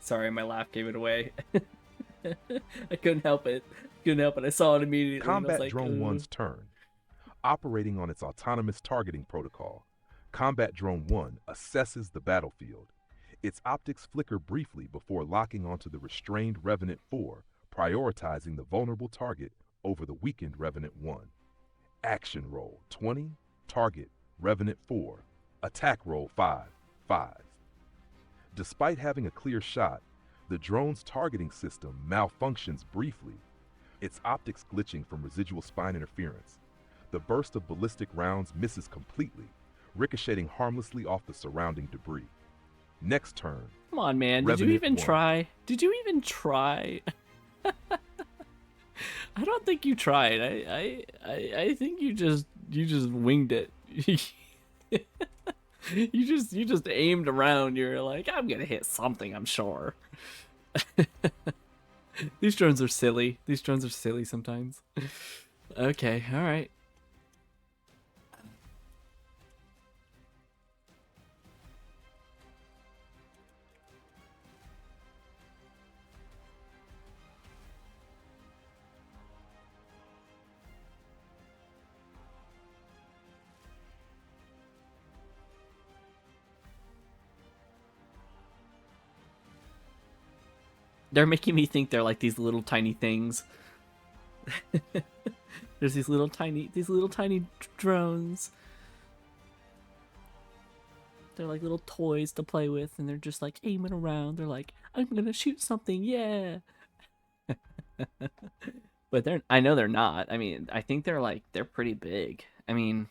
Sorry, my laugh gave it away. I couldn't help it. Couldn't help it. I saw it immediately. Combat and I was like, Drone 1's turn. Operating on its autonomous targeting protocol, Combat Drone 1 assesses the battlefield. Its optics flicker briefly before locking onto the restrained Revenant 4, prioritizing the vulnerable target over the weakened Revenant 1. Action roll 20, target Revenant 4, attack roll 5, 5. Despite having a clear shot, the drone's targeting system malfunctions briefly, its optics glitching from residual spine interference. The burst of ballistic rounds misses completely, ricocheting harmlessly off the surrounding debris. Next turn. come on, man. Did you Revenant even 1. try? Did you even try? I don't think you tried. I think you just winged it. You just aimed around. You're like, I'm gonna hit something, I'm sure. These drones are silly. These drones are silly sometimes. Okay, all right. They're making me think they're like these little tiny things. There's these little tiny drones. They're like little toys to play with, and they're just like aiming around. They're like, I'm gonna shoot something, yeah. But I know they're not. I mean, I think they're pretty big. I mean,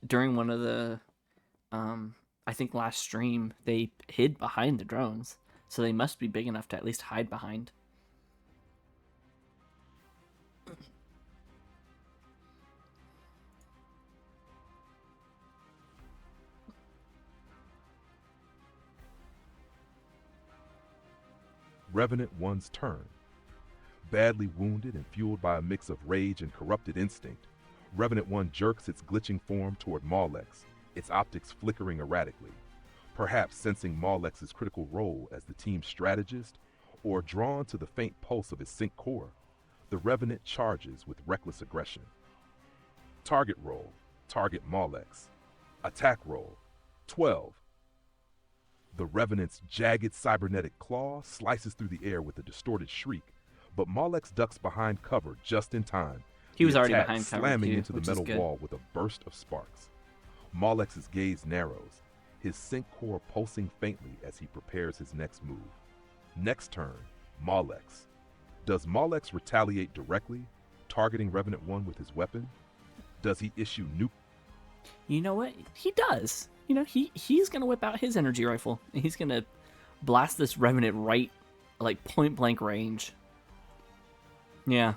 during one of the I think last stream they hid behind the drones. So they must be big enough to at least hide behind. Revenant 1's turn. Badly wounded and fueled by a mix of rage and corrupted instinct, Revenant 1 jerks its glitching form toward Maulex, its optics flickering erratically. Perhaps sensing Maulex's critical role as the team's strategist, or drawn to the faint pulse of his sync core, the Revenant charges with reckless aggression. Target roll, target Maulex. Attack roll, 12. The Revenant's jagged cybernetic claw slices through the air with a distorted shriek, but Maulex ducks behind cover just in time. He was already attack behind cover, slamming too, into the which is metal good. wall with a burst of sparks. Maulex's gaze narrows, his sync core pulsing faintly as he prepares his next move. Next turn, Maulex. Does Maulex retaliate directly, targeting Revenant 1 with his weapon? Does he issue nuke? You know what? He does. You know, he's gonna whip out his energy rifle and he's gonna blast this Revenant right, like point blank range. Yeah.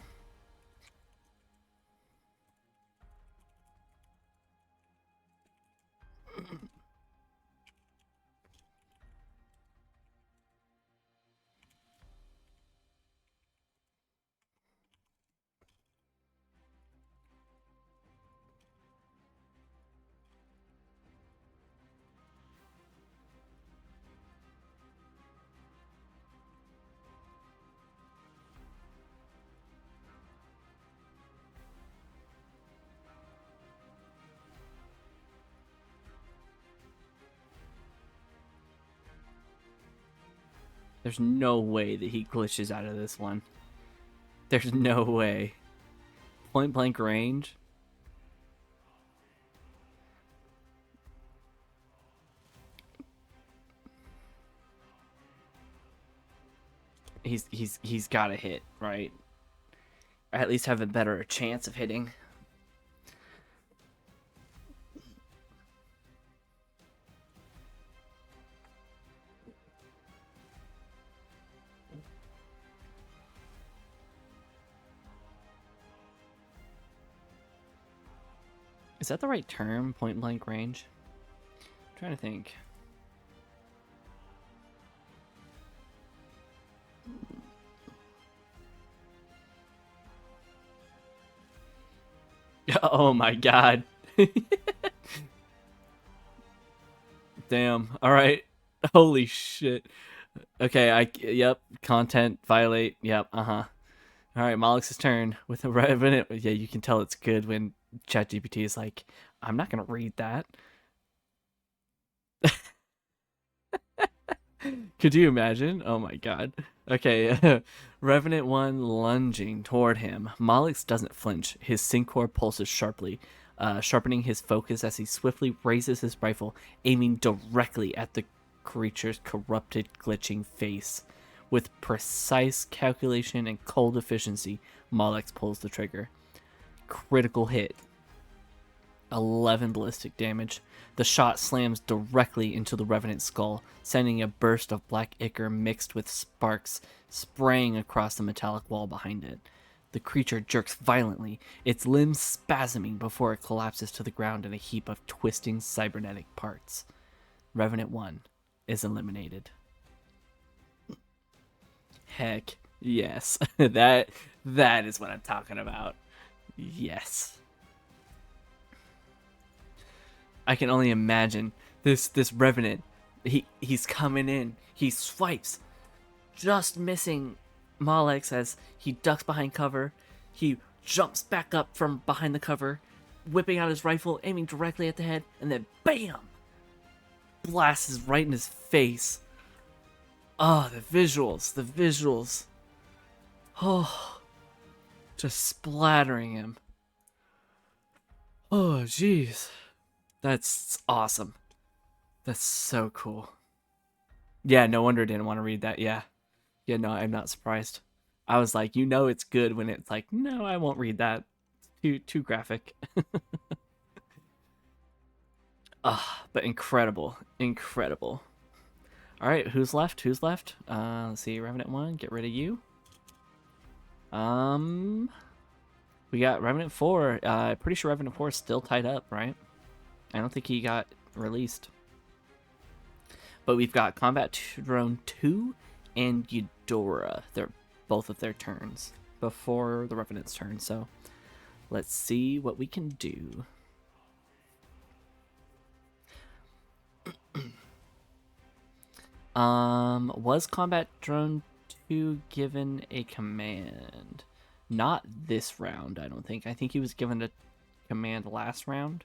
There's no way that he glitches out of this one. There's no way. Point blank range. He's got to hit, right? Or at least have a better chance of hitting. Is that the right term? Point blank range? I'm trying to think. Oh my god. Damn. All right. Holy shit. Okay, yep, content violate. Yep, uh-huh. All right, Malix's turn with a revenant. Yeah, you can tell it's good when ChatGPT is like, I'm not going to read that. Could you imagine? Oh my god. Okay, Revenant 1 lunging toward him. Malix doesn't flinch. His Syncor pulses sharply, sharpening his focus as he swiftly raises his rifle, aiming directly at the creature's corrupted, glitching face. With precise calculation and cold efficiency, Malix pulls the trigger. Critical hit. 11 ballistic damage. The shot slams directly into the Revenant's skull, sending a burst of black ichor mixed with sparks spraying across the metallic wall behind it. The creature jerks violently, its limbs spasming before it collapses to the ground in a heap of twisting cybernetic parts. Revenant 1 is eliminated. Heck yes. that is what I'm talking about. Yes. I can only imagine this Revenant. He's coming in. He swipes, just missing Malix as he ducks behind cover. He jumps back up from behind the cover, whipping out his rifle, aiming directly at the head, and then BAM! Blasts right in his face. Oh, the visuals. Oh, just splattering him. Oh, jeez. That's awesome. That's so cool. Yeah, no wonder I didn't want to read that. Yeah, no, I'm not surprised. I was like, it's good when it's like, no, I won't read that. Too graphic. But incredible. All right, who's left? Let's see, Revenant 1, get rid of you. We got Revenant 4. Pretty sure Revenant 4 is still tied up, right? I don't think he got released. But we've got Combat Drone 2 and Eudora. They're both of their turns before the Revenant's turn. So let's see what we can do. Was Combat Drone 2 given a command? Not this round, I don't think. I think he was given a command last round.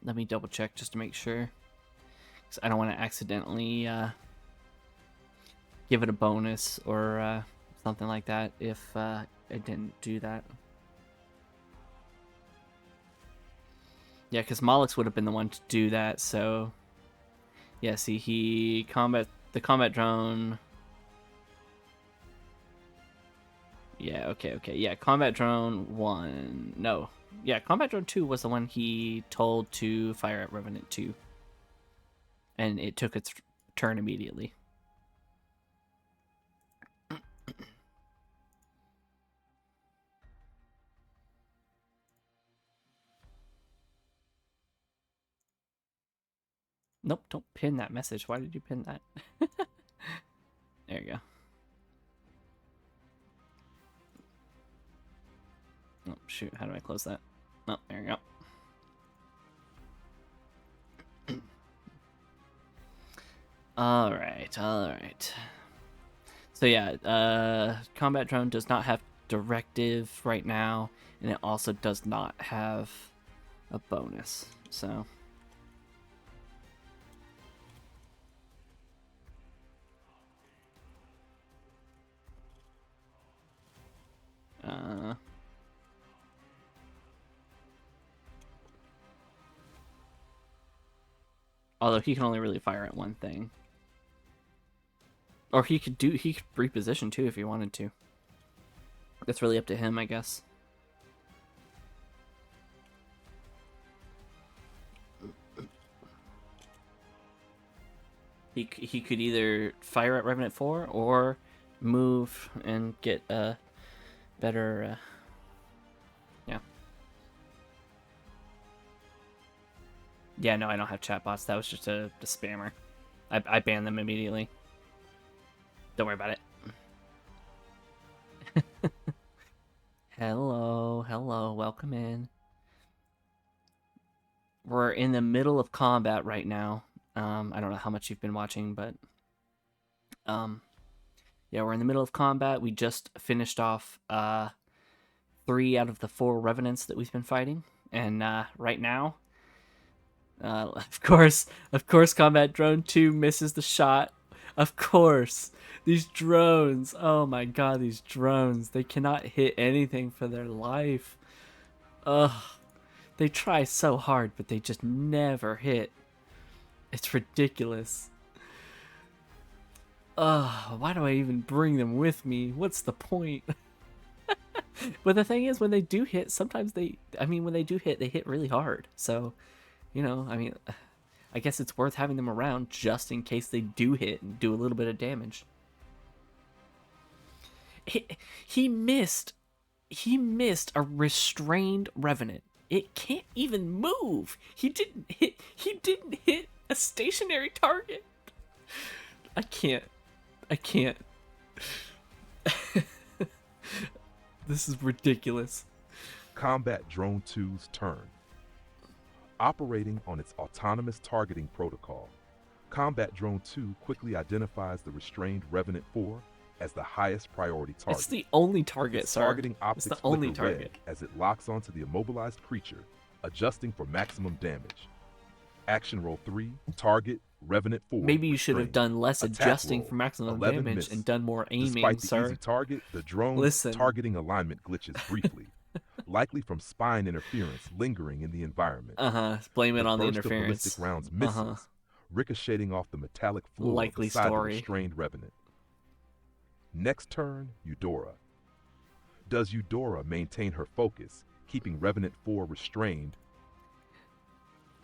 Let me double check just to make sure. Because I don't want to accidentally give it a bonus or something like that if I didn't do that. Yeah, because Malix would have been the one to do that, so... Yeah, see, the combat drone... Yeah, okay. Yeah, Combat Drone 1... No. Yeah, Combat Drone 2 was the one he told to fire at Revenant 2. And it took its turn immediately. Nope, don't pin that message. Why did you pin that? There you go. Oh, shoot. How do I close that? Oh, there you go. Alright. So yeah, Combat Drone does not have directive right now, and it also does not have a bonus, so... Although he can only really fire at one thing. Or he could reposition too if he wanted to. That's really up to him, I guess. He could either fire at Revenant 4 or move and get a better... yeah. Yeah, no, I don't have chatbots. That was just a spammer. I banned them immediately. Don't worry about it. Hello, welcome in. We're in the middle of combat right now. I don't know how much you've been watching, but yeah, we're in the middle of combat. We just finished off 3 out of the 4 revenants that we've been fighting, and right now, of course, Combat Drone 2 misses the shot. Of course, these drones. Oh my god, these drones! They cannot hit anything for their life. Ugh. They try so hard, but they just never hit. It's ridiculous. Ugh, why do I even bring them with me? What's the point? But the thing is, when they do hit, sometimes when they do hit, they hit really hard. So, I guess it's worth having them around just in case they do hit and do a little bit of damage. He missed a restrained revenant. It can't even move. He didn't hit a stationary target. I can't. This is ridiculous. Combat Drone 2's turn. Operating on its autonomous targeting protocol, Combat Drone 2 quickly identifies the restrained Revenant 4 as the highest priority target. It's the only target, its sir. Targeting optics it's the only flicker target. red as it locks onto the immobilized creature, adjusting for maximum damage. Action roll 3, target Revenant 4. Maybe you should have done less adjusting roll, for maximum 11 damage miss. and done more aiming, Despite the sir. easy target, the drone's targeting alignment glitches briefly, likely from spine interference lingering in the environment. Blame it the on the burst of interference. ballistic rounds misses, ricocheting off the metallic floor Likely beside story. the restrained Revenant. Next turn, Eudora. Does Eudora maintain her focus, keeping Revenant 4 restrained?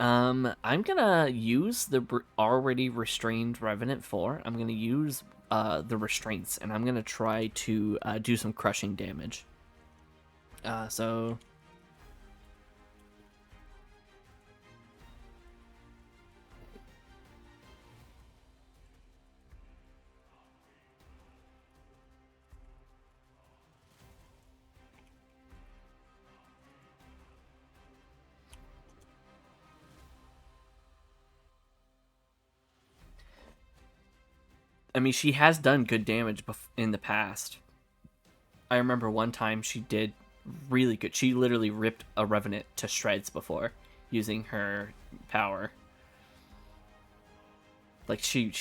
I'm gonna use the already restrained Revenant 4. I'm gonna use the restraints, and I'm gonna try to do some crushing damage. So... I mean, she has done good damage in the past. I remember one time she did really good. She literally ripped a Revenant to shreds before using her power. Like she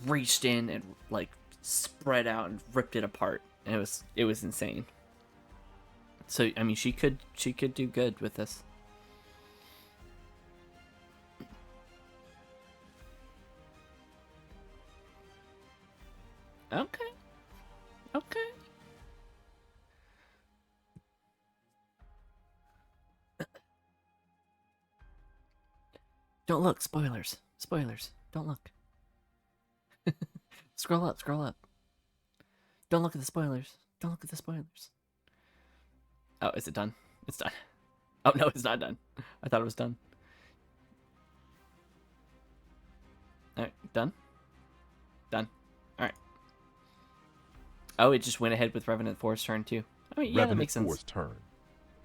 reached in and like spread out and ripped it apart. And it was insane. So I mean, she could do good with this. Okay. Don't look. Spoilers. Don't look. Scroll up. Don't look at the spoilers. Oh, is it done? It's done. Oh, no, it's not done. I thought it was done. Alright, done? Done. Alright. Oh, it just went ahead with Revenant 4's turn, too. I mean, yeah, that makes sense. Revenant 4's turn.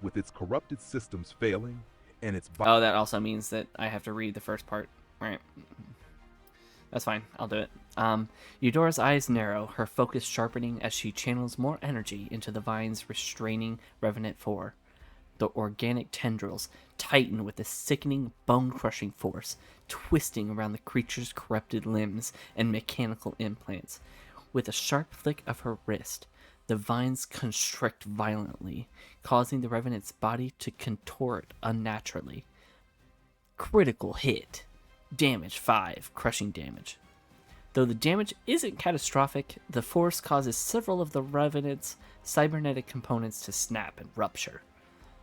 With its corrupted systems failing, and its... Oh, that also means that I have to read the first part. Alright. That's fine. I'll do it. Eudora's eyes narrow, her focus sharpening as she channels more energy into the vines restraining Revenant 4. The organic tendrils tighten with a sickening, bone-crushing force, twisting around the creature's corrupted limbs and mechanical implants. With a sharp flick of her wrist, the vines constrict violently, causing the Revenant's body to contort unnaturally. Critical hit. Damage 5, crushing damage. Though the damage isn't catastrophic, the force causes several of the Revenant's cybernetic components to snap and rupture,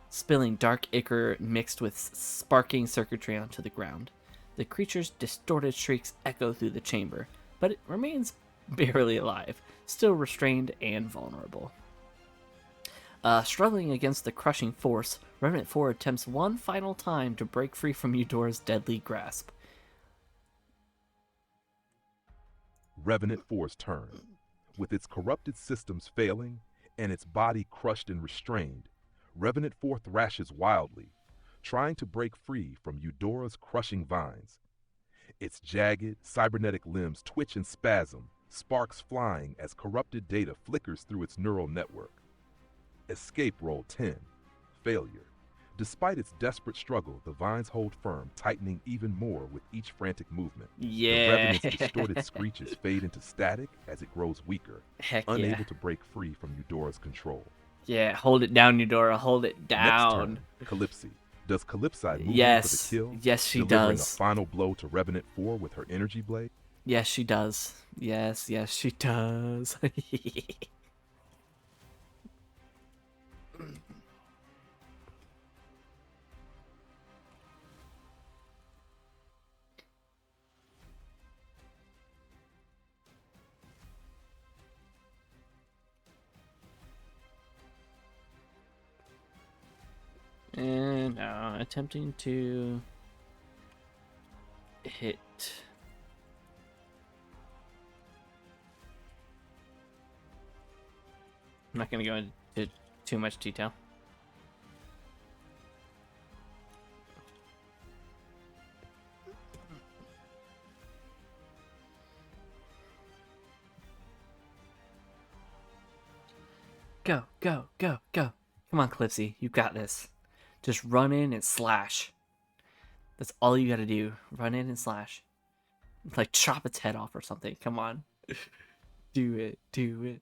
spilling dark ichor mixed with sparking circuitry onto the ground. The creature's distorted shrieks echo through the chamber, but it remains barely alive, still restrained and vulnerable. Struggling against the crushing force, Revenant 4 attempts one final time to break free from Eudora's deadly grasp. Revenant 4's turn. With its corrupted systems failing and its body crushed and restrained, Revenant 4 thrashes wildly, trying to break free from Eudora's crushing vines. Its jagged, cybernetic limbs twitch and spasm, sparks flying as corrupted data flickers through its neural network. Escape roll 10. Failure. Despite its desperate struggle, the vines hold firm, tightening even more with each frantic movement. Yeah. The Revenant's distorted screeches fade into static as it grows weaker, Heck unable yeah. to break free from Eudora's control. Yeah, hold it down, Eudora. Hold it down. Next turn, Calypsi. Does Calypsi move in Yes. for the kill? Yes, she delivering does. a final blow to Revenant 4 with her energy blade? Yes, she does. Yes, she does. And now attempting to hit. I'm not going to go into too much detail. Go, go, go, go. Come on, Calypsi. You got this. Just run in and slash. That's all you gotta do. Run in and slash. Like, chop its head off or something. Come on. Do it. Do it.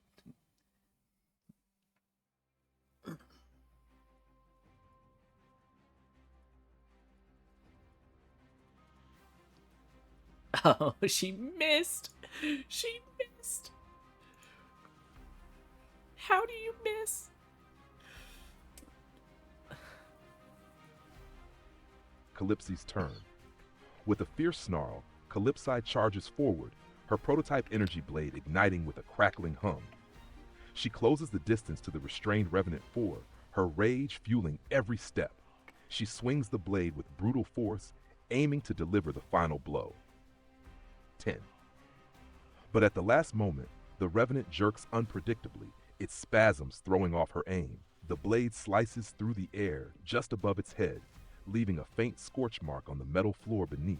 Oh, she missed. She missed. How do you miss? Calypsi's turn. With a fierce snarl, Calypsi charges forward, her prototype energy blade igniting with a crackling hum. She closes the distance to the restrained Revenant 4, her rage fueling every step. She swings the blade with brutal force, aiming to deliver the final blow. 10. But at the last moment, the Revenant jerks unpredictably, its spasms throwing off her aim. The blade slices through the air just above its head, leaving a faint scorch mark on the metal floor beneath.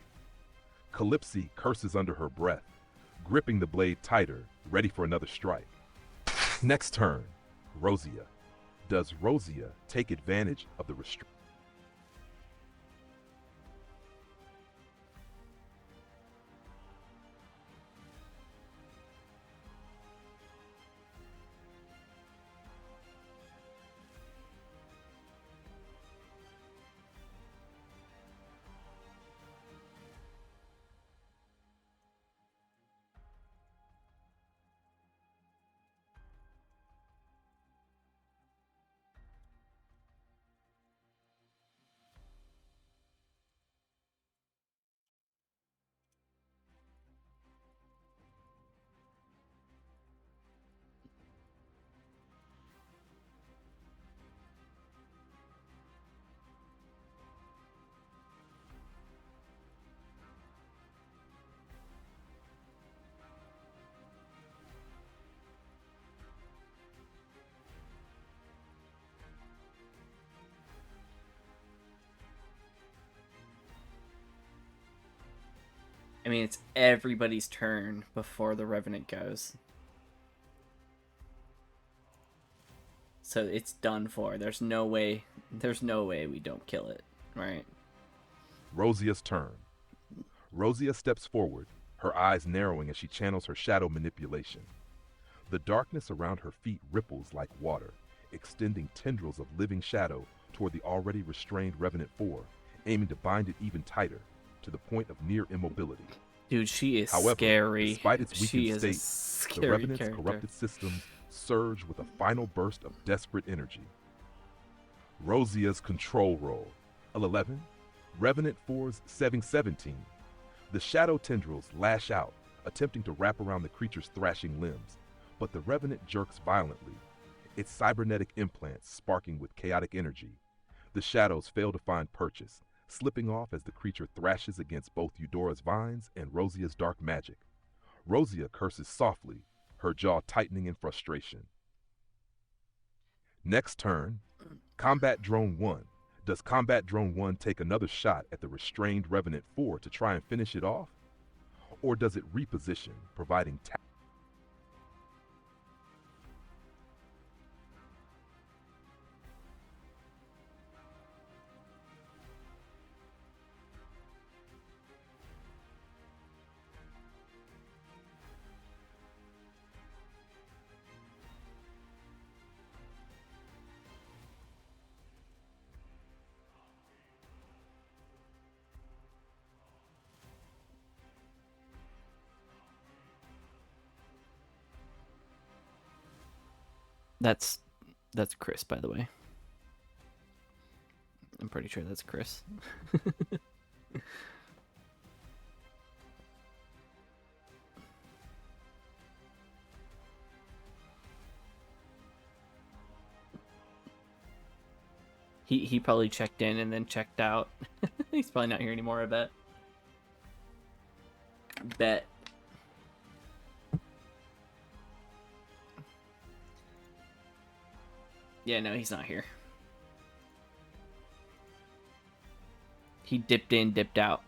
Calypsi curses under her breath, gripping the blade tighter, ready for another strike. Next turn, Rosia. Does Rosia take advantage of the restraint? I mean, it's everybody's turn before the Revenant goes. So it's done for. There's no way we don't kill it, right? Rosia's turn. Rosia steps forward, her eyes narrowing as she channels her shadow manipulation. The darkness around her feet ripples like water, extending tendrils of living shadow toward the already restrained Revenant 4, aiming to bind it even tighter, to the point of near immobility. Dude, she is However, scary. Despite its She weakened is a state, the scary Revenant's character. corrupted systems surge with a final burst of desperate energy. Rosia's control roll. 11. Revenant 4's 717. The shadow tendrils lash out, attempting to wrap around the creature's thrashing limbs, but the Revenant jerks violently. its cybernetic implants sparking with chaotic energy. The shadows fail to find purchase, slipping off as the creature thrashes against both Eudora's vines and Rosia's dark magic. Rosia curses softly, her jaw tightening in frustration. Next turn, Combat Drone 1. Does Combat Drone 1 take another shot at the restrained Revenant 4 to try and finish it off? Or does it reposition, providing That's Chris, by the way. I'm pretty sure that's Chris. He probably checked in and then checked out. He's probably not here anymore, I bet. Bet. Yeah, no, he's not here. He dipped in, dipped out.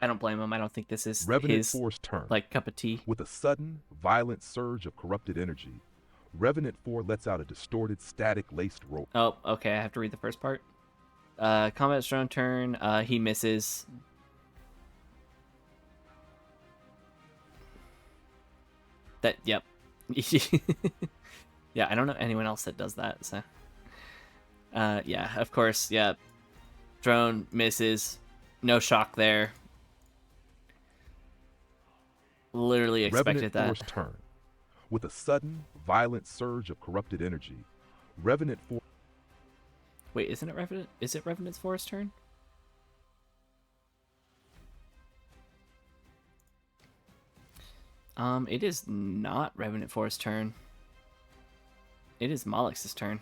I don't blame him. I don't think this is Revenant his 4's turn. like cup of tea. With a sudden, violent surge of corrupted energy, Revenant 4 lets out a distorted, static-laced roar. Oh, okay. I have to read the first part. Combat drone turn. He misses. That. Yep. Yeah, I don't know anyone else that does that. So. Yeah. Of course. Yeah. Drone misses. No shock there. Literally expected Revenant that. 4's turn. With a sudden, violent surge of corrupted energy, Revenant 4... Wait, isn't it Revenant? Is it Revenant's Forest turn? It is not Revenant Forest turn. It is Malix's turn.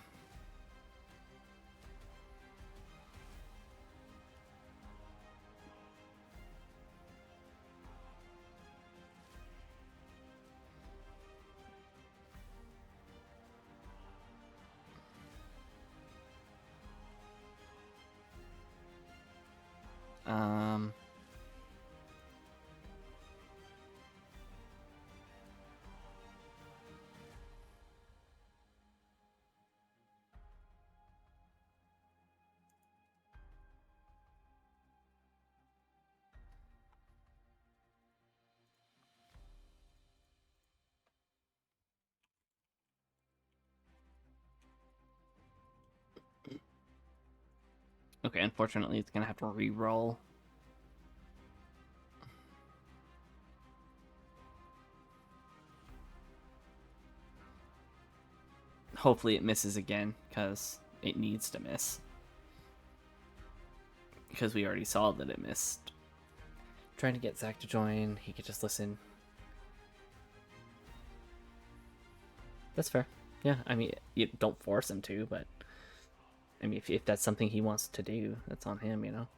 Okay, unfortunately, it's gonna have to re-roll. Hopefully it misses again, because it needs to miss. Because we already saw that it missed. Trying to get Zach to join, he could just listen. That's fair. Yeah, I mean, you don't force him to, but... I mean, if that's something he wants to do, that's on him, you know?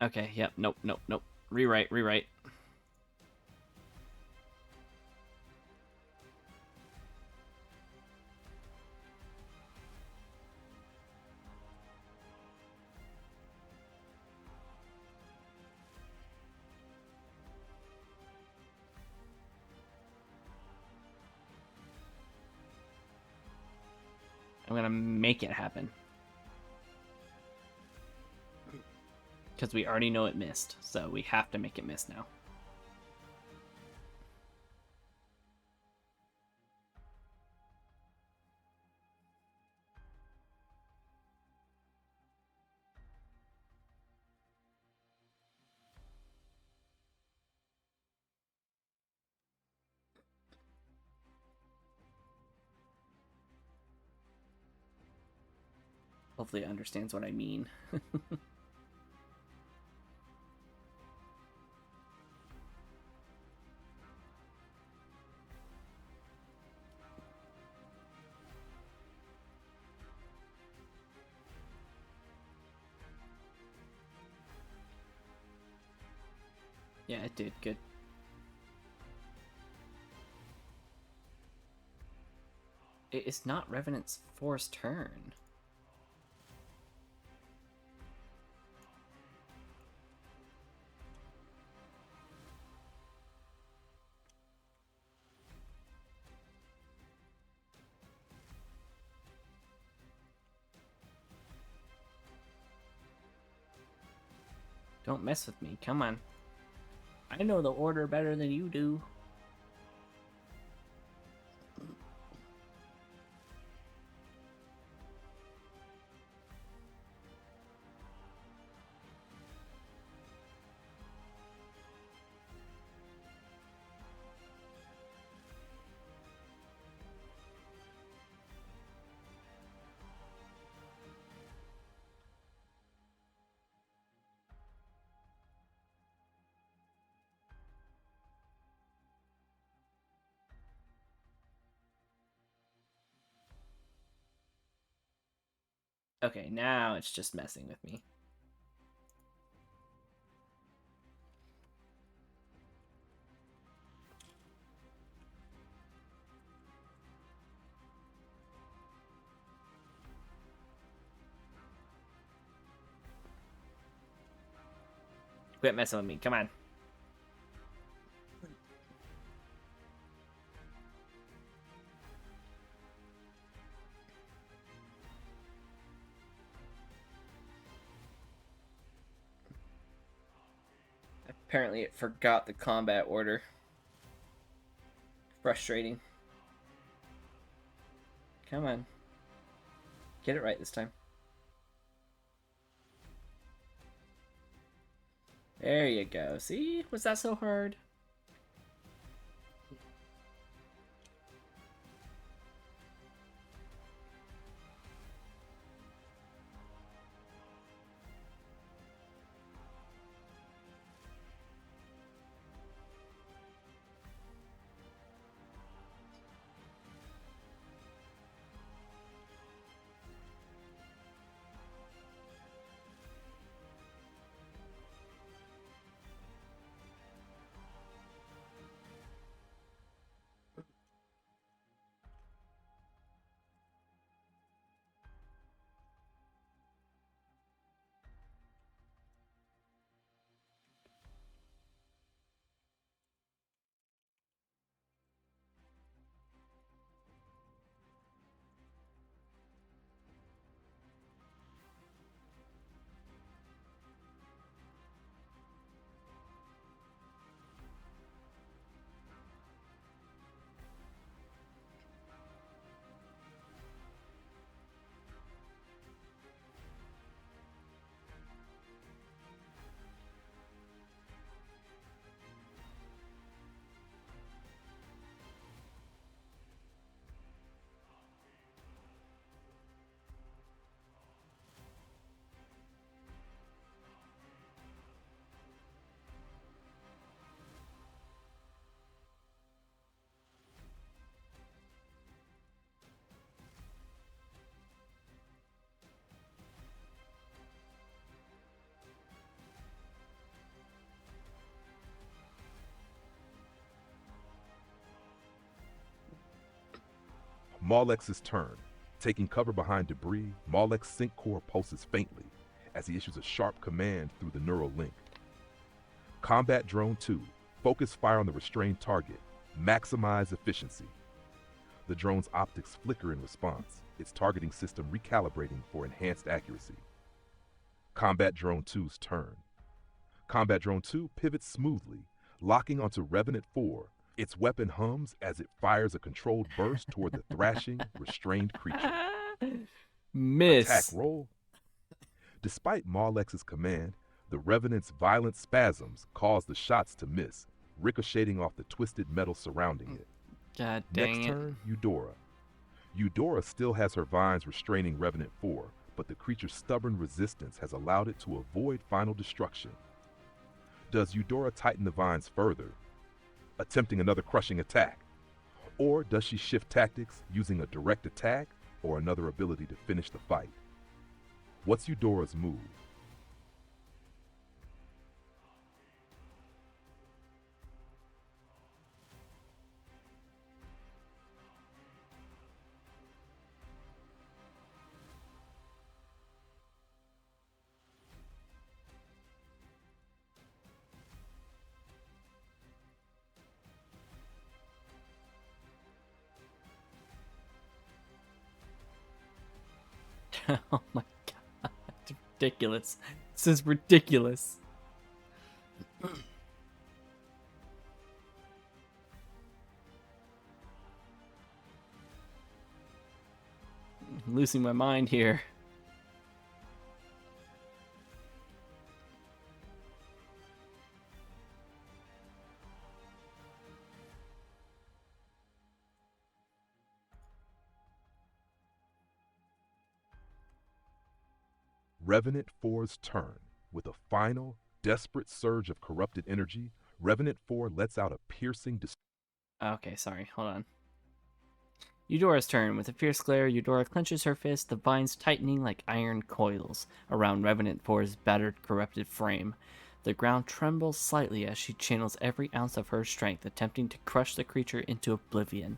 Okay, yep, nope. Rewrite. I'm gonna make it happen. Because we already know it missed, so we have to make it miss now. Hopefully it understands what I mean. Yeah, it did. Good. It's not Revenant's forced turn. Don't mess with me. Come on. I know the order better than you do. Okay, now it's just messing with me. Quit messing with me. Come on. Apparently it forgot the combat order. Frustrating. Come on. Get it right this time. There you go. See? Was that so hard? Maulex's turn. Taking cover behind debris, Maulex's sync core pulses faintly as he issues a sharp command through the neural link. Combat Drone 2. Focus fire on the restrained target. Maximize efficiency. The drone's optics flicker in response, its targeting system recalibrating for enhanced accuracy. Combat Drone 2's turn. Combat Drone 2 pivots smoothly, locking onto Revenant 4. Its weapon hums as it fires a controlled burst toward the thrashing, restrained creature. Miss. Attack roll. Despite Maulex's command, the Revenant's violent spasms cause the shots to miss, ricocheting off the twisted metal surrounding it. God dang Next it. turn, Eudora. Eudora still has her vines restraining Revenant 4, but the creature's stubborn resistance has allowed it to avoid final destruction. Does Eudora tighten the vines further, attempting another crushing attack? Or does she shift tactics, using a direct attack or another ability to finish the fight? What's Eudora's move? Oh my god, it's ridiculous. This is ridiculous. I'm losing my mind here. Revenant 4's turn. With a final, desperate surge of corrupted energy, Revenant 4 lets out a piercing... Okay, sorry, hold on. Eudora's turn. With a fierce glare, Eudora clenches her fist, the vines tightening like iron coils around Revenant 4's battered, corrupted frame. The ground trembles slightly as she channels every ounce of her strength, attempting to crush the creature into oblivion.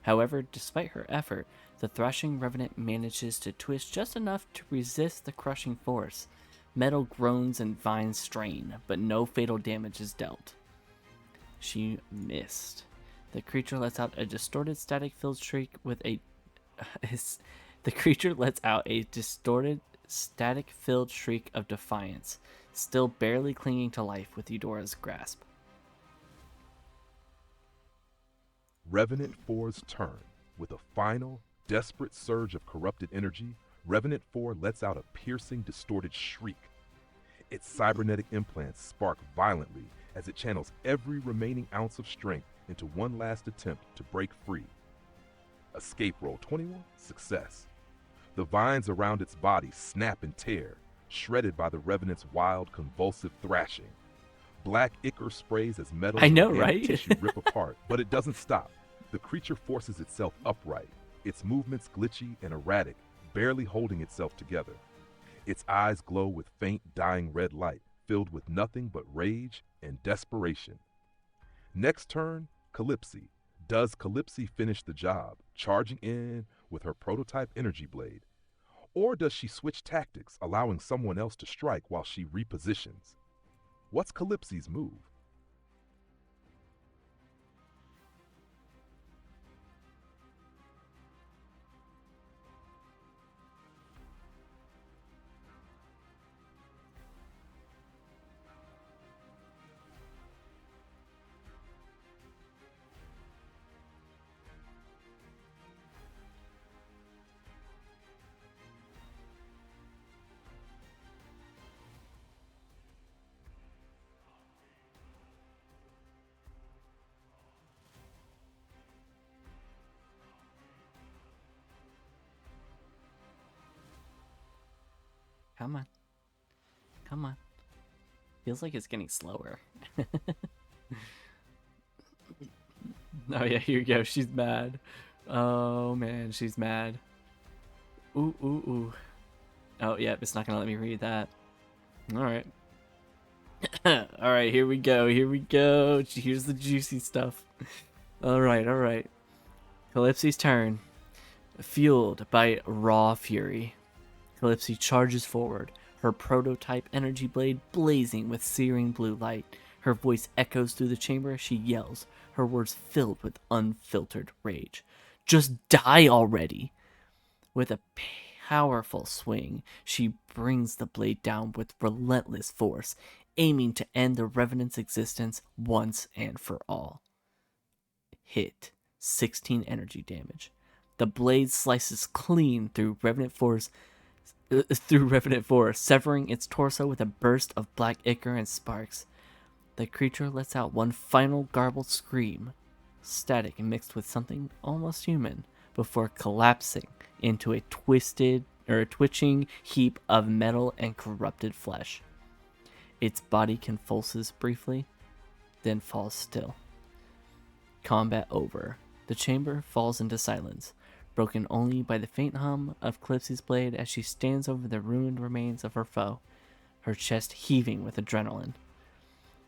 However, despite her effort, the thrashing revenant manages to twist just enough to resist the crushing force. Metal groans and vines strain, but no fatal damage is dealt. She missed. The creature lets out a distorted static-filled shriek with a... the creature lets out a distorted static-filled shriek of defiance, still barely clinging to life with Eudora's grasp. Revenant 4's turn. With a final, desperate surge of corrupted energy, Revenant 4 lets out a piercing, distorted shriek. Its cybernetic implants spark violently as it channels every remaining ounce of strength into one last attempt to break free. Escape roll 21, success. The vines around its body snap and tear, shredded by the Revenant's wild, convulsive thrashing. Black ichor sprays as metal I know, and right? tissue rip apart, but it doesn't stop. The creature forces itself upright, its movements glitchy and erratic, barely holding itself together. Its eyes glow with faint, dying red light, filled with nothing but rage and desperation. Next turn, Calypsy. Does Calypsy finish the job, charging in with her prototype energy blade? Or does she switch tactics, allowing someone else to strike while she repositions? What's Calypsy's move? Come on. Come on. Feels like it's getting slower. Oh yeah, here you go. She's mad. Oh man, she's mad. Ooh, ooh, ooh. Oh yeah, it's not gonna let me read that. Alright. Alright, here we go. Here we go. Here's the juicy stuff. Alright, alright. Calypsy's turn. Fueled by raw fury, Calypsy charges forward, her prototype energy blade blazing with searing blue light. Her voice echoes through the chamber as she yells, her words filled with unfiltered rage. Just die already! With a powerful swing, she brings the blade down with relentless force, aiming to end the Revenant's existence once and for all. Hit. 16 energy damage. The blade slices clean through Revenant 4's severing its torso with a burst of black ichor and sparks. The creature lets out one final garbled scream, static mixed with something almost human, before collapsing into a twisted or a twitching heap of metal and corrupted flesh. Its body convulses briefly, then falls still. Combat over. The chamber falls into silence, broken only by the faint hum of Calypso's blade as she stands over the ruined remains of her foe, her chest heaving with adrenaline.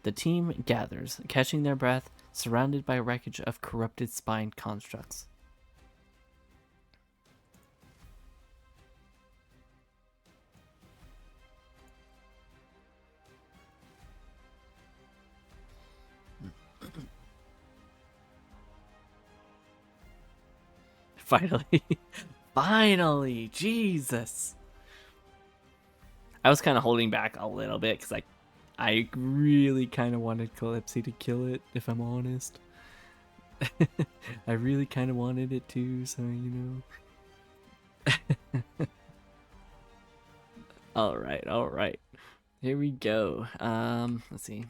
The team gathers, catching their breath, surrounded by wreckage of corrupted spine constructs. Finally. Finally! Jesus! I was kind of holding back a little bit because I really kind of wanted Calypso to kill it, if I'm honest. I really kind of wanted it to, so you know. All right. Here we go. Let's see.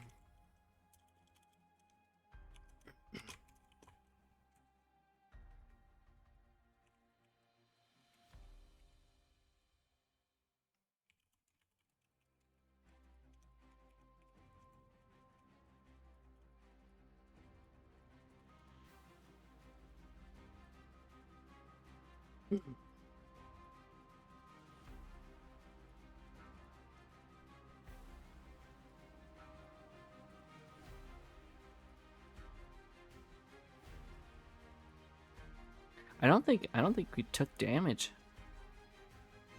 I don't think we took damage.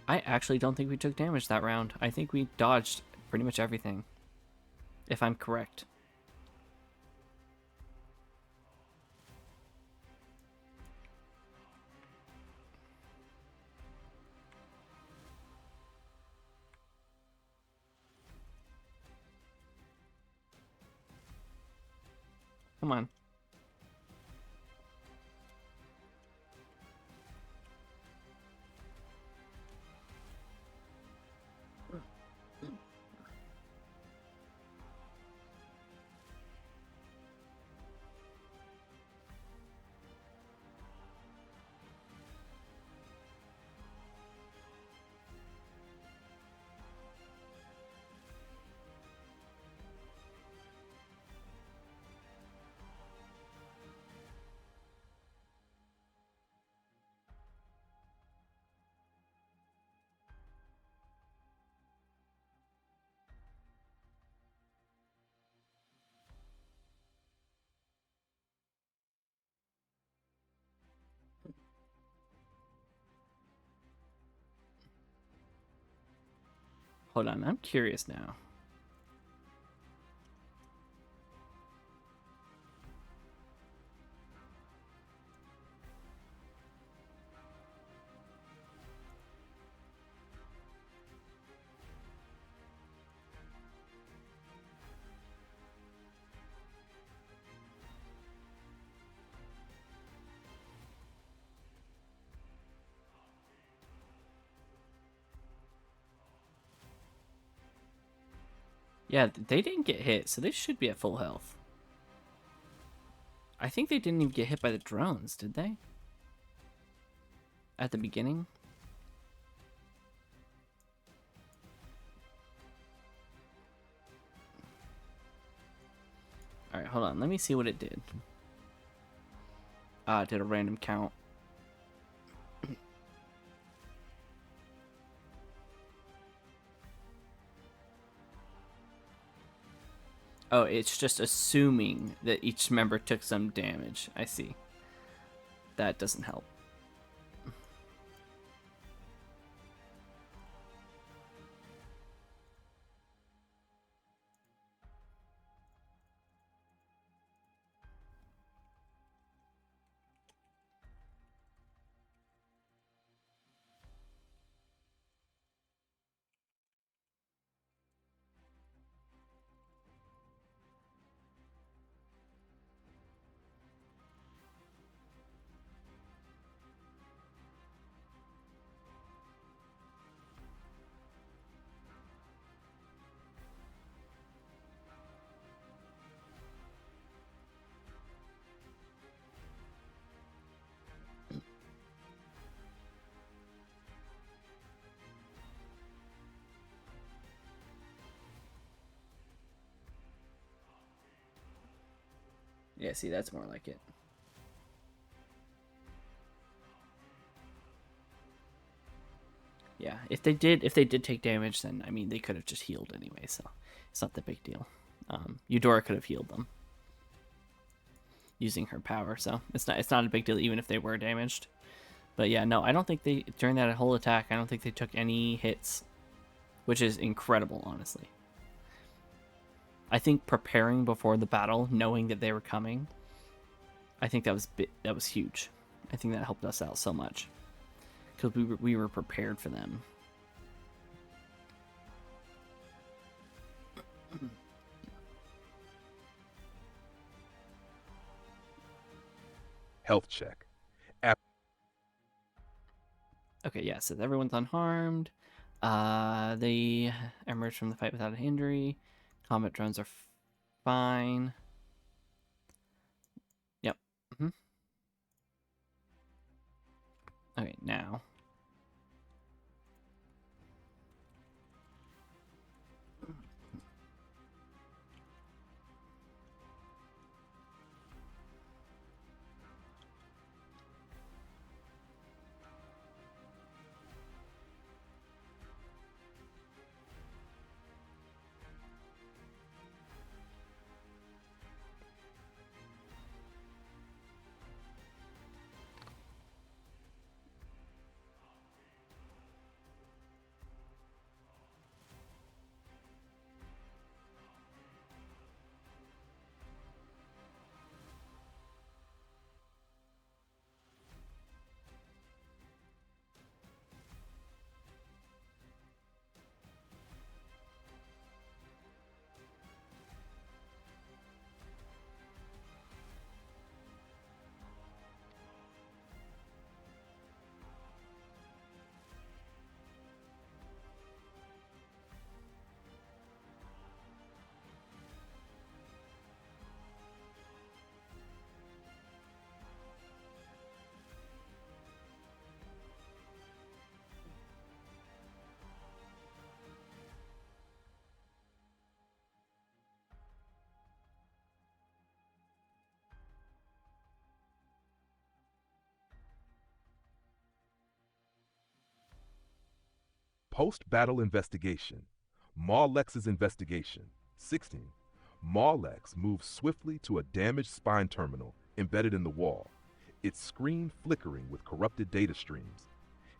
I actually don't think we took damage that round. I think we dodged pretty much everything, if I'm correct. Come on. Hold on, I'm curious now. Yeah, they didn't get hit, so they should be at full health. I think they didn't even get hit by the drones, did they? At the beginning? Alright, hold on. Let me see what it did. It did a random count. Oh, it's just assuming that each member took some damage. I see. That doesn't help. Yeah, see, that's more like it. Yeah, if they did take damage, then I mean they could have just healed anyway, so it's not the big deal. Eudora could have healed them using her power, so it's not a big deal even if they were damaged. But yeah, no, I don't think they during that whole attack. I don't think they took any hits, which is incredible, honestly. I think preparing before the battle, knowing that they were coming, I think that was huge. I think that helped us out so much because we were prepared for them. Health check. Okay, yeah, so everyone's unharmed. They emerged from the fight without an injury. Combat drones are fine. Yep. Okay, now. Post-battle investigation. Mawlex's investigation. 16. Mawlex moves swiftly to a damaged spine terminal embedded in the wall, its screen flickering with corrupted data streams.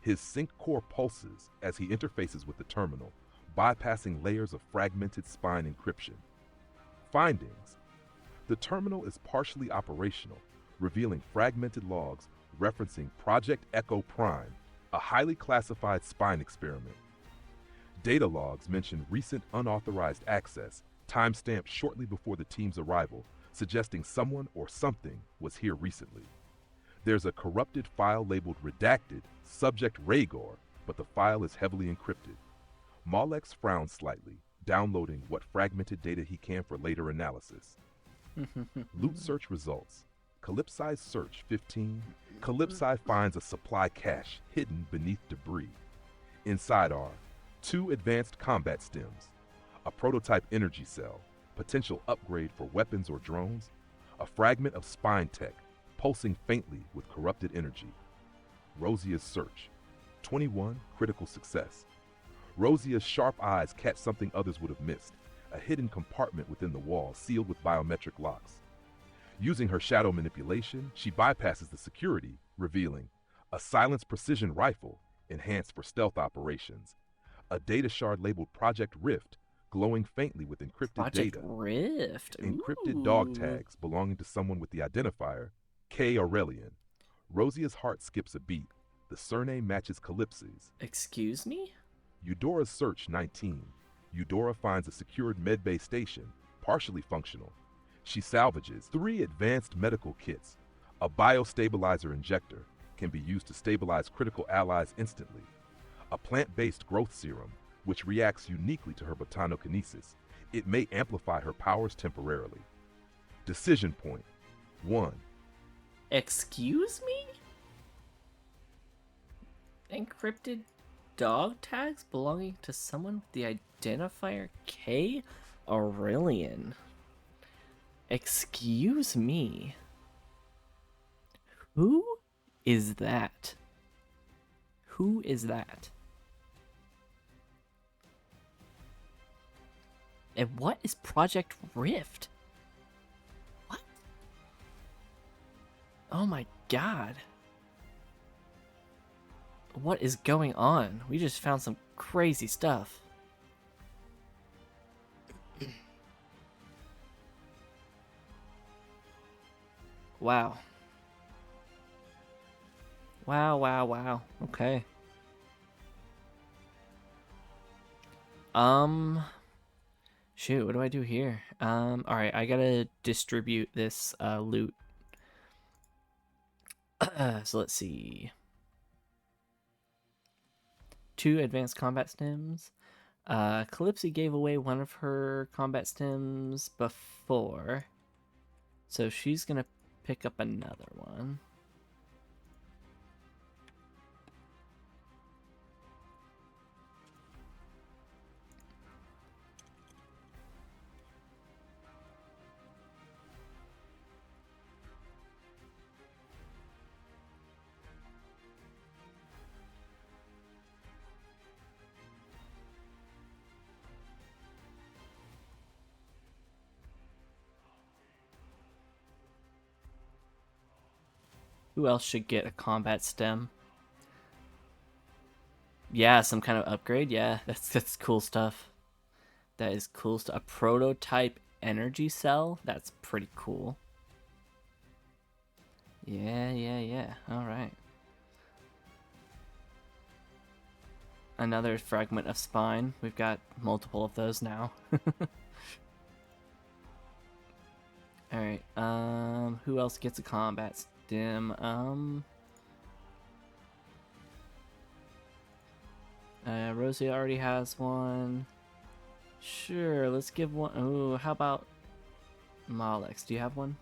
His sync core pulses as he interfaces with the terminal, bypassing layers of fragmented spine encryption. Findings. The terminal is partially operational, revealing fragmented logs referencing Project Echo Prime, a highly classified spine experiment. Data logs mention recent unauthorized access, timestamped shortly before the team's arrival, suggesting someone or something was here recently. There's a corrupted file labeled Redacted, subject Rhaegar, but the file is heavily encrypted. Mawlex frowns slightly, downloading what fragmented data he can for later analysis. Loot search results. Calypsi search 15. Calypsi finds a supply cache hidden beneath debris. Inside are 2 advanced combat stems, a prototype energy cell, potential upgrade for weapons or drones, a fragment of spine tech, pulsing faintly with corrupted energy. Rosia's search. 21 critical success. Rosia's sharp eyes catch something others would have missed, a hidden compartment within the wall sealed with biometric locks. Using her shadow manipulation, she bypasses the security, revealing a silenced precision rifle enhanced for stealth operations, a data shard labeled Project Rift, glowing faintly with encrypted Project data. Rift. Encrypted dog Ooh. tags belonging to someone with the identifier K. Aurelian. Rosia's heart skips a beat. The surname matches Calypsi's. Excuse me? Eudora's search 19. Eudora finds a secured medbay station, partially functional. She salvages 3 advanced medical kits. A biostabilizer injector can be used to stabilize critical allies instantly. A plant-based growth serum, which reacts uniquely to her botanokinesis. It may amplify her powers temporarily. Decision point. 1. Excuse me? Encrypted dog tags belonging to someone with the identifier K. Aurelian. Excuse me. Who is that? Who is that? And what is Project Rift? What? Oh my god. What is going on? We just found some crazy stuff. Wow. Wow. Okay. Shoot, what do I do here? Alright, I gotta distribute this loot. So let's see. 2 advanced combat stems. Calypsy gave away one of her combat stems before, so she's gonna pick up another one. Who else should get a combat stem? Yeah, some kind of upgrade. Yeah, that's cool stuff. That is cool stuff. A prototype energy cell. That's pretty cool. Yeah. All right. Another fragment of spine. We've got multiple of those now. All right. Who else gets a combat stem? Rosie already has one. Sure, let's give one. Ooh, how about Molex? Do you have one?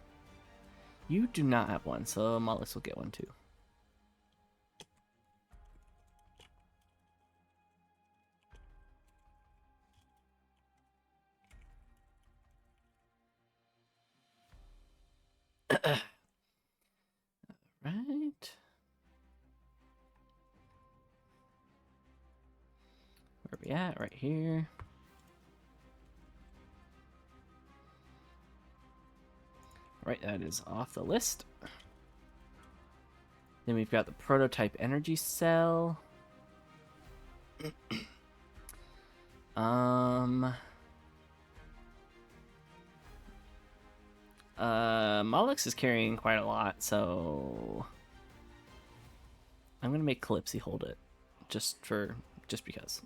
You do not have one, so Molex will get one too. Right. Where are we at? Right here. Right, that is off the list. Then we've got the prototype energy cell. Molex is carrying quite a lot, so I'm gonna make Calypsy hold it, just because.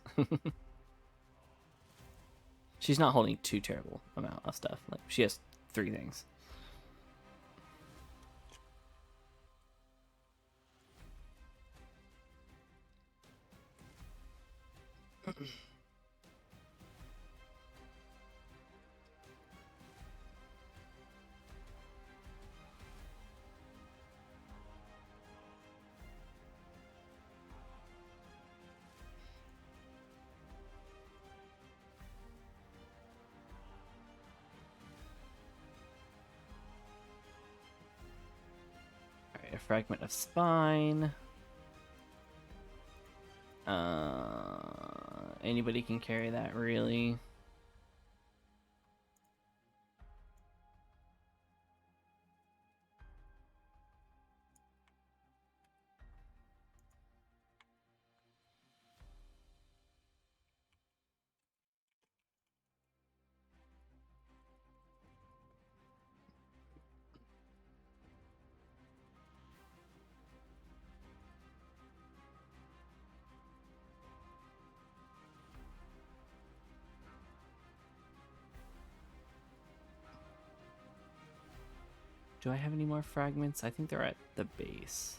She's not holding too terrible amount of stuff. Like she has 3 things. Alright, a fragment of spine. Anybody can carry that, really. Do I have any more fragments? I think they're at the base.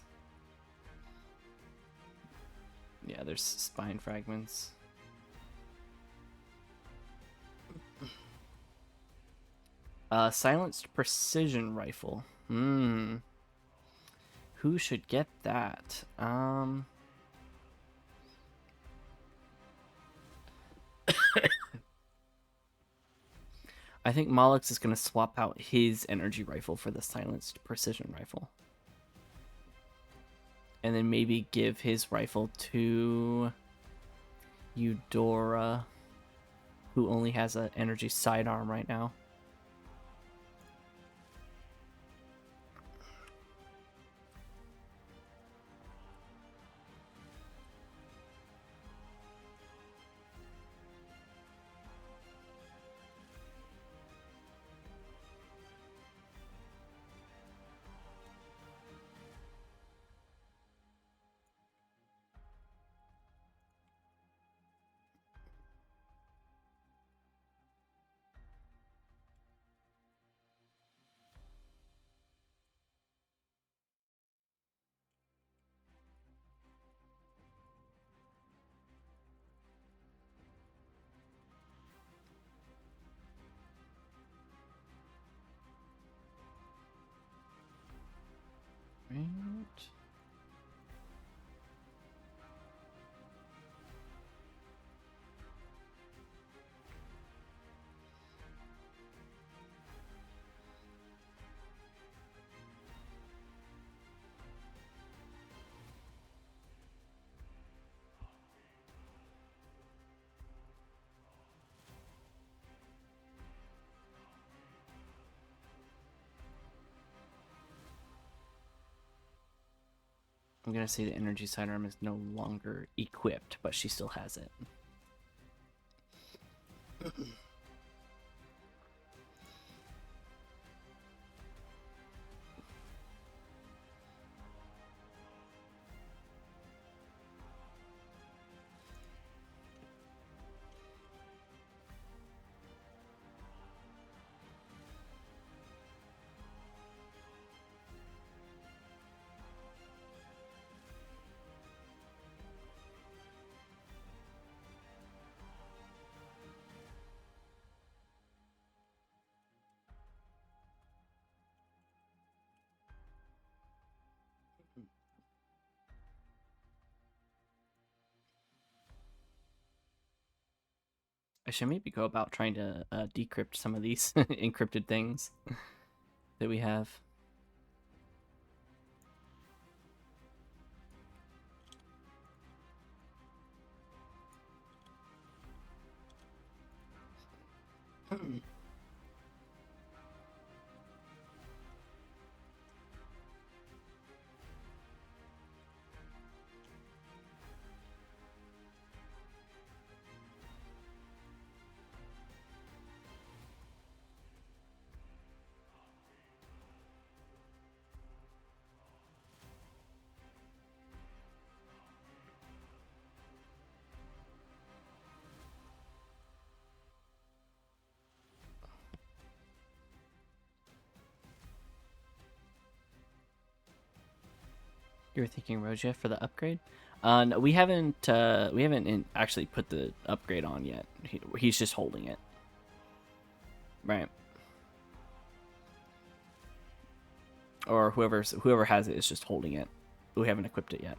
Yeah, there's spine fragments. Silenced precision rifle. Who should get that? I think Mollux is going to swap out his energy rifle for the silenced precision rifle. And then maybe give his rifle to Eudora, who only has an energy sidearm right now. Right. I'm going to say the energy sidearm is no longer equipped, but she still has it. I should maybe go about trying to decrypt some of these encrypted things that we have. You were thinking Roja for the upgrade? No, we haven't actually put the upgrade on yet. He's just holding it. Right. Or whoever has it is just holding it. We haven't equipped it yet.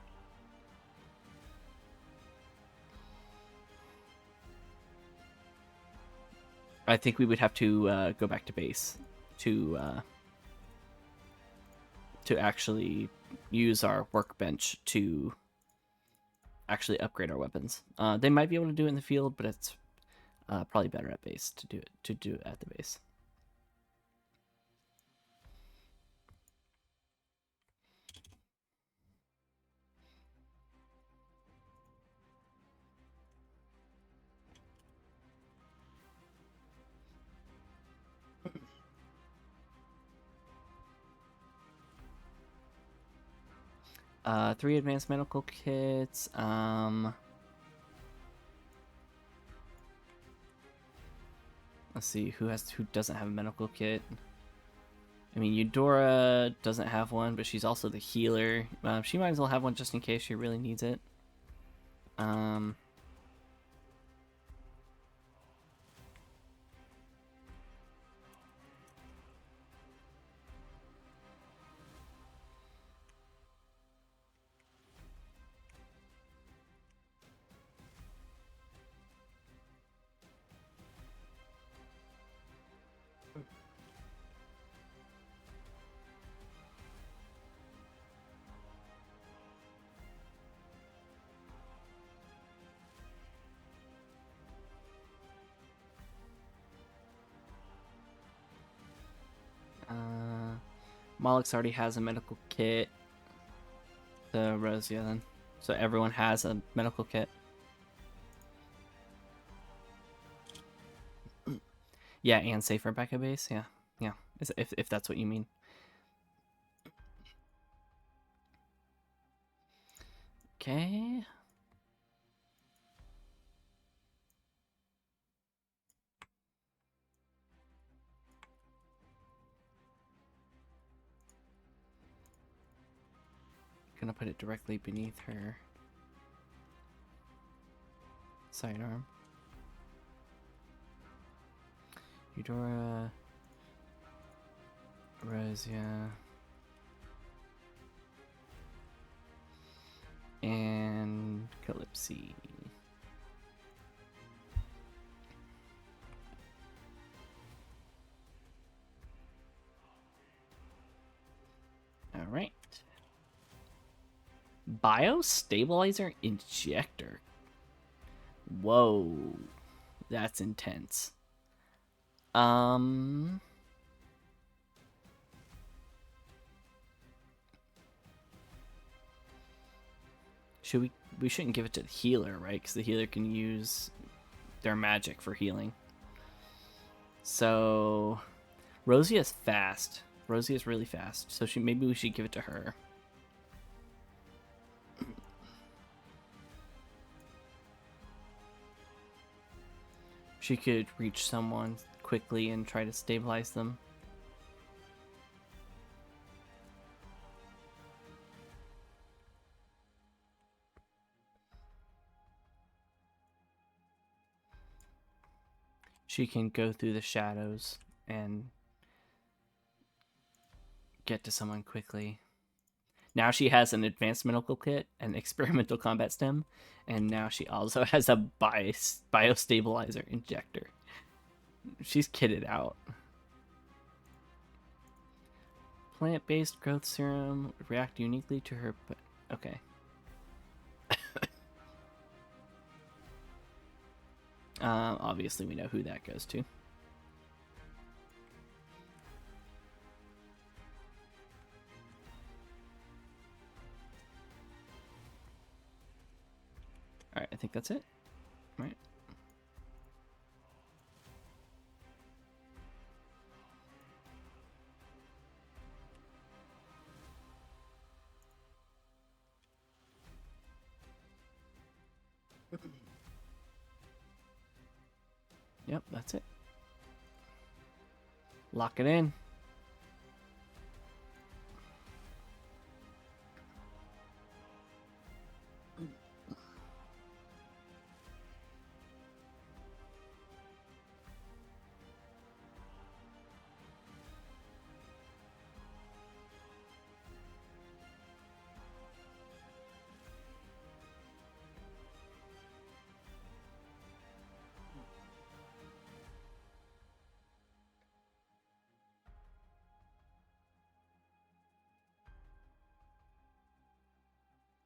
I think we would have to go back to base to actually use our workbench to actually upgrade our weapons. They might be able to do it in the field, but it's probably better at base to do it at the base. Three advanced medical kits. Let's see who doesn't have a medical kit. I mean, Eudora doesn't have one, but she's also the healer. She might as well have one just in case she really needs it. Malix already has a medical kit. The Rosia then. So everyone has a medical kit. Yeah, and safer backup base. Yeah, yeah. If that's what you mean. Okay. Gonna put it directly beneath her sidearm. Eudora, Rosia, and Calypsy. All right. Biostabilizer injector. Whoa, that's intense. We shouldn't give it to the healer, right? Because the healer can use their magic for healing. So Rosie is fast. Rosie is really fast. So maybe we should give it to her. She could reach someone quickly and try to stabilize them. She can go through the shadows and get to someone quickly. Now she has an advanced medical kit, an experimental combat stem, and now she also has a biostabilizer injector. She's kitted out. Plant-based growth serum react uniquely to her. Okay. Obviously, we know who that goes to. Alright, I think that's it. Right. Yep, that's it. Lock it in.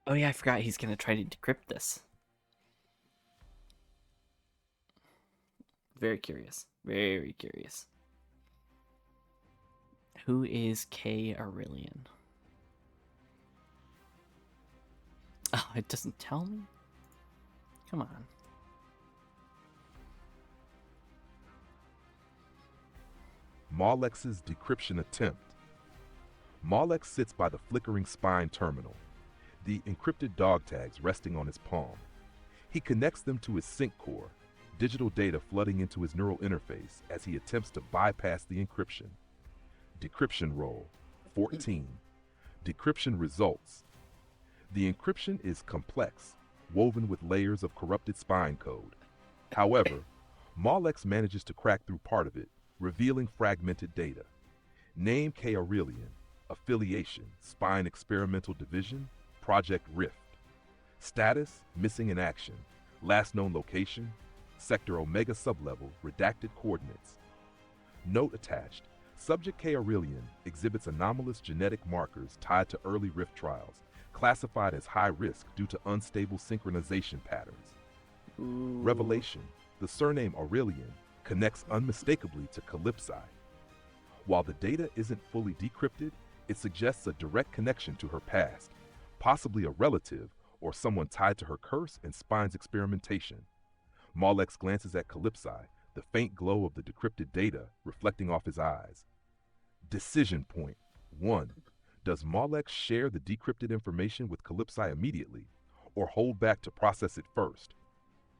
Oh yeah, I forgot he's gonna try to decrypt this. Very curious. Very curious. Who is K. Aurelian? Oh, it doesn't tell me? Come on. Malex's decryption attempt. Malex sits by the flickering spine terminal, the encrypted dog tags resting on his palm. He connects them to his sync core, digital data flooding into his neural interface as he attempts to bypass the encryption. Decryption roll, 14. Decryption results. The encryption is complex, woven with layers of corrupted spine code. However, Malex manages to crack through part of it, revealing fragmented data. Name K. Aurelian, affiliation, Spine Experimental Division, Project Rift. Status, missing in action. Last known location, Sector Omega sublevel, redacted coordinates. Note attached, subject K. Aurelian exhibits anomalous genetic markers tied to early Rift trials, classified as high risk due to unstable synchronization patterns. Ooh. Revelation, the surname Aurelian connects unmistakably to Calypsi. While the data isn't fully decrypted, It suggests a direct connection to her past, possibly a relative or someone tied to her curse and Spine's experimentation. Malex glances at Calypsi, the faint glow of the decrypted data reflecting off his eyes. Decision point 1. Does Malex share the decrypted information with Calypsi immediately, or hold back to process it first?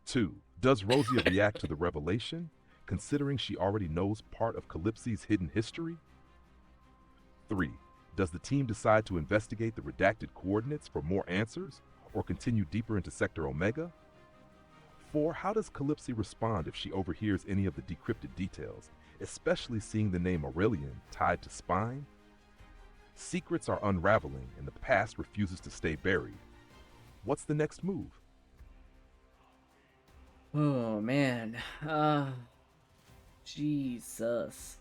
2. Does Rosia react to the revelation, considering she already knows part of Calypsi's hidden history? 3. Does the team decide to investigate the redacted coordinates for more answers, or continue deeper into Sector Omega? 4. How does Calypsi respond if she overhears any of the decrypted details, especially seeing the name Aurelian tied to Spine? Secrets are unraveling, and the past refuses to stay buried. What's the next move? Oh man. Jesus.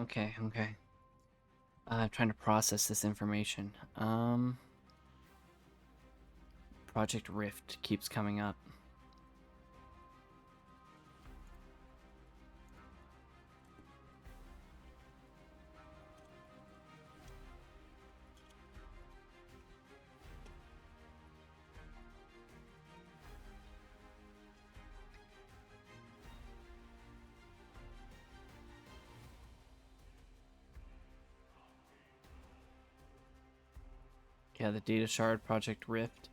Okay, okay. I'm trying to process this information. Project Rift keeps coming up. Yeah, the data shard, Project Rift.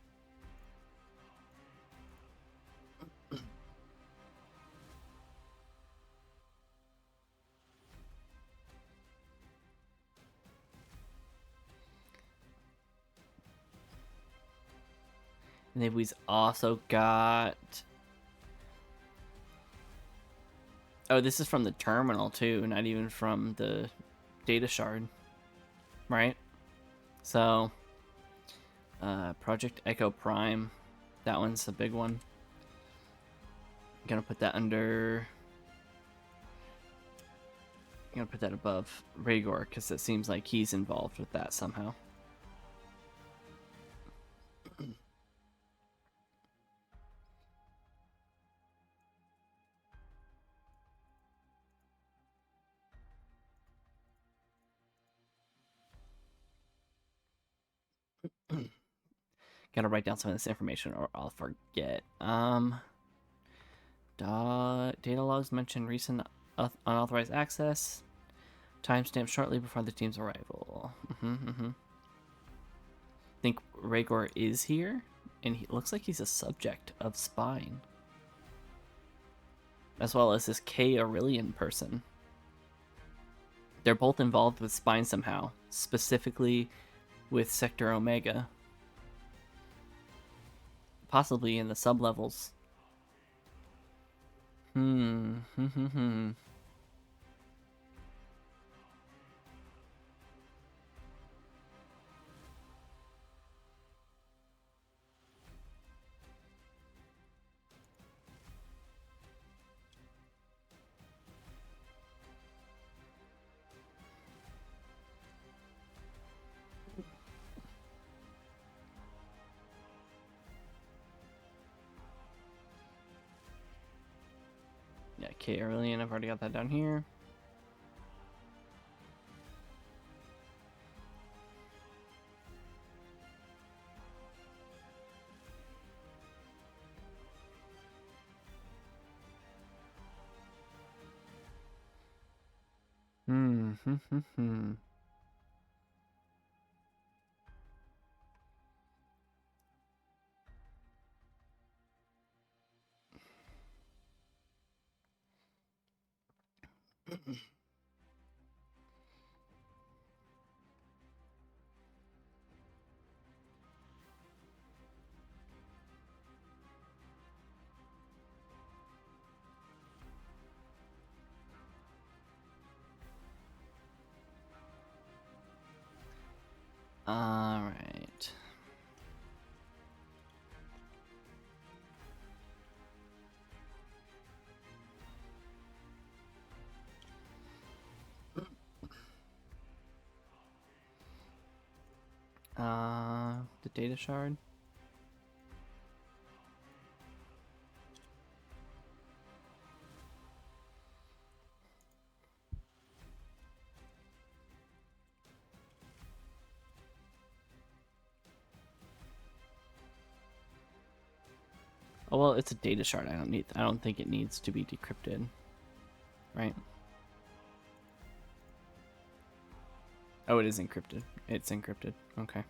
And then we've also got... Oh, this is from the terminal too, not even from the data shard. Right? So, Project Echo Prime. That one's a big one. I'm gonna put that under... I'm gonna put that above Rhaegar, because it seems like he's involved with that somehow. Gotta write down some of this information or I'll forget. Data logs mention recent unauthorized access. Timestamp shortly before the team's arrival. Think Rhaegar is here, and he looks like he's a subject of Spine, as well as this K. Aurelian person. They're both involved with Spine somehow, specifically with Sector Omega. Possibly in the sub-levels. Yeah, K. Aurelian, I've already got that down here. All right. The data shard. Oh well, it's a data shard. I don't think it needs to be decrypted, right? Oh, it is encrypted. It's encrypted. Okay.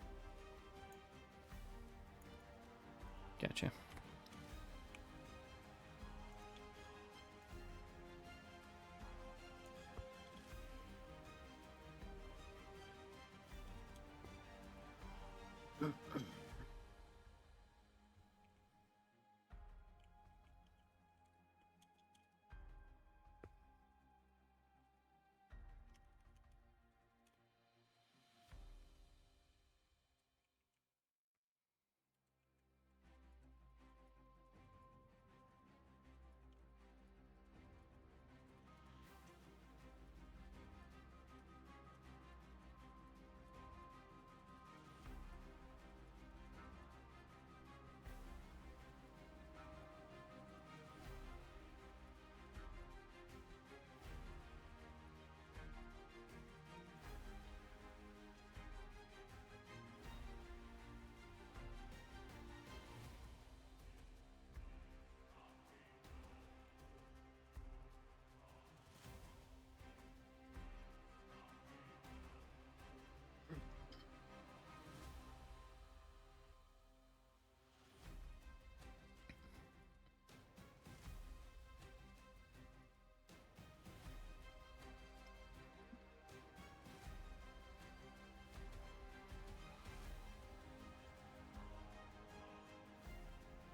Gotcha.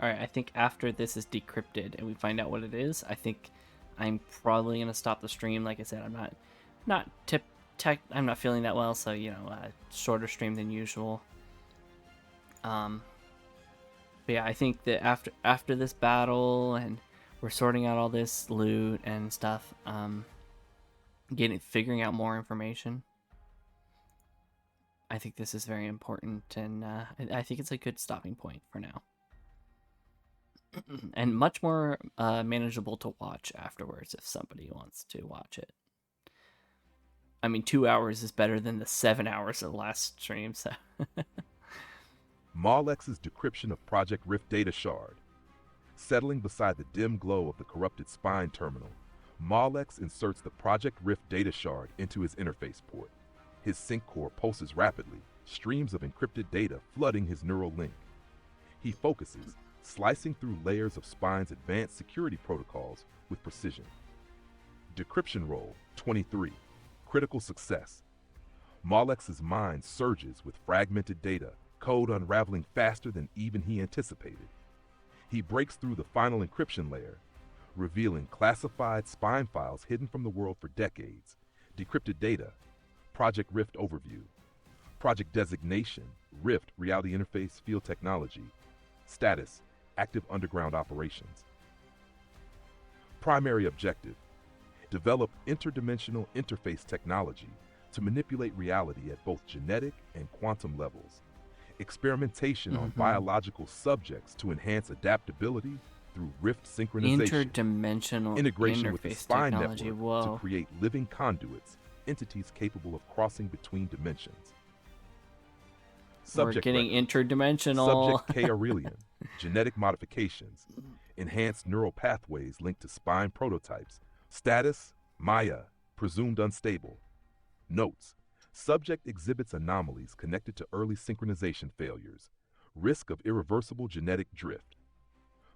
All right, I think after this is decrypted and we find out what it is, I think I'm probably gonna stop the stream. Like I said, I'm not feeling that well, so shorter stream than usual. But yeah, I think that after this battle and we're sorting out all this loot and stuff, figuring out more information. I think this is very important, and I think it's a good stopping point for now. And much more manageable to watch afterwards if somebody wants to watch it. I mean, 2 hours is better than the 7 hours of the last stream, so. Marlex's decryption of Project Rift data shard. Settling beside the dim glow of the corrupted spine terminal, Marlex inserts the Project Rift data shard into his interface port. His sync core pulses rapidly, streams of encrypted data flooding his neural link. He focuses, slicing through layers of Spine's advanced security protocols with precision. Decryption roll 23. Critical success. Marlex's mind surges with fragmented data, code unraveling faster than even he anticipated. He breaks through the final encryption layer, revealing classified Spine files hidden from the world for decades, decrypted data, Project Rift overview, project designation, Rift Reality Interface Field Technology, status, active underground operations. Primary objective, develop interdimensional interface technology to manipulate reality at both genetic and quantum levels. Experimentation on biological subjects to enhance adaptability through rift synchronization. Interdimensional integration with the spine technology. network Whoa. to create living conduits, entities capable of crossing between dimensions. We're getting interdimensional. Subject K. Aurelian. Genetic modifications. Enhanced neural pathways linked to spine prototypes. Status, Maya, presumed unstable. Notes. Subject exhibits anomalies connected to early synchronization failures. Risk of irreversible genetic drift.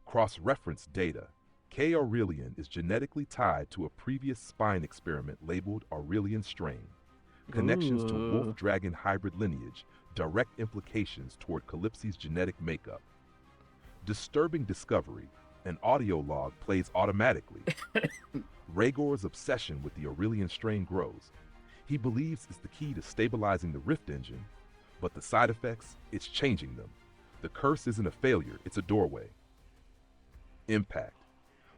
Cross-reference data. K. aurelian is genetically tied to a previous spine experiment labeled Aurelian strain. Connections to wolf-dragon hybrid lineage, direct implications toward Calypsi's genetic makeup. Disturbing discovery, an audio log plays automatically. Rhaegor's obsession with the Aurelian strain grows. He believes it's the key to stabilizing the Rift engine, but the side effects, it's changing them. The curse isn't a failure, it's a doorway. Impact.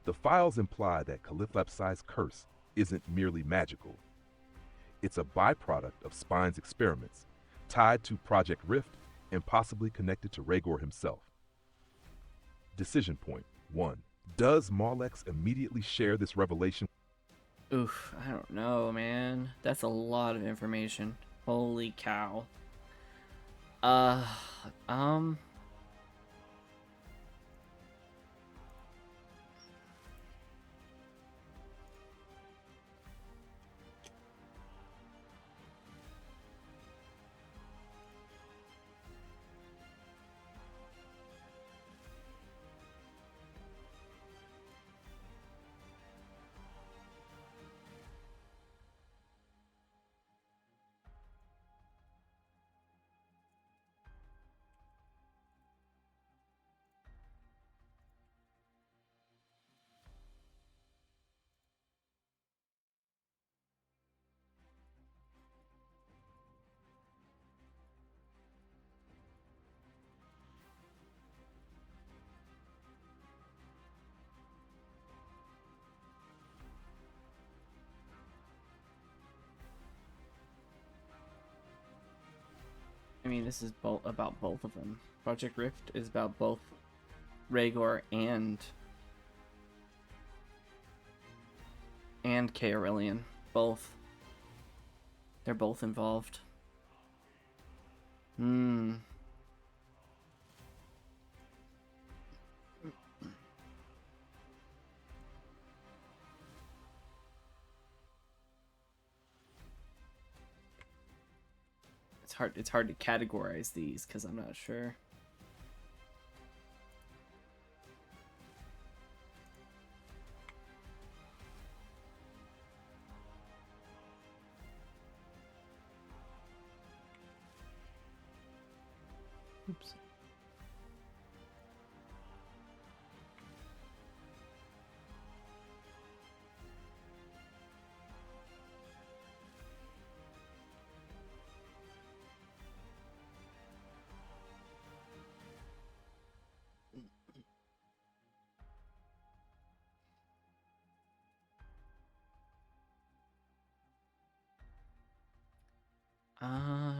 The files imply that Calypsopsi's curse isn't merely magical. It's a byproduct of Spine's experiments, tied to Project Rift and possibly connected to Rhaegor himself. Decision point 1. Does Molex immediately share this revelation? Oof, I don't know, man. That's a lot of information. Holy cow. Uh, um... I mean, this is about both of them. Project Rift is about both Rhaegor and K. Aurelian. Both. They're both involved. It's hard to categorize these because I'm not sure. Oops.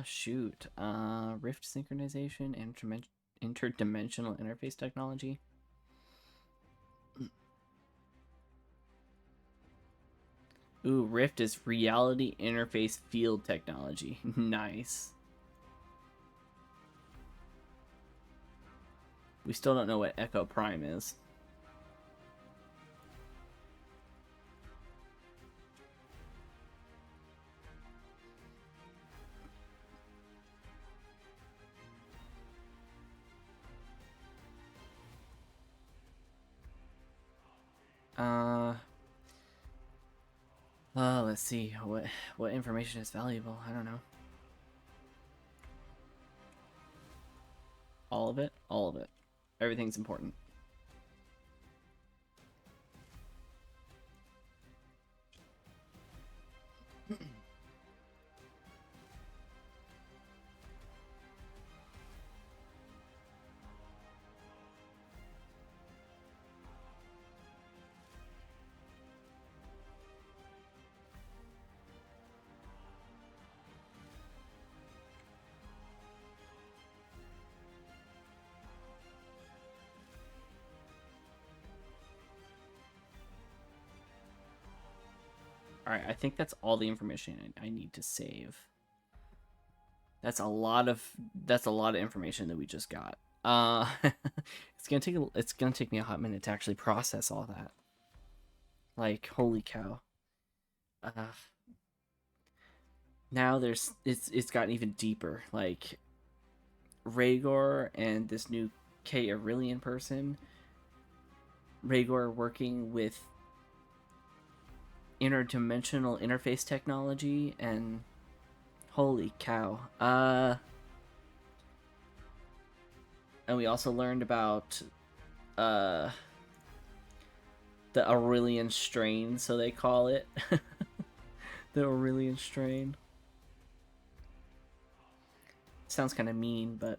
Shoot. Rift synchronization and interdimensional interface technology. Ooh, Rift is reality interface field technology. Nice. We still don't know what Echo Prime is. Let's see. What information is valuable? I don't know. All of it? All of it. Everything's important. Alright, I think that's all the information I need to save. That's a lot of information that we just got. It's gonna take me a hot minute to actually process all that. Like, holy cow. Now it's gotten even deeper. Like, Rhaegor and this new K. Aurelian person Rhaegar working with interdimensional interface technology, and holy cow. And we also learned about the Aurelian strain, so they call it. The Aurelian strain. Sounds kind of mean, but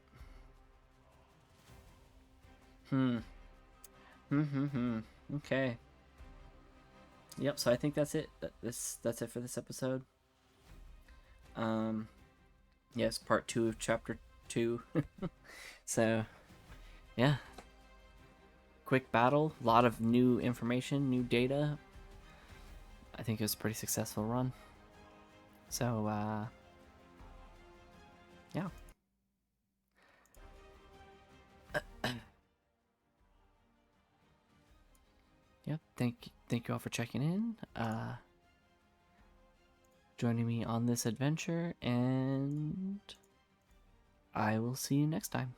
okay. Yep, so I think that's it. That's it for this episode. Yes, part 2 of chapter 2. So, yeah. Quick battle, a lot of new information, new data. I think it was a pretty successful run. So, yeah. Yep, thank you all for checking in. Joining me on this adventure, and I will see you next time.